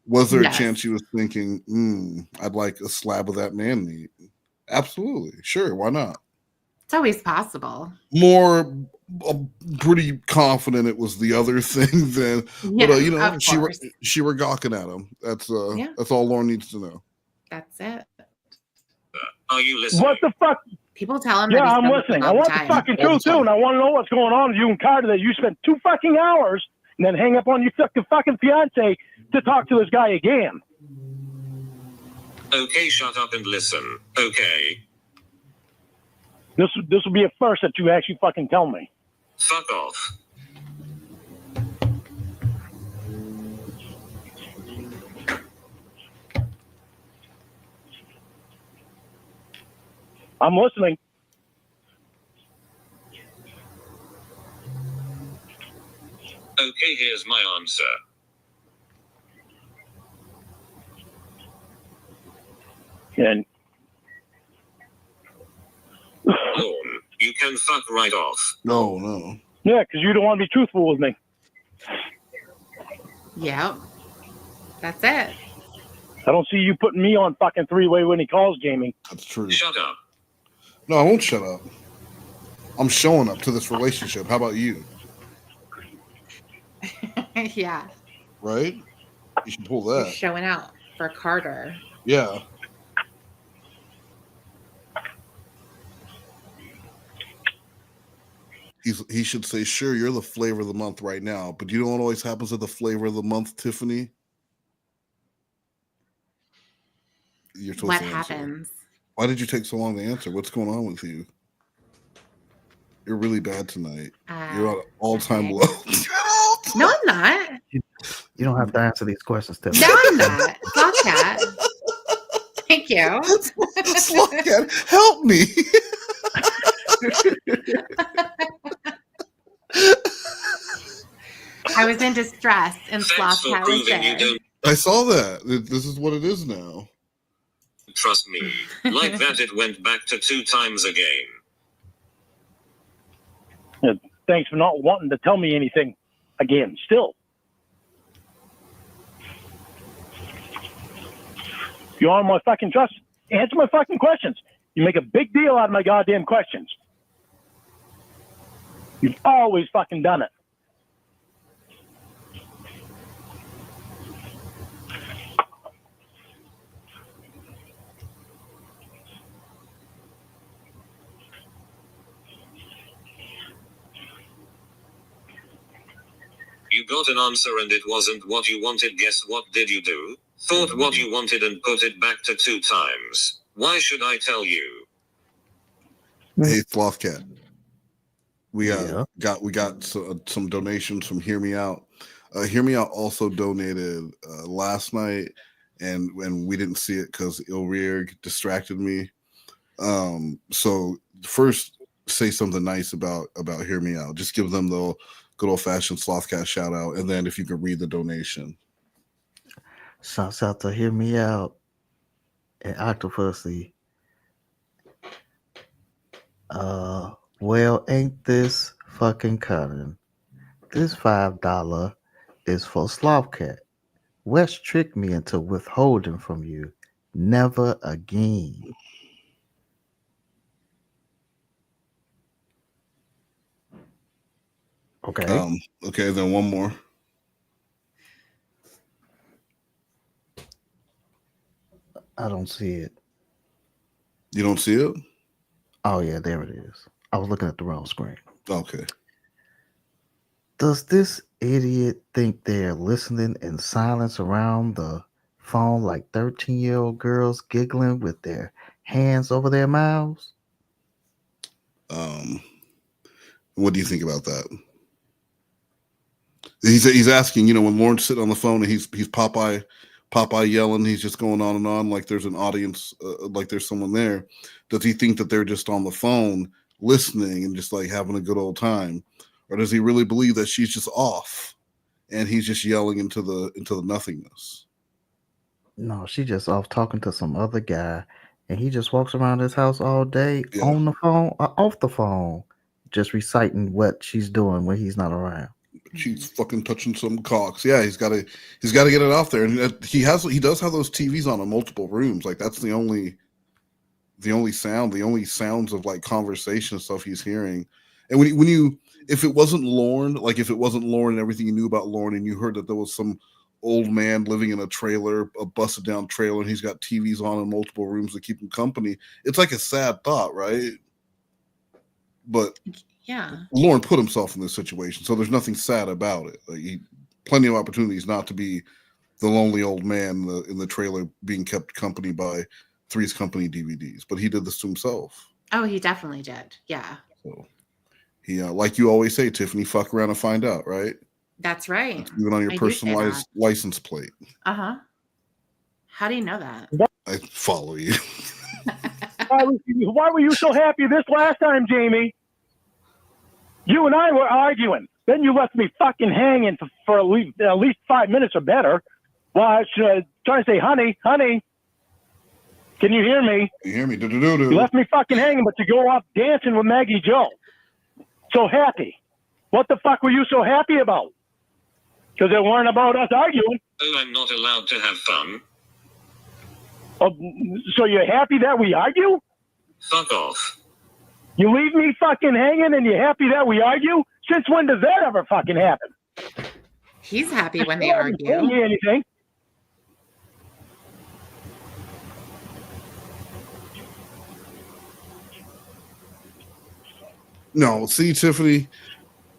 was there a chance she was thinking, I'd like a slab of that man meat? Absolutely. Sure. Why not? It's always possible. Pretty confident it was the other thing than, but she were gawking at him. That's all Lorne needs to know. That's it. Are you listening? What the fuck? People tell him. Yeah, I'm listening. I want the fucking truth too, and I want to know what's going on with you and Carter. That you spent 2 fucking hours and then hang up on your fucking fiance to talk to this guy again. Okay, shut up and listen. Okay. This will be a first that you actually fucking tell me. Fuck off. I'm listening. Okay, here's my answer. And Lorne, you can fuck right off. No. Yeah, because you don't want to be truthful with me. Yep. That's it. I don't see you putting me on fucking 3-way when he calls, Jamie. That's true. Shut up. No, I won't shut up. I'm showing up to this relationship. How about you? Yeah. Right? You should pull that. You're showing out for Carter. Yeah. He should say, sure, you're the flavor of the month right now. But you know what always happens at the flavor of the month, Tiffany? You're supposed What to answer. happens? Why did you take so long to answer? What's going on with you? You're really bad tonight. You're on all-time low. No, I'm not. You don't have to answer these questions, Tiffany. No, I'm not. Slothcat. Thank you. Slothcat, help me. I was in distress, and Slothcat was there. I saw that. This is what it is now. Trust me. Like that, it went back to 2 times again. Yeah, thanks for not wanting to tell me anything again. Still. You on my fucking trust? Answer my fucking questions. You make a big deal out of my goddamn questions. You've always fucking done it. You got an answer and it wasn't what you wanted. Guess what did you do? Thought what you wanted and put it back to 2 times. Why should I tell you? Hey, Slothcat. We got some donations from Hear Me Out. Hear Me Out also donated last night, and we didn't see it because Ilrig distracted me. So first, say something nice about Hear Me Out. Just give them the good old fashioned Slothcat shout out, and then if you could read the donation. Shouts out to Hear Me Out and Octopussy. Well, ain't this fucking cutting? This $5 is for Slothcat. West tricked me into withholding from you. Never again. Okay. Okay, then one more. I don't see it. You don't see it? Oh yeah, there it is. I was looking at the wrong screen. Okay. Does this idiot think they're listening in silence around the phone like 13-year-old girls giggling with their hands over their mouths? What do you think about that? He's asking, when Lorne's sitting on the phone and he's Popeye yelling, he's just going on and on like there's an audience, like there's someone there. Does he think that they're just on the phone listening and just like having a good old time, or does he really believe that she's just off and he's just yelling into the nothingness? No, she just off talking to some other guy, and he just walks around his house all day on the phone, off the phone, just reciting what she's doing when he's not around. She's fucking touching some cocks. Yeah, he's got to get it out there, and he does have those TVs on in multiple rooms. Like that's the only sounds of like conversation and stuff he's hearing. And if it wasn't Lorne and everything you knew about Lorne, and you heard that there was some old man living in a trailer, a busted down trailer, and he's got TVs on in multiple rooms to keep him company, it's like a sad thought, right? But yeah, Lorne put himself in this situation, so there's nothing sad about it. Like plenty of opportunities not to be the lonely old man in the trailer being kept company by Three's Company DVDs, but he did this to himself. Oh, he definitely did. Yeah. So he, like you always say, Tiffany, fuck around and find out, right? That's right. Even on your personalized license plate. Uh-huh. How do you know that? I follow you. Why were you so happy this last time, Jamie? You and I were arguing. Then you left me fucking hanging for at least 5 minutes or better. Well, I was trying to say, honey, can you hear me? You hear me? You left me fucking hanging, but you go off dancing with Maggie Joe. So happy. What the fuck were you so happy about? Because it weren't about us arguing. Oh, I'm not allowed to have fun. Oh, so you're happy that we argue? Fuck off. You leave me fucking hanging and you're happy that we argue? Since when does that ever fucking happen? He's happy when they argue. Don't hear anything. No, see, Tiffany,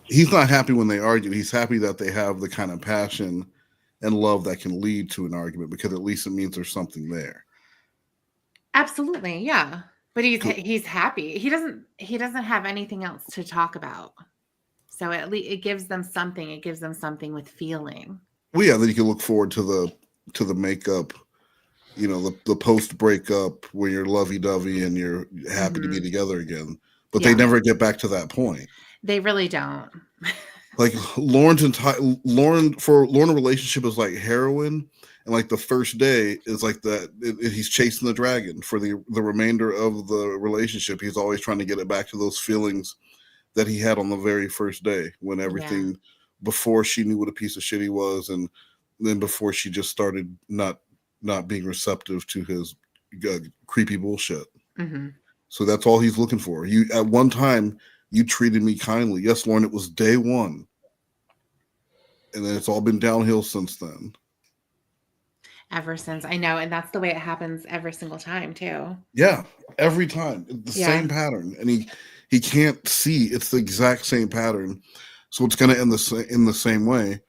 he's not happy when they argue. He's happy that they have the kind of passion and love that can lead to an argument, because at least it means there's something there. Absolutely, yeah. But he's happy. He doesn't have anything else to talk about. So at least it gives them something. It gives them something with feeling. Well, yeah, then you can look forward to the makeup, the post breakup where you're lovey dovey and you're happy to be together again. But they never get back to that point. They really don't. Like Lorne's Lorne relationship is like heroin, and like the first day is like that. He's chasing the dragon for the remainder of the relationship. He's always trying to get it back to those feelings that he had on the very first day, when everything before she knew what a piece of shit he was, and then before she just started not being receptive to his creepy bullshit. Mm-hmm. So that's all he's looking for. You at one time you treated me kindly. Yes, Lorne, it was day one. And then it's all been downhill since then. Ever since, I know, and that's the way it happens every single time too. Yeah, every time. The same pattern. And he can't see it's the exact same pattern. So it's gonna end in the same way.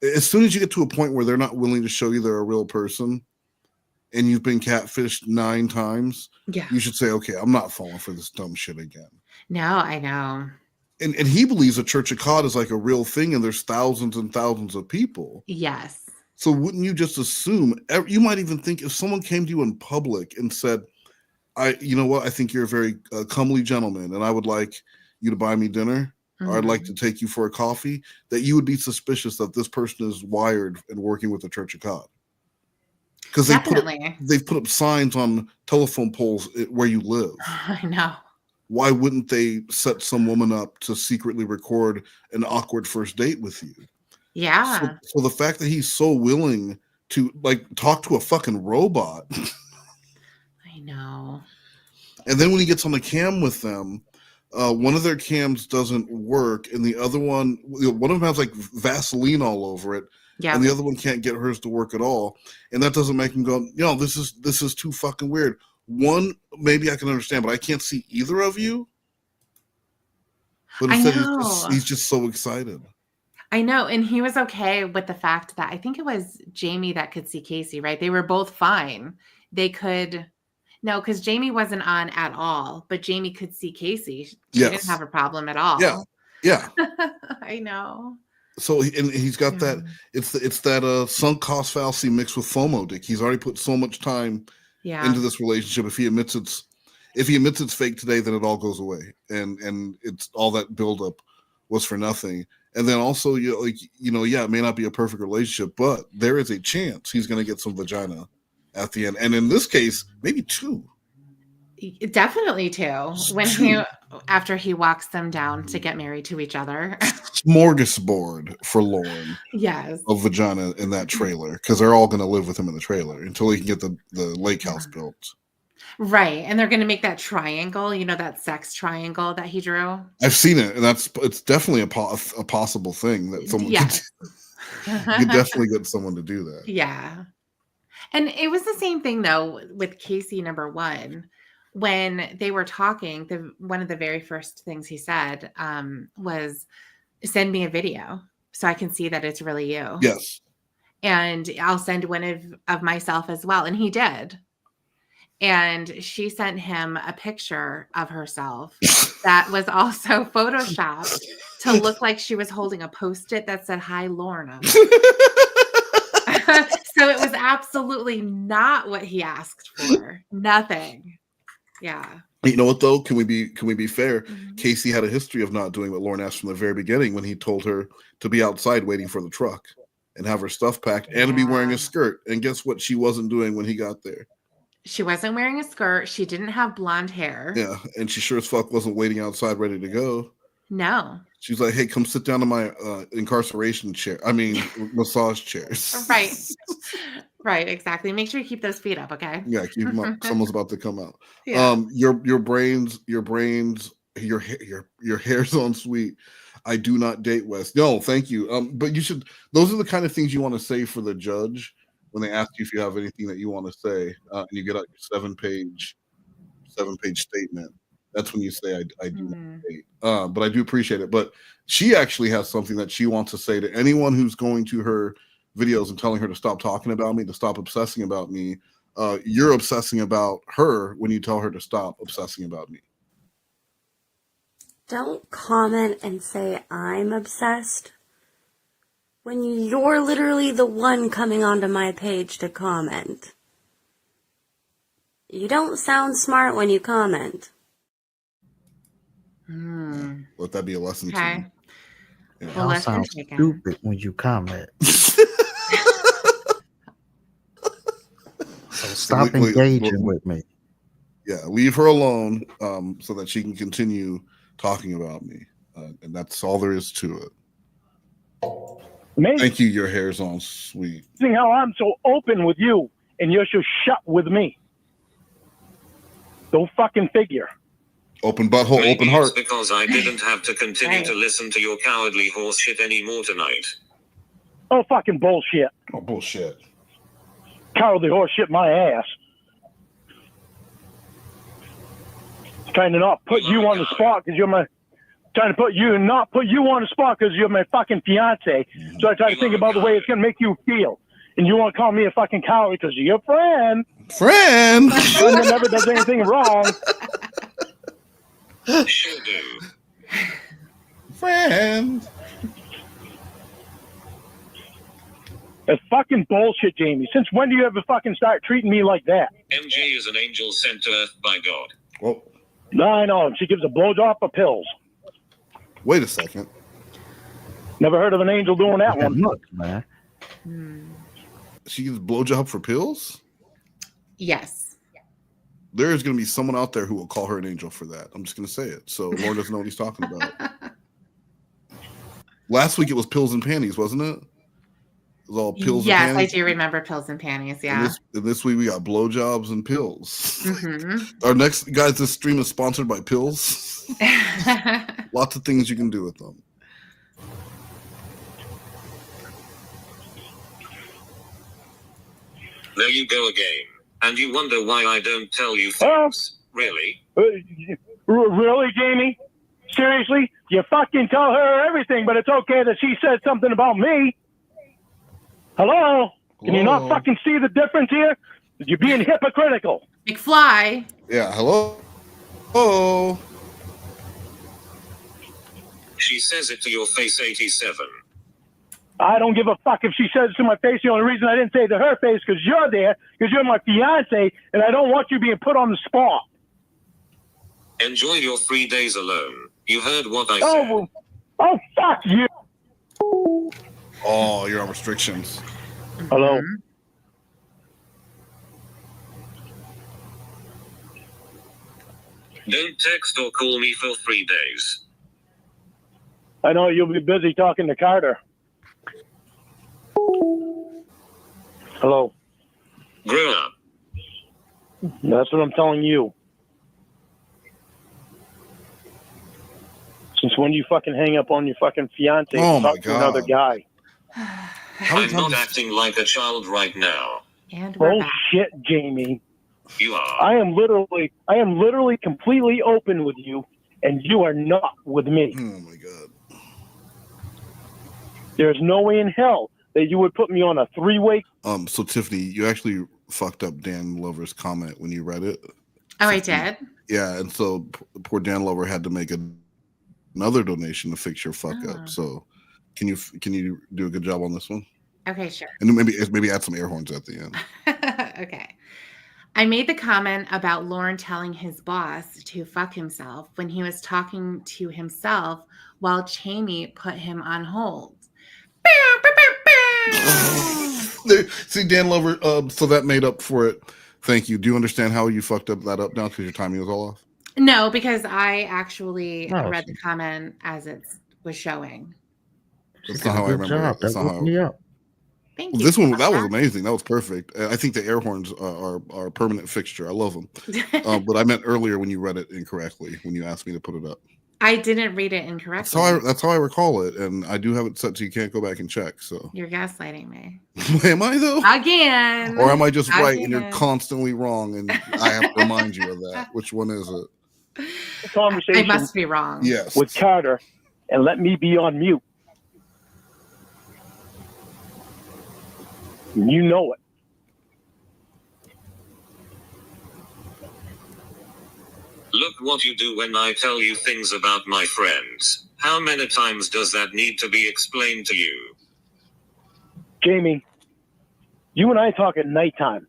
As soon as you get to a point where they're not willing to show you they're a real person, and you've been catfished 9 times, Yeah. you should say, okay, I'm not falling for this dumb shit again. No, I know. And he believes the Church of God is like a real thing, and there's thousands and thousands of people. Yes. So wouldn't you just assume? You might even think if someone came to you in public and said, you know what, I think you're a very comely gentleman, and I would like you to buy me dinner, or I'd like to take you for a coffee, that you would be suspicious that this person is wired and working with the Church of God. Because they've put up signs on telephone poles where you live. I know. Why wouldn't they set some woman up to secretly record an awkward first date with you? Yeah. So the fact that he's so willing to like talk to a fucking robot. I know. And then when he gets on the cam with them, one of their cams doesn't work, and the other one of them has like Vaseline all over it, and the other one can't get hers to work at all. And that doesn't make him go, this is too fucking weird. One, maybe I can understand, but I can't see either of you. But instead, he's just so excited. I know. And he was okay with the fact that I think it was Jamie that could see Casey, right? They were both fine. They could, no, because Jamie wasn't on at all, but Jamie could see Casey. She didn't have a problem at all. Yeah. Yeah. I know. So he's got that. It's that sunk cost fallacy mixed with FOMO, Dick. He's already put so much time into this relationship. If he admits it's fake today, then it all goes away, and it's all that buildup was for nothing. And then also, it may not be a perfect relationship, but there is a chance he's going to get some vagina at the end, and in this case, maybe 2. Definitely 2. After he walks them down to get married to each other. Smorgasbord for Lorne. Yes. Of vagina in that trailer, because they're all going to live with him in the trailer until he can get the lake house built. Right, and they're going to make that triangle, that sex triangle that he drew. I've seen it, and it's definitely a possible thing that someone could definitely get someone to do that. Yeah. And it was the same thing, though, with Casey number 1. When they were talking, one of the very first things he said was, send me a video so I can see that it's really you. Yes. And I'll send one of myself as well. And he did. And she sent him a picture of herself that was also photoshopped to look like she was holding a Post-it that said, "Hi, Lorna." So it was absolutely not what he asked for. Nothing. Yeah. You know what though? Can we be fair? Casey had a history of not doing what Lorne asked from the very beginning when he told her to be outside waiting for the truck and have her stuff packed and to be wearing a skirt. And guess what? She wasn't doing when he got there. She wasn't wearing a skirt. She didn't have blonde hair. Yeah, and she sure as fuck wasn't waiting outside ready to go. No. She's like, "Hey, come sit down in my incarceration chair. I mean, massage chairs." Right. Right, exactly. Make sure you keep those feet up, okay? Yeah, keep them up. Someone's about to come out. Yeah. Your hair's on sweet. I do not date West. No, thank you. But you should. Those are the kind of things you want to say for the judge when they ask you if you have anything that you want to say, and you get out your 7-page statement. That's when you say I do not date. But I do appreciate it. But she actually has something that she wants to say to anyone who's going to her videos and telling her to stop talking about me, to stop obsessing about me. You're obsessing about her when you tell her to stop obsessing about me. Don't comment and say I'm obsessed when you're literally the one coming onto my page to comment. You don't sound smart when you comment. Let that be a lesson to you. Yeah. Y'all sound stupid when you comment. Stop engaging with me. Yeah, leave her alone so that she can continue talking about me. And that's all there is to it. Amazing. Thank you. Your hair's on sweet. See how I'm so open with you and you're so shut with me. Don't fucking figure. Open butthole, Maybe open heart. it's because I didn't have to continue to listen to your cowardly horse shit anymore tonight. Oh, fucking bullshit. Oh, bullshit. Cowardly horse shit my ass. Trying to not put you on the spot because you're my... Trying to not put you on the spot because you're my fucking fiance. So I try to think about the way it's going to make you feel. and you want to call me a fucking coward because you're your friend. Friend that never does anything wrong. Sure do. Friend. That's fucking bullshit, Jamie. Since when do you ever fucking start treating me like that? MJ is an angel sent to Earth by God. Well, no, I know. She gives a blowjob for pills. Wait a second. Never heard of an angel doing that one. Look, man. She gives blowjob for pills? Yes. There's going to be someone out there who will call her an angel for that. I'm just going to say it. So Lorne doesn't know what he's talking about. Last week it was pills and panties, wasn't it? It was all pills and panties. Yes, I do remember pills and panties, yeah. And this week we got blowjobs and pills. Mm-hmm. Our next, guys, this stream is sponsored by pills. Lots of things you can do with them. There you go again. And you wonder why I don't tell you things. Really? Really, Jamie? Seriously? You fucking tell her everything, but it's okay that she said something about me. Hello? Can you not fucking see the difference here? You're being hypocritical. McFly. Yeah, hello? Oh. She says it to your face, 87. I don't give a fuck if she says it to my face. The only reason I didn't say it to her face because you're there, because you're my fiance, and I don't want you being put on the spot. Enjoy your 3 days alone. You heard what I said. Oh, fuck you. Oh, you're on restrictions. Hello? Don't text or call me for 3 days. I know you'll be busy talking to Carter. Hello? Grow up. That's what I'm telling you. Since when do you fucking hang up on your fucking fiance and talk to another guy? I'm not acting like a child right now. And we're back. Bullshit, Jamie. You are. I am literally completely open with you, and you are not with me. Oh my god. There's no way in hell that you would put me on a three-way. So Tiffany, you actually fucked up Dan Lover's comment when you read it. Oh, I did? Yeah, and so poor Dan Lover had to make another donation to fix your fuck up. So can you do a good job on this one? Okay, sure. And maybe add some air horns at the end. Okay. I made the comment about Lorne telling his boss to fuck himself when he was talking to himself while Jamie put him on hold. See, Dan Lover, so that made up for it. Thank you. Do you understand how you fucked up that up now because your timing was all off? No, because I actually read the comment as it was showing. That's not how I remember it. That's not how. Thank you. This one, that was amazing. That was perfect. I think the air horns are a permanent fixture. I love them. But I meant earlier when you read it incorrectly, when you asked me to put it up. I didn't read it incorrectly. That's how I recall it, and I do have it set so you can't go back and check. So you're gaslighting me. Am I though? Again. Or am I just right and you're constantly wrong, and I have to remind you of that? Which one is it? Conversation. I must be wrong. Yes. With Carter, and let me be on mute. You know it. Look what you do when I tell you things about my friends. How many times does that need to be explained to you? Jamie, you and I talk at nighttime.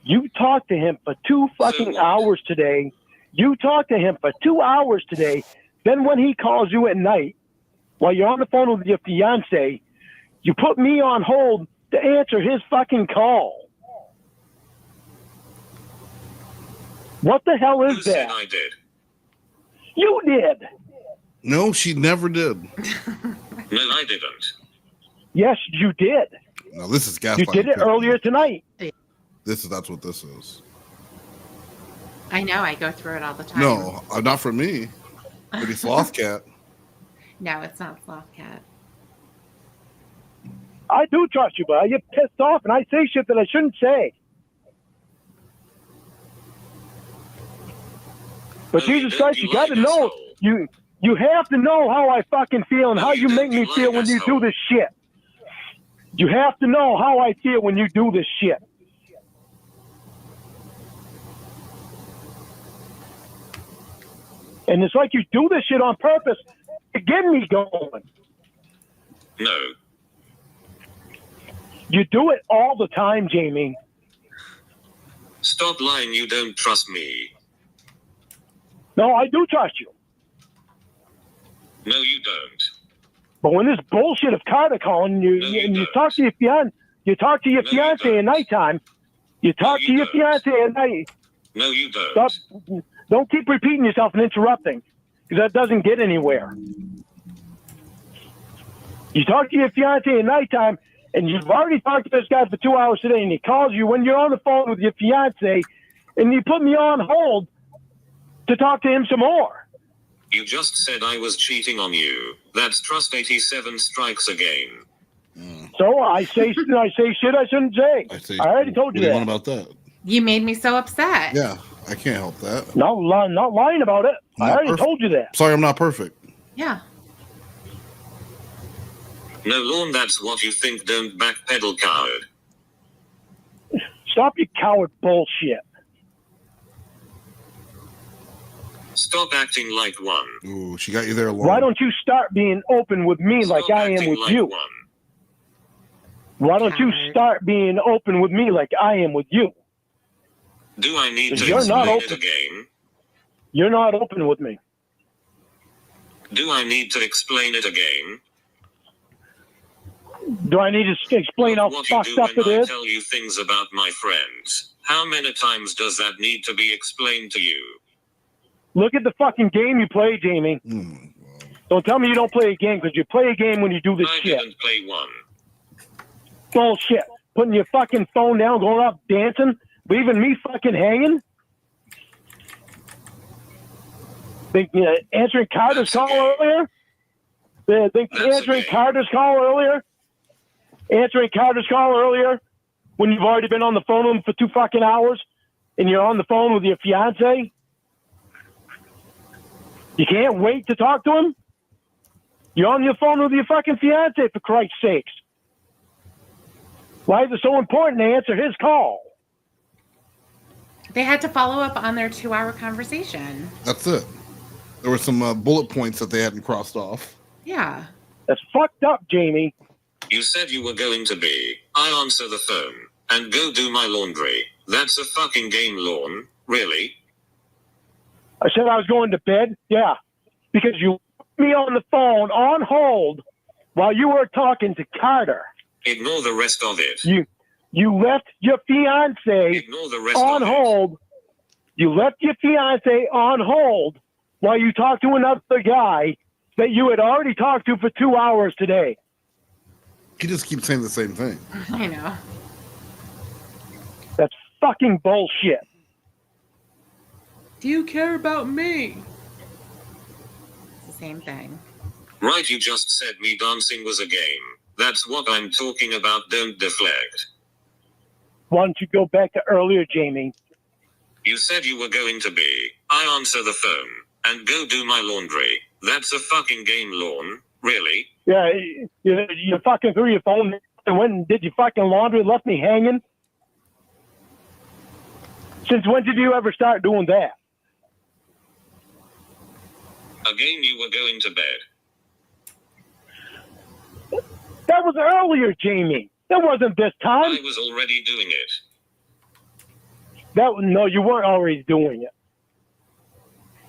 You talked to him for 2 fucking hours today. You talked to him for 2 hours today. Then when he calls you at night, while you're on the phone with your fiance, you put me on hold to answer his fucking call. What the hell is that? I did. You did. No, she never did. No, I didn't. Yes, you did. No, this is gaslighting. You did it earlier tonight. That's what this is. I know. I go through it all the time. No, not for me. Maybe Slothcat. No, it's not Slothcat. I do trust you, but I get pissed off and I say shit that I shouldn't say. But Jesus Christ, you got to know, you have to know how I fucking feel and how you make me feel when you do this shit. You have to know how I feel when you do this shit. And it's like you do this shit on purpose to get me going. No. You do it all the time, Jamie. Stop lying, you don't trust me. No, I do trust you. No, you don't. But when this bullshit of Carter calling you, you talk to your fiance, at nighttime. You talk to your fiance at night. No, you don't. Stop. Don't keep repeating yourself and interrupting, because that doesn't get anywhere. You talk to your fiance at nighttime, and you've already talked to this guy for 2 hours today, and he calls you when you're on the phone with your fiance, and you put me on hold to talk to him some more. You just said I was cheating on you. That's trust 87 strikes again. So I say shit I shouldn't say. I already told you that. What about that? You made me so upset. Yeah, I can't help that. Not lying about it. I already told you that. Sorry, I'm not perfect. Yeah. No, Lorne, that's what you think. Don't backpedal, coward. Stop your coward bullshit. Stop acting like one. Ooh, she got you there alone. Why don't you start being open with me like I am with you? Why don't you start being open with me like I am with you? Do I need to You're not explain it open. again? You're not open with me. Do I need to explain it again? Do I need to explain how What you fucked do up when it I is? tell you things about my friends. How many times does that need to be explained to you? Look at the fucking game you play, Jamie. Don't tell me you don't play a game, because you play a game when you do this I shit. didn't play one. Bullshit. Putting your fucking phone down, going off dancing, leaving me fucking hanging. Think answering Carter's call earlier? Answering Carter's call earlier? Answering Carter's call earlier when you've already been on the phone with him for 2 fucking hours and you're on the phone with your fiance? You can't wait to talk to him? You're on your phone with your fucking fiance, for Christ's sakes. Why is it so important to answer his call? They had to follow up on their 2-hour conversation. That's it. There were some bullet points that they hadn't crossed off. Yeah. That's fucked up, Jamie. You said you were going to be. I answer the phone and go do my laundry. That's a fucking game, Lorne. Really? I said I was going to bed? Yeah. Because you put me on the phone on hold while you were talking to Carter. Ignore the rest of it. You left your fiance Ignore the rest on of hold. You left your fiance on hold while you talked to another guy that you had already talked to for 2 hours today. He just keeps saying the same thing. I know. That's fucking bullshit. Do you care about me? It's the same thing. Right, you just said me dancing was a game. That's what I'm talking about. Don't deflect. Why don't you go back to earlier, Jamie? You said you were going to be. I answer the phone and go do my laundry. That's a fucking game, Lorne. Really? Yeah, you fucking threw your phone and went and did your fucking laundry and left me hanging? Since when did you ever start doing that? Again, you were going to bed. That was earlier, Jamie. That wasn't this time. I was already doing it. No, you weren't already doing it.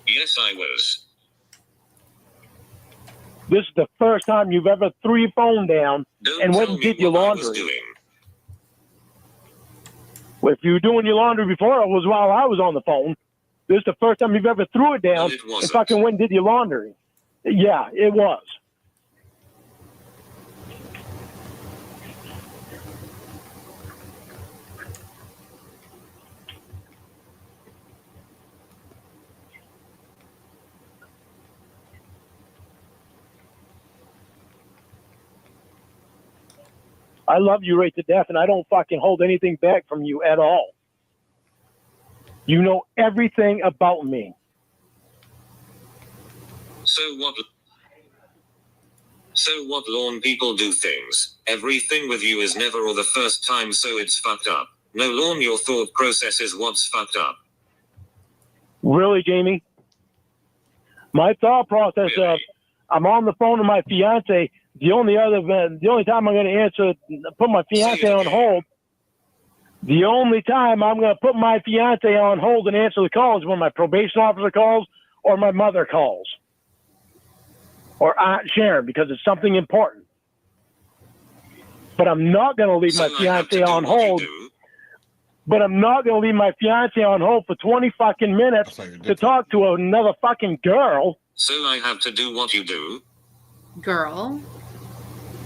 Yes, I was. This is the first time you've ever threw your phone down and went and did your laundry. Well, if you were doing your laundry before, it was while I was on the phone. This is the first time you've ever threw it down and fucking went and did your laundry. Yeah, it was. I love you right to death, and I don't fucking hold anything back from you at all. You know everything about me. So what? So what, Lorne? People do things. Everything with you is never or the first time, so it's fucked up. No, Lorne, your thought process is what's fucked up. Really, Jamie? My thought process of I'm on the phone with my fiance. The only time I'm going to answer, put my fiance on hold. The only time I'm going to put my fiance on hold and answer the call is when my probation officer calls or my mother calls or Aunt Sharon, because it's something important. But I'm not going to leave my fiance on hold. But I'm not going to leave my fiance on hold for 20 fucking minutes to talk to another fucking girl. So I have to do what you do? Girl.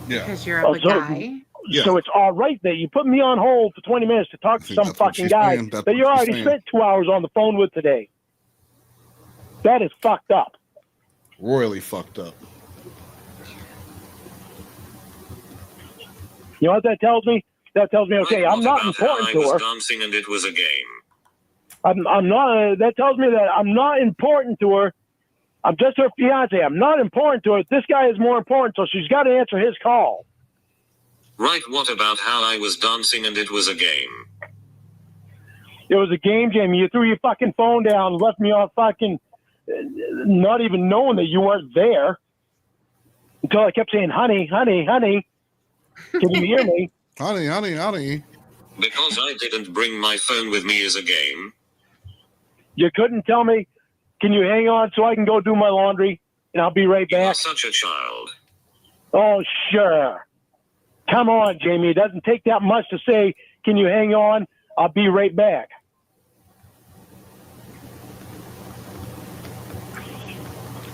Yeah. Because you're a guy. Yeah. So it's all right that you put me on hold for 20 minutes to talk to some fucking guy that you already spent 2 hours on the phone with today. That is fucked up. Royally fucked up. You know what that tells me? That tells me, okay, I'm not important to her. I was dancing and it was a game. I'm not. That tells me that I'm not important to her. I'm just her fiance. I'm not important to her. This guy is more important, so she's got to answer his call. Right, what about how I was dancing and it was a game? It was a game, Jamie. You threw your fucking phone down, left me on fucking, not even knowing that you weren't there. Until I kept saying, honey, honey, honey. Can you hear me? Honey, honey, honey. Because I didn't bring my phone with me as a game. You couldn't tell me, can you hang on so I can go do my laundry and I'll be right back? You are such a child. Oh, sure. Come on, Jamie. It doesn't take that much to say, can you hang on? I'll be right back.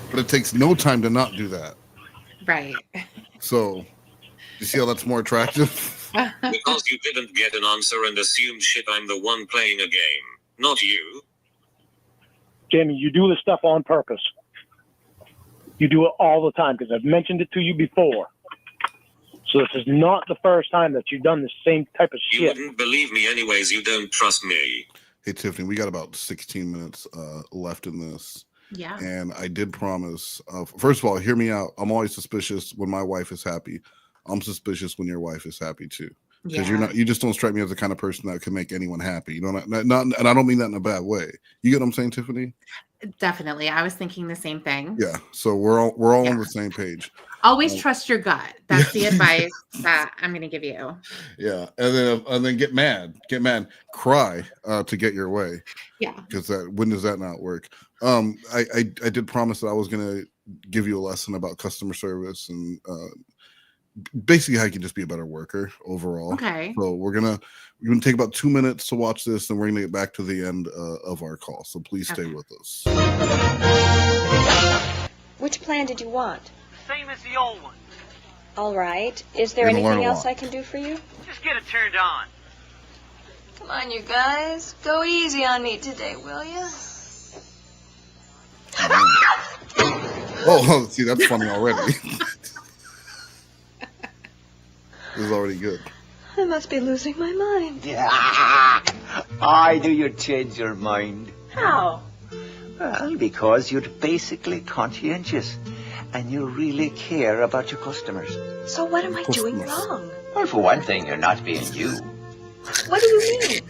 But it takes no time to not do that. Right. So, you see how that's more attractive? Because you didn't get an answer and assumed shit I'm the one playing a game, not you. Jamie, you do this stuff on purpose. You do it all the time because I've mentioned it to you before. So this is not the first time that you've done the same type of shit. You wouldn't believe me anyways, you don't trust me. Hey, Tiffany, we got about 16 minutes left in this. Yeah. And I did promise, first of all, hear me out. I'm always suspicious when my wife is happy. I'm suspicious when your wife is happy too. Because you just don't strike me as the kind of person that can make anyone happy. You know, not, and I don't mean that in a bad way. You get what I'm saying, Tiffany? Definitely. I was thinking the same thing. Yeah. So we're all on the same page. Always trust your gut. That's the advice that I'm going to give you. Yeah. And then get mad, cry to get your way. Yeah. Because when does that not work? I did promise that I was going to give you a lesson about customer service and basically how you can just be a better worker overall. Okay. So we're gonna take about 2 minutes to watch this, and we're gonna get back to the end of our call. So please stay with us. Which plan did you want? Same as the old one. All right. Is there You're gonna learn anything a else lot. I can do for you? Just get it turned on. Come on, you guys. Go easy on me today, will you? Oh, see, that's funny already. This is already good. I must be losing my mind. Why do you change your mind? How? Well, because you're basically conscientious and you really care about your customers. So what am I doing wrong? Well, for one thing, you're not being you. What do you mean?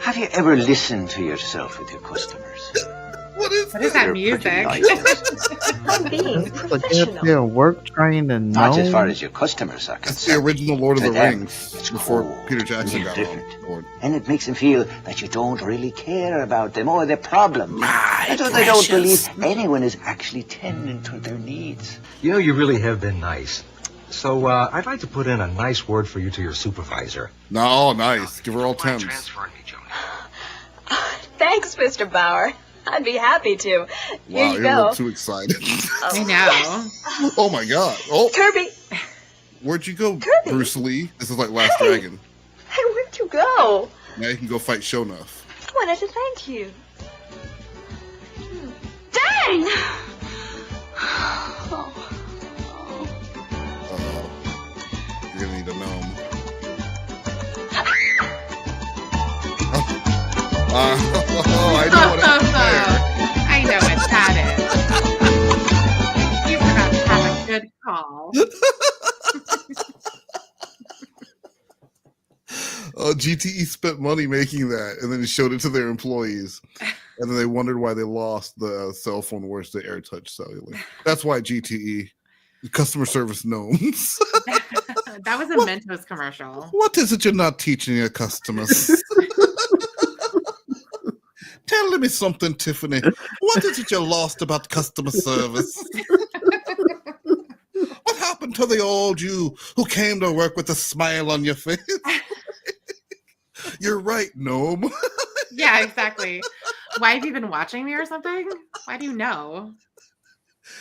Have you ever listened to yourself with your customers? What is that music? I'm being But if they're work trained and Not as far known, as your customers are It's concerned. the original Lord of the To them, Rings it's before cold, Peter Jackson real got different. on board. And it makes them feel that you don't really care about them or their problems. And so they don't believe anyone is actually tending to their needs. You know, you really have been nice. So I'd like to put in a nice word for you to your supervisor. No, nice. Give her all tens. Thanks, Mr. Bauer. I'd be happy to. Here Wow, you you go. look too excited. I know. Oh my god. Oh, Kirby, where'd you go, Kirby. Bruce Lee? This is like Last Dragon. hey, where'd you go? Now you can go fight Shonuff. I wanted to thank you. Dang! Oh. You're gonna need a gnome. I know what happened there. I know what that is. You forgot to have a good call. GTE spent money making that, and then he showed it to their employees, and then they wondered why they lost the cell phone wars to AirTouch Cellular. That's why GTE, customer service gnomes. That was a Mentos commercial. What is it you're not teaching your customers? Tell me something, Tiffany. What is it you lost about customer service? What happened to the old you who came to work with a smile on your face? You're right, gnome. Yeah, exactly. Why have you been watching me or something? Why do you know?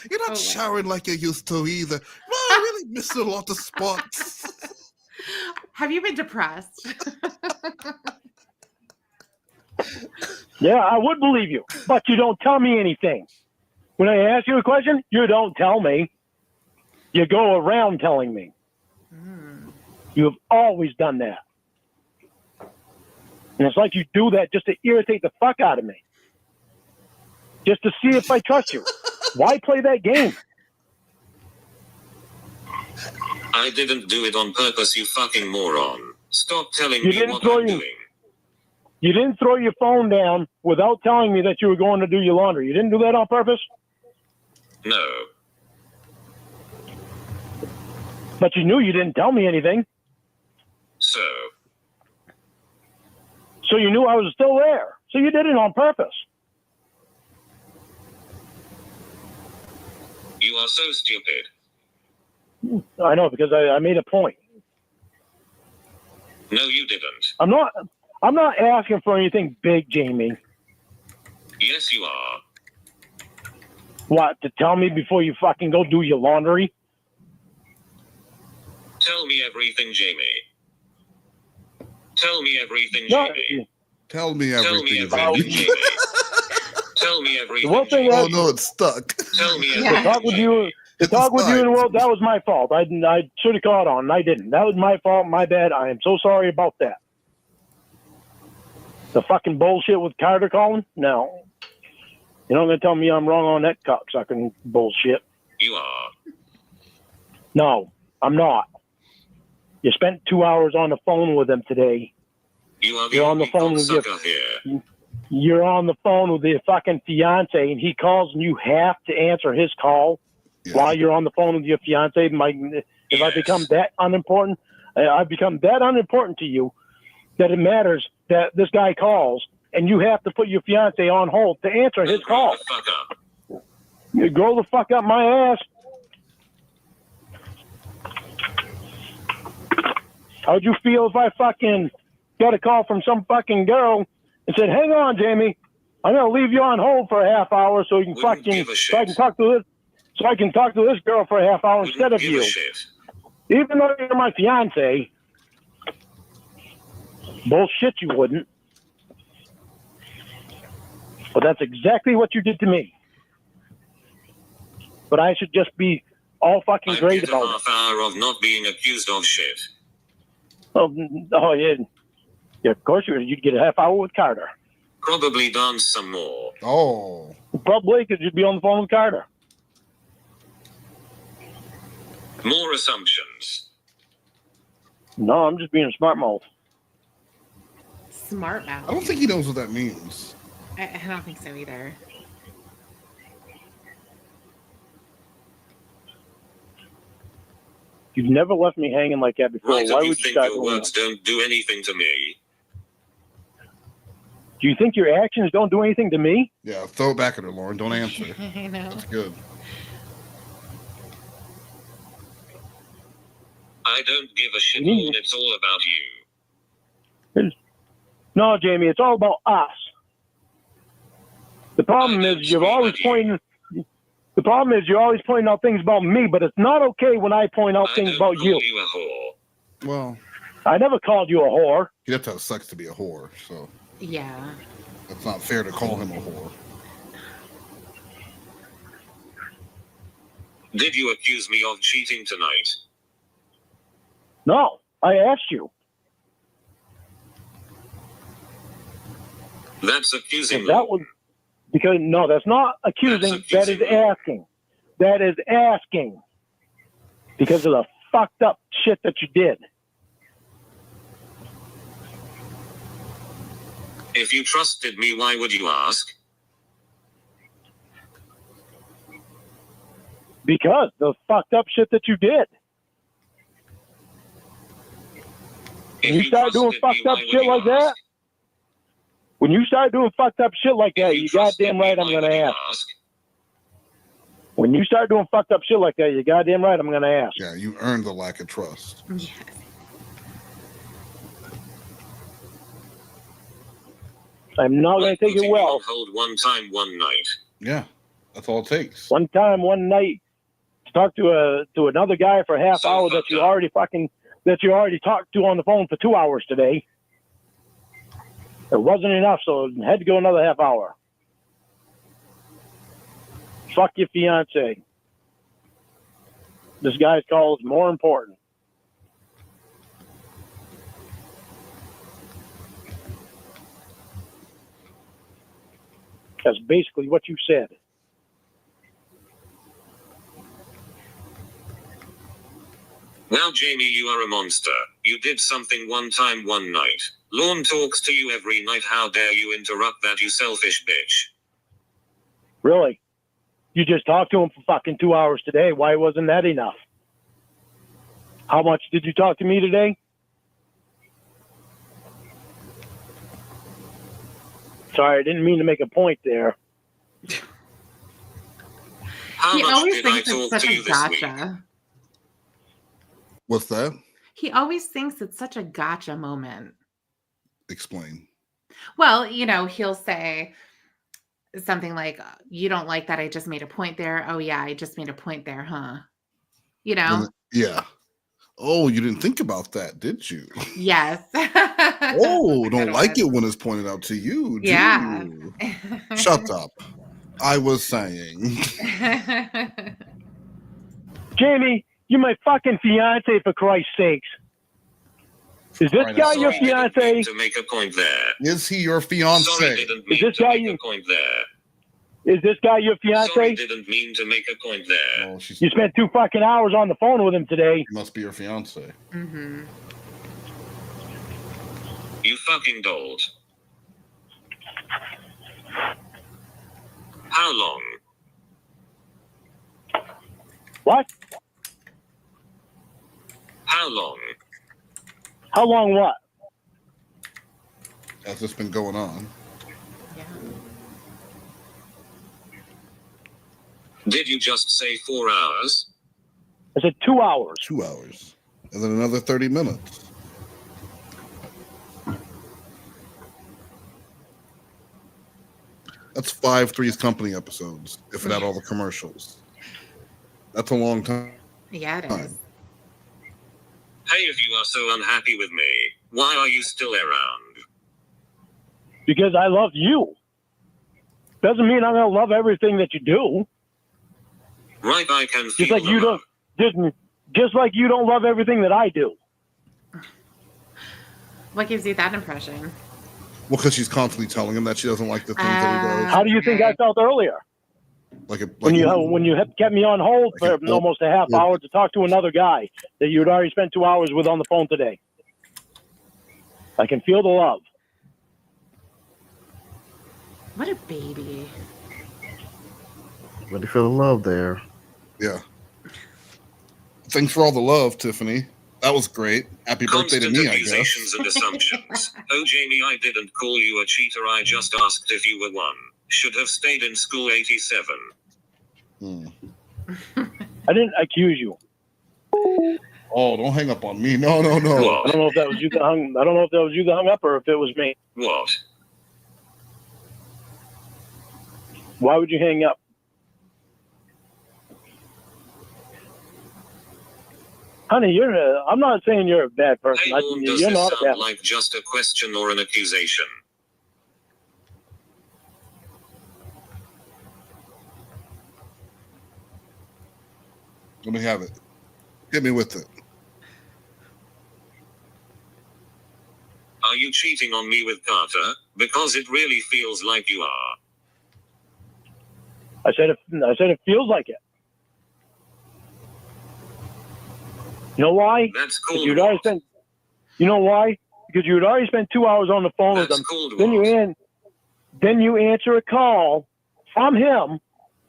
You're not showering like you used to either. Well, I really missed a lot of spots. Have you been depressed? Yeah, I would believe you, but you don't tell me anything. When I ask you a question, you don't tell me. You go around telling me. You have always done that. And it's like you do that just to irritate the fuck out of me. Just to see if I trust you. Why play that game? I didn't do it on purpose, you fucking moron. Stop telling You me didn't what throw I'm your- doing. You didn't throw your phone down without telling me that you were going to do your laundry. You didn't do that on purpose? No. But you knew you didn't tell me anything. So, So you knew I was still there. So you did it on purpose. you are so stupid. I know, because I made a point. No, you didn't. I'm not asking for anything big, Jamie. Yes, you are. What, to tell me before you fucking go do your laundry? Tell me everything, Jamie. Tell me everything, No, Jamie. Tell me Tell everything, me everything, Jamie. Jamie. Tell me everything, The one thing Jamie. Oh no, it's stuck. Tell me To everything, talk with you, to talk with you in the world, that was my fault. I should have caught on, and I didn't. That was my fault, my bad. I am so sorry about that. The fucking bullshit with Carter calling? No. You're not going to tell me I'm wrong on that cocksucking bullshit. You are. No, I'm not. You spent 2 hours on the phone with him today. You are the You're on the only phone with your, cocksucker here. you're on the phone with your fucking fiance, and he calls, and you have to answer his call while you're on the phone with your fiance. If I become that unimportant, I've become that unimportant to you that it matters that this guy calls, and you have to put your fiance on hold to answer his call. Fuck up. You grow the fuck up my ass. How'd you feel if I fucking got a call from some fucking girl and said, "Hang on, Jamie, I'm gonna leave you on hold for a half hour so you can so I can talk to this girl for a half hour instead of you." Even though you're my fiance, bullshit, you wouldn't. But that's exactly what you did to me. But I should just be all fucking I great get a about it. half hour of not being accused of shit. Oh yeah. Yeah, of course you'd get a half hour with Carter. Probably dance some more. Oh. Probably because you'd be on the phone with Carter. More assumptions. No, I'm just being a smart mouth. Smart mouth. I don't think he knows what that means. I don't think so either. You've never left me hanging like that before. Right, Why you would you think start your doing words that? don't do anything to me? Do you think your actions don't do anything to me? Yeah, throw it back at her, Lauren. Don't answer. I know. That's good. I don't give a shit, Lorne. It's all about you. No, Jamie, it's all about us. The problem is you're always pointing. The problem is you're always pointing out things about me, but it's not okay when I point out things about you. You a whore. Well, I never called you a whore. you have to have sex to be a whore, so Yeah. it's not fair to call him a whore. Did you accuse me of cheating tonight? No, I asked you. That's accusing. That was because no, that's not accusing. That is asking. That is asking because of the fucked up shit that you did. If you trusted me, why would you ask? Because the fucked up shit that you did. When you start doing fucked up shit like that, when you start doing fucked up shit like that, you goddamn right I'm gonna ask. When you start doing fucked up shit like that, you goddamn right I'm gonna ask. Yeah, you earned the lack of trust. Yes. I'm not gonna take it well. Hold one time, one night. Yeah, that's all it takes. One time, one night, to talk to another guy for a half hour that you already talked to on the phone for 2 hours today. It wasn't enough, so I had to go another half hour. Fuck your fiance. This guy's call is more important. That's basically what you said. Wow, Jamie, you are a monster. You did something one time, one night. Lorne talks to you every night. How dare you interrupt that, you selfish bitch? Really? You just talked to him for fucking 2 hours today. Why wasn't that enough? How much did you talk to me today? Sorry, I didn't mean to make a point there. How He much always did I thinks it's talk such to a you this week? gotcha. What's that? He always thinks it's such a gotcha moment. Explain. Well, he'll say something like, you don't like that I just made a point there. Oh, yeah, I just made a point there, huh? Yeah. Oh, you didn't think about that, did you? Yes. Oh, don't like it when it's pointed out to you, do Yeah. you? Shut up. I was saying. Jamie, you're my fucking fiance, for Christ's sakes. Is this guy your fiance? To make a point there. Is he your fiance? Sorry, didn't mean Is this to guy make a point there. Is this guy your fiance? Sorry, didn't mean to make a point there. Oh, You spent 2 fucking hours on the phone with him today. He must be your fiance. Mm-hmm. You fucking dolt. How long? What? How long? How long what? Has this been going on? Did you just say 4 hours? I said 2 hours. 2 hours. And then another 30 minutes. That's 5 Three's Company episodes, if it had all the commercials. That's a long time. Yeah, it is. Hey, if you are so unhappy with me, why are you still around? Because I love you. Doesn't mean I'm gonna love everything that you do. Right, I can feel Just like you love. just like you don't love everything that I do. What gives you that impression? Well, because she's constantly telling him that she doesn't like the things that he does. How do you think I felt earlier? When you kept me on hold for almost a half hour to talk to another guy that you had already spent 2 hours with on the phone today. I can feel the love. What a baby. Ready for the love there. Yeah. Thanks for all the love, Tiffany. That was great. Happy birthday to me, I guess. Accusations and assumptions. Oh, Jamie, I didn't call you a cheater. I just asked if you were one. Should have stayed in school. 87. I didn't accuse you. Oh, don't hang up on me. No. I don't know if that was you that hung. I don't know if that was you that hung up or if it was me. What? Why would you hang up? Honey, I'm not saying you're a bad person. Hey, Lorne, does You're this not a bad sound like just a question or an accusation? Let me have it. Hit me with it. Are you cheating on me with Carter? Because it really feels like you are. I said it feels like it. You know why? That's cool. You know why? because you had already spent 2 hours on the phone with him. Then you answer a call from him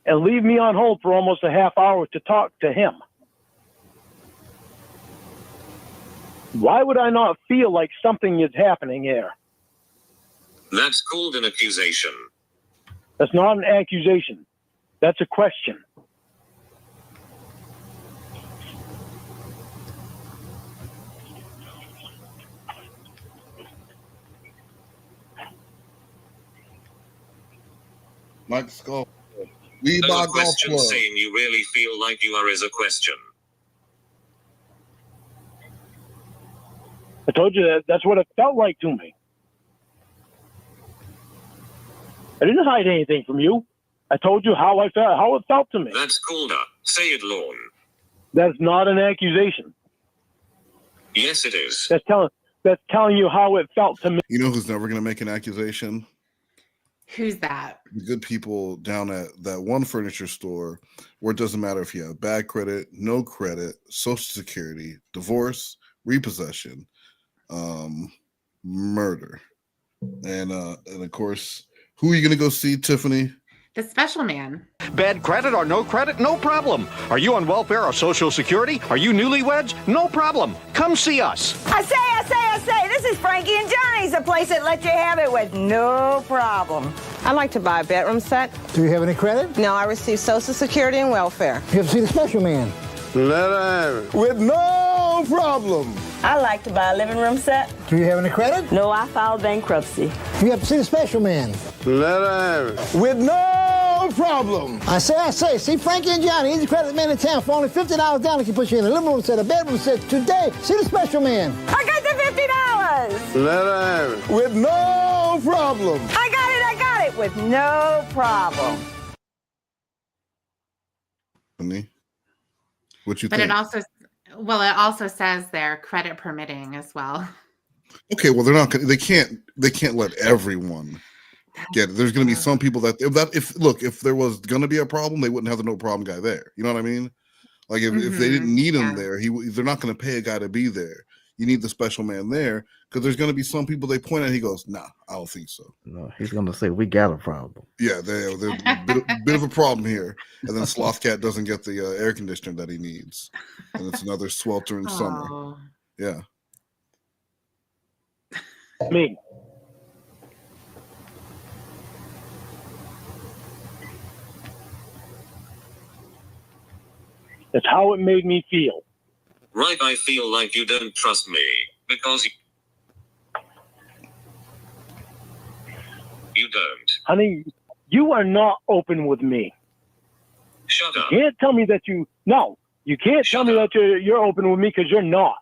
and leave me on hold for almost a half hour to talk to him. Why would I not feel like something is happening here? That's called an accusation. That's not an accusation. That's a question. Mike Skull. A question saying you really feel like you are is a question. I told you that's what it felt like to me. I didn't hide anything from you. I told you how I felt, how it felt to me. That's called a say it, Lorne. That's not an accusation. Yes, it is. That's telling you how it felt to me. You know who's never going to make an accusation? Who's that? The good people down at that one furniture store where it doesn't matter if you have bad credit, no credit, Social Security, divorce, repossession, murder. And of course, who are you going to go see, Tiffany? The special man. Bad credit or no credit? No problem. Are you on welfare or Social Security? Are you newlyweds? No problem. Come see us. I say, this is Frankie and Johnny's, the place that lets you have it with no problem. I'd like to buy a bedroom set. Do you have any credit? No, I receive Social Security and welfare. You have to see the special man. Let her have it. With no problem. I'd like to buy a living room set. Do you have any credit? No, I filed bankruptcy. You have to see the special man. Let her have it. With no problem. I say, see Frankie and Johnny, easy credit man in town for only $50 down. They can put you in a living room set, a bedroom set today. See the special man. I got the $50. Let her have it. With no problem. I got it with no problem. What you but think? it also says there credit permitting as well. Okay, well they can't let everyone get it. There's going to be some people that if there was going to be a problem, they wouldn't have the no problem guy there. You know what I mean? Like if they didn't need him there, they're not going to pay a guy to be there. You need the special man there because there's going to be some people they point at. He goes, "Nah, I don't think so." No, he's going to say we got a problem. Yeah, there's a bit of a problem here. And then Slothcat doesn't get the air conditioner that he needs, and it's another sweltering summer. Yeah. Me. That's how it made me feel. Right, I feel like you don't trust me because you don't. Honey, you are not open with me. Shut up. You can't tell me that you can't tell me that you're open with me because you're not.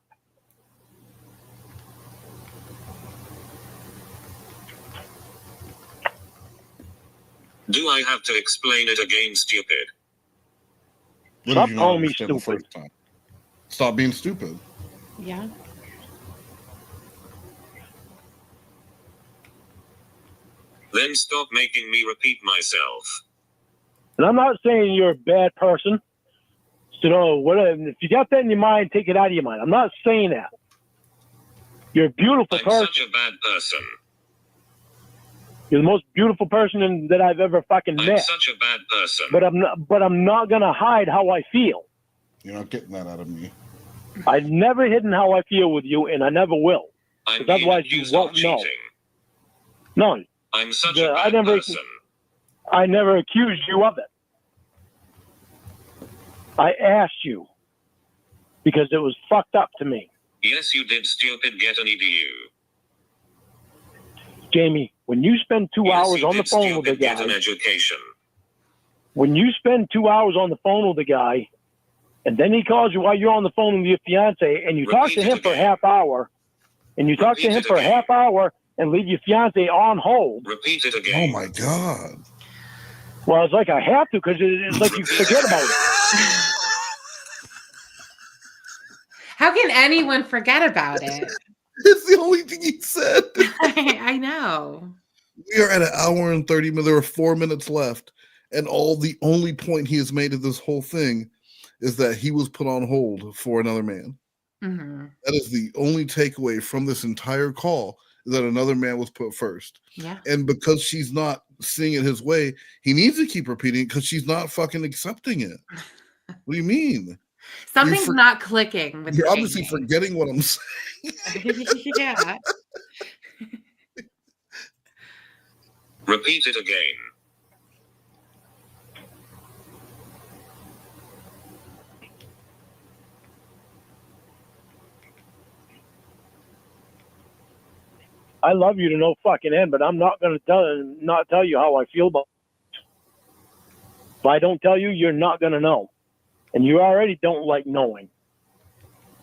Do I have to explain it again, stupid? Stop calling me stupid. Stop being stupid. Yeah. Then stop making me repeat myself. And I'm not saying you're a bad person. So whatever, if you got that in your mind, take it out of your mind. I'm not saying that. You're a beautiful person. I'm such a bad person. You're the most beautiful person that I've ever fucking met. I'm such a bad person. But I'm not gonna hide how I feel. You're not getting that out of me. I've never hidden how I feel with you, and I never will. I'm otherwise you won't know. No. I'm such a bad person. I never accused you of it. I asked you because it was fucked up to me. Yes, you did, stupid. Get an EDU. Jamie, when you spend 2 hours on the phone with a guy, get an education. When you spend 2 hours on the phone with a guy, and then he calls you while you're on the phone with your fiance, and you talk to him for a half hour, and you talk to him for a half hour, and leave your fiance on hold. Repeat it again. Oh my God. Well, it's like I have to because it's like you forget about it. How can anyone forget about it? It's the only thing he said. I know. We are at an hour and 30 minutes. There are 4 minutes left. And the only point he has made of this whole thing is that he was put on hold for another man. Mm-hmm. That is the only takeaway from this entire call, that another man was put first. Yeah. And because she's not seeing it his way, he needs to keep repeating it because she's not fucking accepting it. What do you mean? Something's not clicking with You're the obviously thinking. forgetting what I'm saying. Yeah. Repeat it again. I love you to no fucking end, but I'm not going to not tell you how I feel about it. If I don't tell you, you're not going to know. And you already don't like knowing.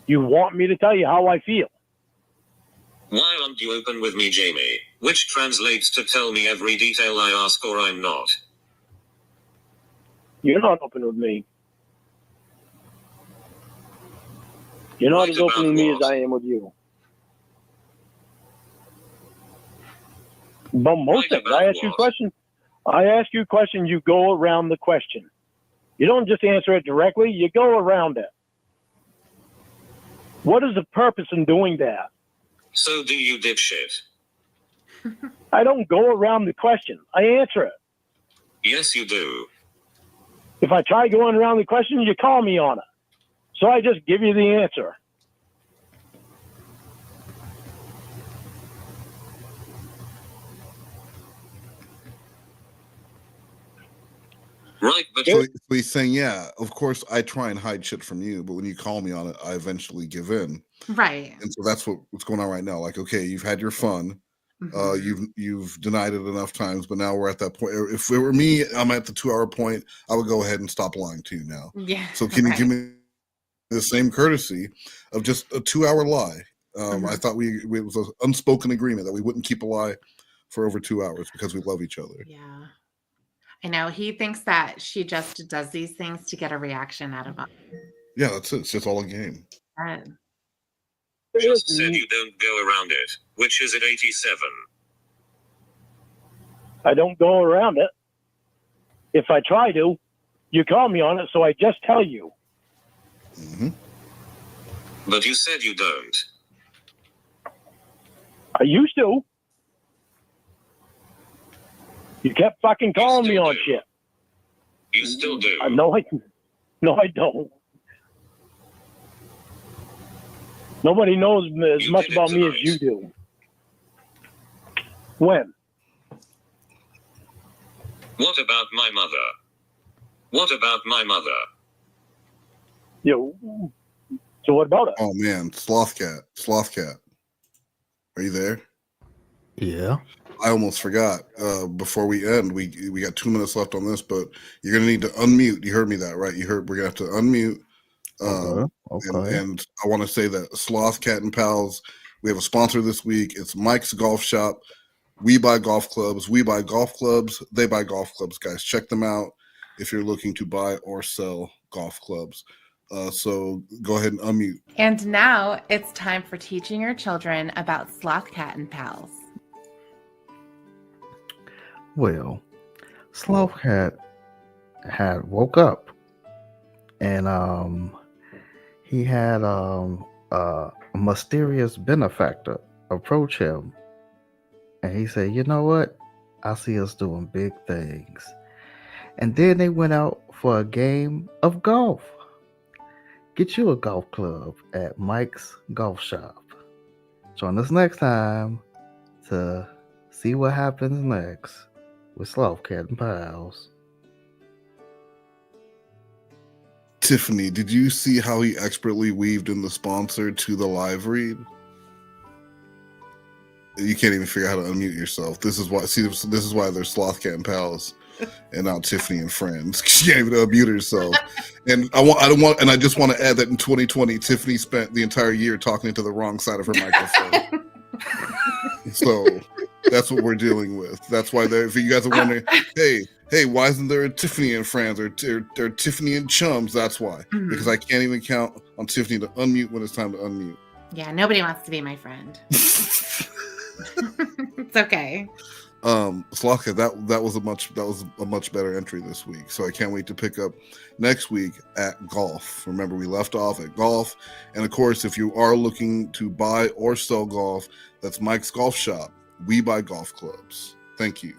You want me to tell you how I feel. Why aren't you open with me, Jamie? Which translates to tell me every detail I ask or I'm not. You're not open with me. You're not as open with me as I am with you. But most things, I ask you a question, you go around the question. You don't just answer it directly, you go around it. What is the purpose in doing that? So do you, dipshit? I don't go around the question. I answer it. Yes, you do. If I try going around the question, you call me on it. So I just give you the answer. Right, but so he's saying, yeah, of course I try and hide shit from you, but when you call me on it, I eventually give in. Right. And so that's what's going on right now. Like, okay, you've had your fun. You've denied it enough times, but now we're at that point. If it were me, I'm at the 2 hour point. I would go ahead and stop lying to you now. Yeah. So can you give me the same courtesy of just a 2 hour lie? I thought it was an unspoken agreement that we wouldn't keep a lie for over 2 hours because we love each other. Yeah. I know. He thinks that she just does these things to get a reaction out of him. Yeah, that's it. It's just all a game. Just said you don't go around it, which is at 87. I don't go around it. If I try to, you call me on it, so I just tell you. Mm-hmm. But you said you don't. I used to. You kept fucking calling me on shit. You still do. No, I don't. Nobody knows as much about me as you do. When? What about my mother? What about my mother? So what about it? Oh man, Slothcat. Are you there? Yeah. I almost forgot. Before we end, we got 2 minutes left on this, but you're gonna need to unmute. You heard me that, right? You heard we're gonna have to unmute. Okay. And I want to say that Slothcat and Pals, we have a sponsor this week. It's Mike's Golf Shop. We buy golf clubs. We buy golf clubs. They buy golf clubs, guys. Check them out if you're looking to buy or sell golf clubs. So go ahead and unmute. And now it's time for teaching your children about Slothcat and Pals. Well, Slothcat had woke up and he had a mysterious benefactor approach him, and he said, "You know what? I see us doing big things." And then they went out for a game of golf. Get you a golf club at Mike's Golf Shop. Join us next time to see what happens next with Slothcat and Pals. Tiffany, did you see how he expertly weaved in the sponsor to the live read? You can't even figure out how to unmute yourself. This is why. See, this is why there's Slothcat and Pals, and not Tiffany and Friends. She can't even unmute herself. And I just want to add that in 2020, Tiffany spent the entire year talking to the wrong side of her microphone. So that's what we're dealing with. That's why if you guys are wondering, hey, why isn't there a Tiffany and Friends or Tiffany and Chums? That's why. Because I can't even count on Tiffany to unmute when it's time to unmute. Yeah, nobody wants to be my friend. It's okay. Slothcat, that was a much better entry this week. So I can't wait to pick up next week at golf. Remember, we left off at golf, and of course, if you are looking to buy or sell golf, that's Mike's Golf Shop. We buy golf clubs. Thank you.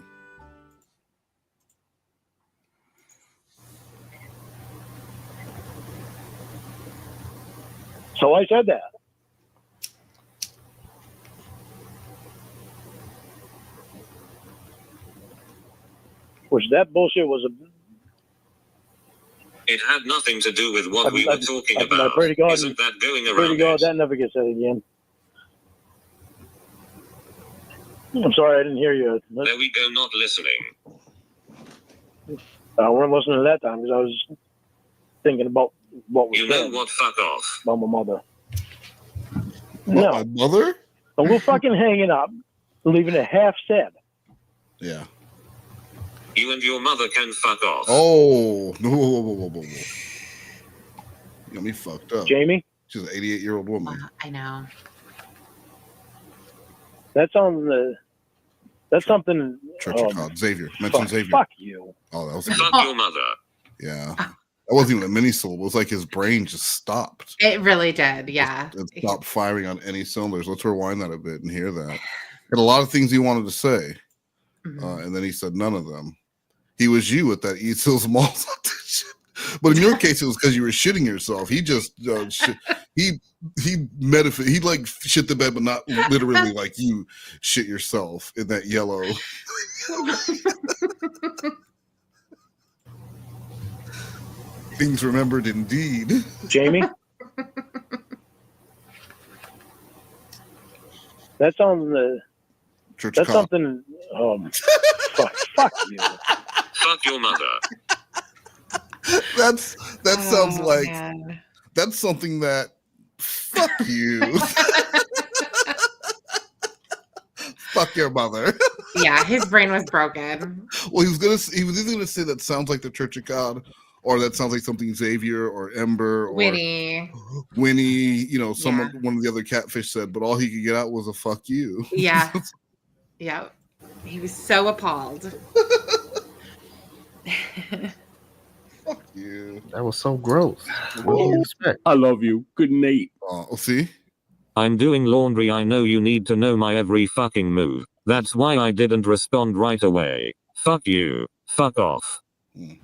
So I said that. Which that bullshit was It had nothing to do with what we were talking I about. pray to God, Isn't that going pray to around God it? that never gets said again. I'm sorry, I didn't hear you. There we go, not listening. I weren't listening to that time because I was thinking about what was You know said what? Fuck off. about my mother. No. My mother? Don't go fucking hanging up, leaving it half said. Yeah. You and your mother can fuck off. Oh, no, whoa. You got me fucked up. Jamie? She's an 88-year-old woman. I know. That's something. Church of God. Xavier. Mention Xavier. Fuck you. Oh, that was Fuck your mother. Yeah. That wasn't even a mini syllable. It was like his brain just stopped. It really did, yeah. It stopped firing on any cylinders. Let's rewind that a bit and hear that. Had a lot of things he wanted to say, and then he said none of them. He was you at that East Hills Mall audition. But in your case, it was because you were shitting yourself. He just he like shit the bed, but not literally like you shit yourself in that yellow. Things remembered indeed. Jamie? That's on the. Church that's cop. something. Fuck you. Fuck your mother. That sounds like man. That's something that. Fuck you. Fuck your mother. Yeah, his brain was broken. Well, he was either gonna say that sounds like the Church of God, or that sounds like something Xavier or Ember or Winnie. You know, one of the other catfish said, but all he could get out was a fuck you. Yeah. Yeah. He was so appalled. Fuck you. That was so gross. What do you expect? I love you. Good night. See? I'm doing laundry. I know you need to know my every fucking move. That's why I didn't respond right away. Fuck you. Fuck off.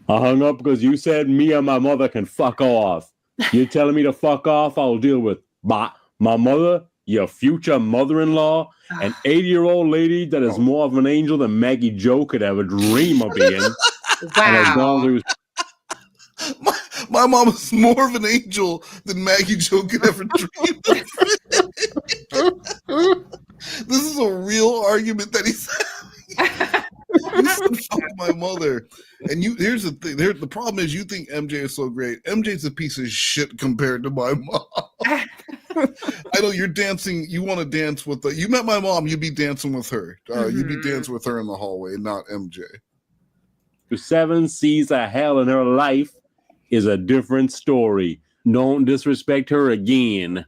I hung up because you said me and my mother can fuck off. You're telling me to fuck off, I'll deal with my mother, your future mother-in-law, an 80-year-old lady that is more of an angel than Maggie Jo could ever dream of being. Wow. My mom is more of an angel than Maggie Jo could ever dream of. This is a real argument that he's having. You said fuck my mother. And here's the thing. The problem is you think MJ is so great. MJ's a piece of shit compared to my mom. I know you're dancing. You want to dance with you met my mom, you'd be dancing with her. You'd be dancing with her in the hallway, not MJ. The 7 seas of hell in her life is a different story. Don't disrespect her again.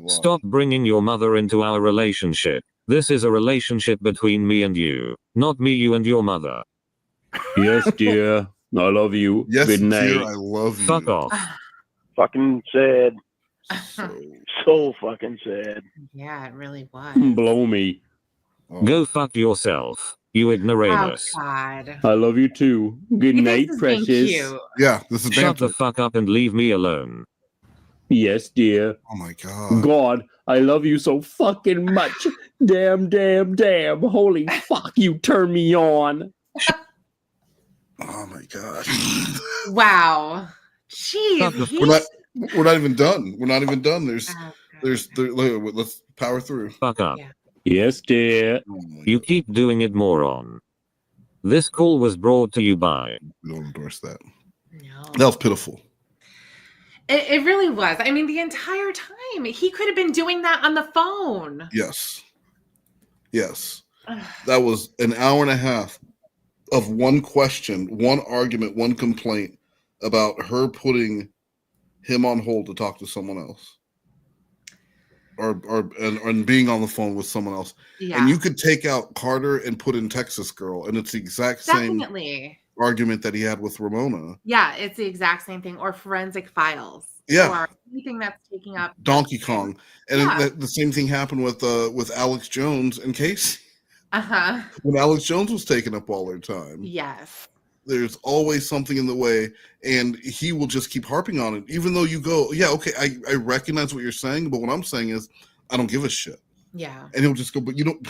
Stop bringing your mother into our relationship. This is a relationship between me and you, not me, you and your mother. Yes, dear. I love you. Yes, good night. dear, I love you. Fuck off. Fucking sad. So fucking sad. Yeah, it really was. Blow me. Go fuck yourself, you ignoramus. Oh, God. I love you too. Good night, precious. Yeah, this is Shut the fuck up and leave me alone. Yes, dear. Oh my God. God, I love you so fucking much. Damn. Holy fuck, you turn me on. Oh my God. Wow. Jeez. We're not even done. We're not even done. Let's power through. Fuck up. Yeah. Yes, dear. You keep doing it, moron. This call was brought to you by. We don't endorse that. No. That was pitiful. It really was. I mean, the entire time he could have been doing that on the phone. Yes. That was an hour and a half of one question, one argument, one complaint about her putting him on hold to talk to someone else. and being on the phone with someone else. Yeah. And you could take out Carter and put in Texas Girl, and it's the exact same argument that he had with Ramona. Yeah, it's the exact same thing. Or Forensic Files. Yeah. Or anything that's taking up Donkey Kong. And the same thing happened with Alex Jones and Casey. Uh-huh. When Alex Jones was taking up all their time. Yes. There's always something in the way, and he will just keep harping on it, even though you go, yeah, okay, I recognize what you're saying, but what I'm saying is, I don't give a shit. Yeah. And he'll just go, but you don't,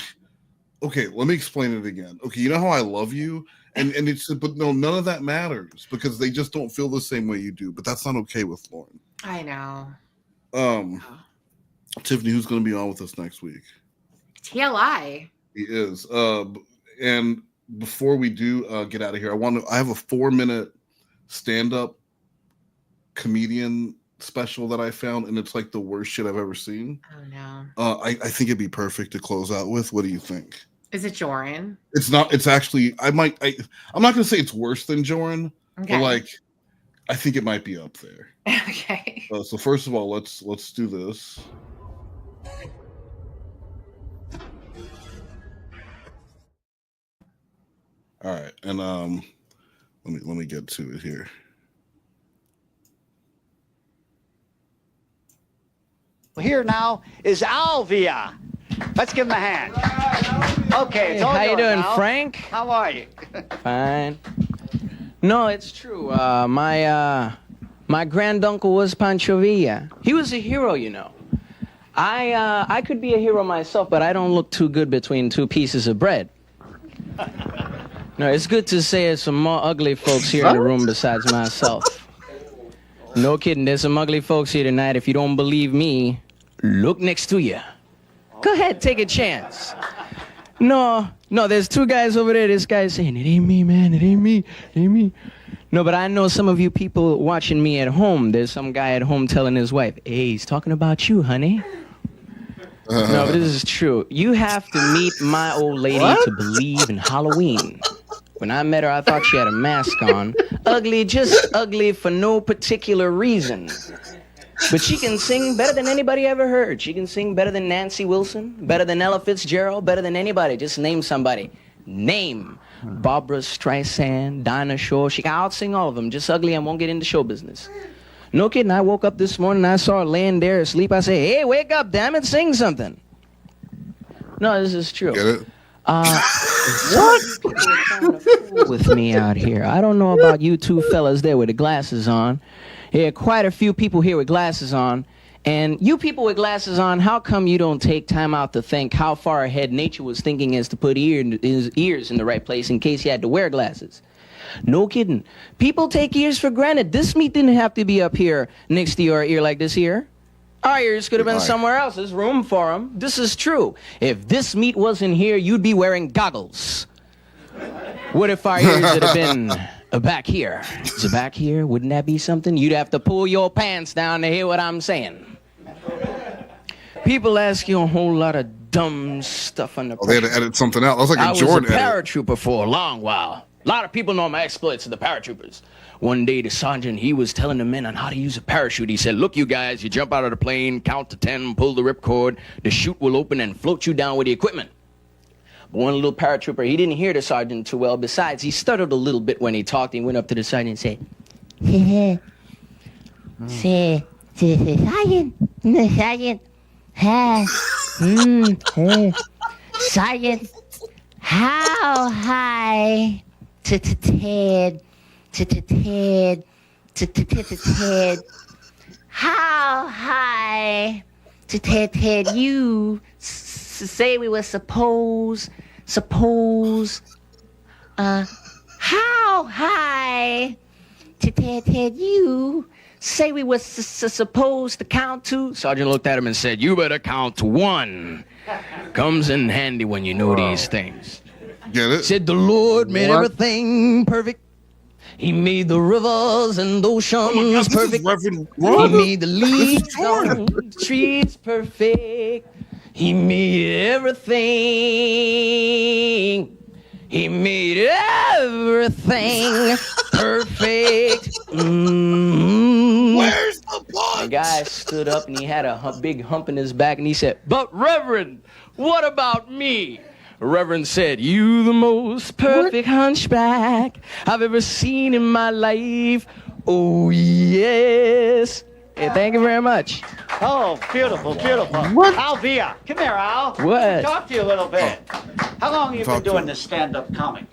okay, let me explain it again. Okay, you know how I love you? And it's, but no, none of that matters, because they just don't feel the same way you do, but that's not okay with Lorne. I know. Tiffany, who's going to be on with us next week? TLI. He is. And before we do get out of here, I have a 4-minute stand-up comedian special that I found, and it's like the worst shit I've ever seen. Oh no. I think it'd be perfect to close out with. What do you think? Is it Joran? It's not. It's actually. I'm not gonna say it's worse than Joran, Okay. but like, I think it might be up there. Okay. So first of all, let's do this. All right, and let me get to it here. Here now is Alvia. Let's give him a hand. Okay, it's Hey, all how you yours, doing, Al. Frank? How are you? Fine. No, it's true. My granduncle was Pancho Villa. He was a hero, you know. I could be a hero myself, but I don't look too good between two pieces of bread. No, it's good to say there's some more ugly folks here in the room besides myself. No kidding, there's some ugly folks here tonight. If you don't believe me, look next to you. Go ahead, take a chance. No, there's two guys over there. This guy's saying, it ain't me, man, it ain't me. No, but I know some of you people watching me at home. There's some guy at home telling his wife, hey, he's talking about you, honey. No, but this is true. You have to meet my old lady to believe in Halloween. When I met her, I thought she had a mask on. Ugly, just ugly for no particular reason. But she can sing better than anybody ever heard. She can sing better than Nancy Wilson, better than Ella Fitzgerald, better than anybody. Just name somebody. Name. Barbara Streisand, Dinah Shore. She can out-sing all of them. Just ugly and won't get into show business. No kidding. I woke up this morning and I saw her laying there asleep. I say, hey, wake up, damn it, sing something. No, this is true. Get it? What? People are trying to fool with me out here. I don't know about you two fellas there with the glasses on. Yeah, quite a few people here with glasses on. And you people with glasses on, how come you don't take time out to think how far ahead nature was thinking as to put his ears in the right place in case he had to wear glasses? No kidding. People take ears for granted. This meat didn't have to be up here next to your ear like this here. Our ears could have been somewhere else. There's room for them. This is true. If this meat wasn't here, you'd be wearing goggles. What if our ears had been back here? Is it back here? Wouldn't that be something? You'd have to pull your pants down to hear what I'm saying. People ask you a whole lot of dumb stuff on the they had to edit something out. That was like a Jordan edit. I was a paratrooper for a long while. A lot of people know my exploits of the paratroopers. One day, the sergeant, he was telling the men on how to use a parachute. He said, look, you guys, you jump out of the plane, count to 10, pull the ripcord, the chute will open and float you down with the equipment. But one little paratrooper, he didn't hear the sergeant too well. Besides, he stuttered a little bit when he talked. He went up to the sergeant and said, Sergeant, Sergeant, how high Ted, how high Ted you say we were suppose how high Ted you say we were supposed to count to? Sergeant looked at him and said, you better count to 1. Comes in handy when you know these things. Get it? Said the Lord made everything perfect. He made the rivers and oceans perfect. He made the leaves on the trees perfect. He made everything. He made everything perfect. Where's the a guy stood up and he had a big hump in his back and he said, "But Reverend, what about me?" Reverend said, "You the most perfect hunchback I've ever seen in my life. Oh, yes." Hey, thank you very much. Oh, beautiful, beautiful. What? Alvia, come here, Al. What? Talk to you a little bit. How long have you been doing this stand-up comedy?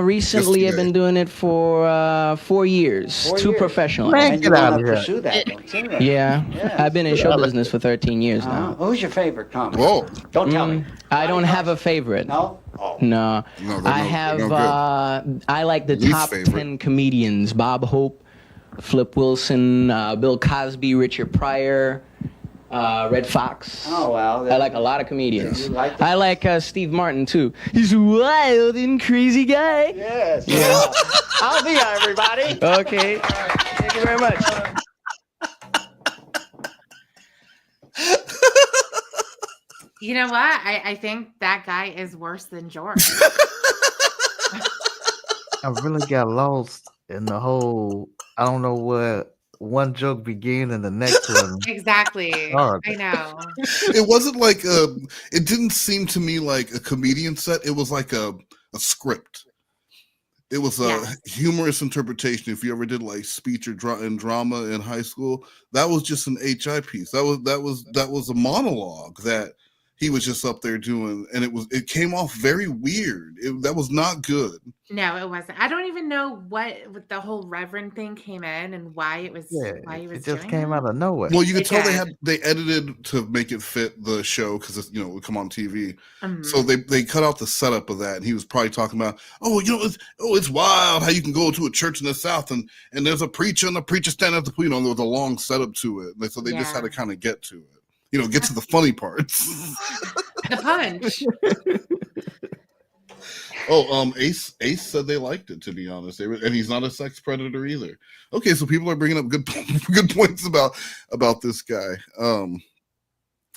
Recently I've been doing it for 4 years. 4 Too years. professional. Man, and you want to pursue that, don't you? Yeah. Yes. I've been in show business for 13 years now. Who's your favorite comic? Whoa. Don't tell me. I don't have a favorite. No? Oh. No. I have, I like the Least top favorite. 10 comedians. Bob Hope, Flip Wilson, Bill Cosby, Richard Pryor, Red Fox. Oh, well. I like a lot of comedians. You like I like Steve Martin, too. He's a wild and crazy guy. Yes. Yeah. Alvia, everybody. Okay. Thank you very much. You know what? I think that guy is worse than George. I really got lost in the whole. I don't know where one joke began and the next one. Exactly. Oh. I know. It wasn't like it didn't seem to me like a comedian set. It was like a script. It was a humorous interpretation. If you ever did like speech or drama in high school, that was just an HI piece. That was a monologue that he was just up there doing, and it came off very weird. That was not good. No, it wasn't. I don't even know what the whole Reverend thing came in and why it was. Yeah, why he was it just doing came it. out of nowhere. Well, you could It tell did. they edited to make it fit the show because it would come on TV. Mhm. So they cut out the setup of that, and he was probably talking about, it's wild how you can go to a church in the South and there's a preacher and the preacher standing at the there was a long setup to it, so they just had to kind of get to it, get to the funny parts. The punch. Ace said they liked it, to be honest. And he's not a sex predator either. Okay, so people are bringing up good points about this guy. All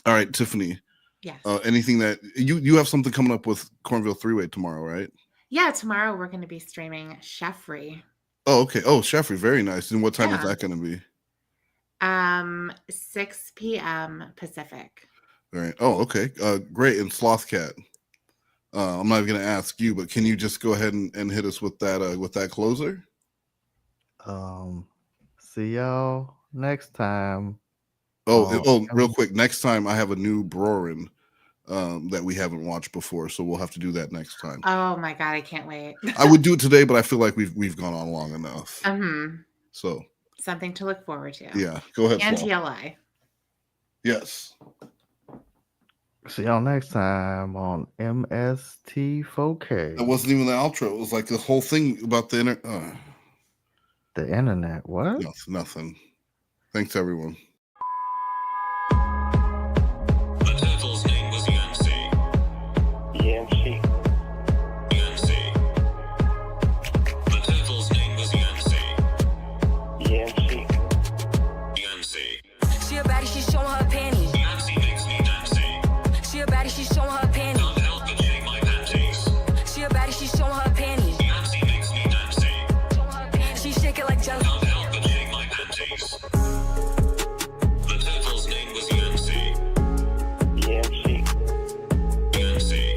right, Tiffany. Yes. Anything that you have something coming up with Cornville Three-Way tomorrow, right? Yeah, tomorrow we're going to be streaming Chefry. Oh, okay. Oh, Sheffrey, very nice. And what time is Yeah. that going to be? 6 p.m. Pacific. All right. Oh, okay. Great. And Slothcat. I'm not even going to ask you, but can you just go ahead and hit us with that closer? See y'all next time. Real quick. Next time I have a new Brorin that we haven't watched before, so we'll have to do that next time. Oh my God, I can't wait. I would do it today, but I feel like we've gone on long enough. So Something to look forward to. yeah, go ahead. And Sloth. TLI. Yes. See y'all next time on MST4K. It wasn't even the outro. It was like the whole thing about the internet. The internet. What? Nothing. Thanks, everyone. The turtle's name was Yancy. Yancy. Yancy. The turtle's name was Yancy. Yancy. Yancy. She a baddie, she showing her panties. Yancy makes me dancing. She a baddie, she showing her panties. Can't help but shake my panties. She a baddie, she showing her panties. Yancy makes me dancing. She shake it like jelly. Can't help but shake my panties. The turtle's name was Yancy. Yancy. Yancy.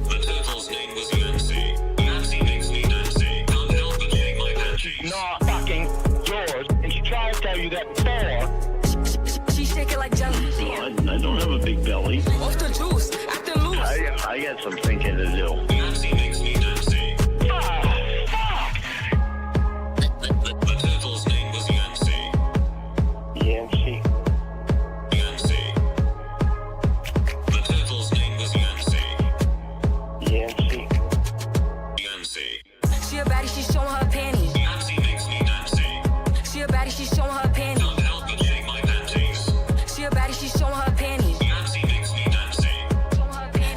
The turtle's name was Yancy. Yancy makes me dancing. Can't help but shake my panties. Not fucking yours. And she tried to tell you that before. She shake it like jelly. I don't have a big belly. Off the juice, acting loose. I got some thinking to do. Yancy makes me dancing. The turtle's name was Yancy. Yancy. Yancy. The turtle's name was Yancy. Yancy. Yancy. She a baddie, she showing her panties. Yancy makes me dancing. She a baddie, she showing her panties. Can't help but shake my panties. She a baddie, she showing her panties. Yancy makes me dancing.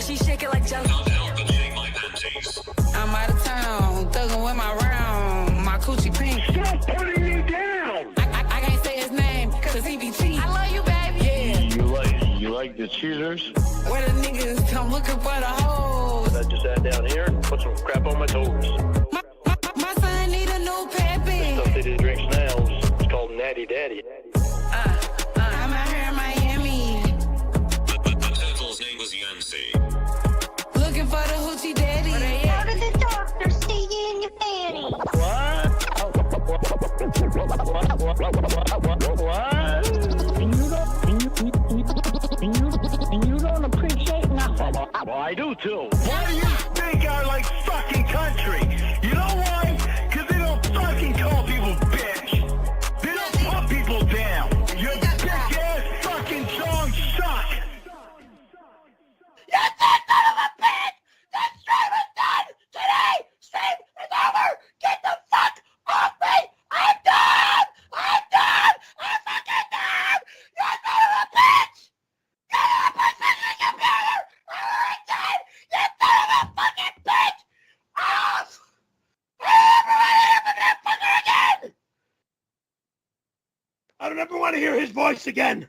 She shake it like jelly. Can't help but shake my panties. I'm out of town, thugging with my round. My coochie pink. Stop putting me down. I can't say his name, cause he be cheating. I love you, baby. Yeah. You like the cheaters? Where the niggas come looking for the hoes. I just sat down here and put some crap on my toes. My son need a new pappy. Stuff they did drinks now is called Natty Daddy. too. Why do you think I like fucking country? You know why? Because they don't fucking call people bitch. They don't put people down. Your bitch-ass fucking songs suck. You son of a bitch! The stream is done! Today, stream is over! Get the fuck off me! I'm done! I'm done! I'm fucking done! You son of a bitch! Get up and sit in the computer! I'm done! You son of a fucking bitch! Off! I never want to hear from that fucker again! I don't ever want to hear his voice again!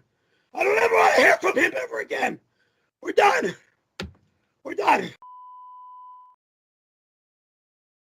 I don't ever want to hear from him ever again! We're done! We're done!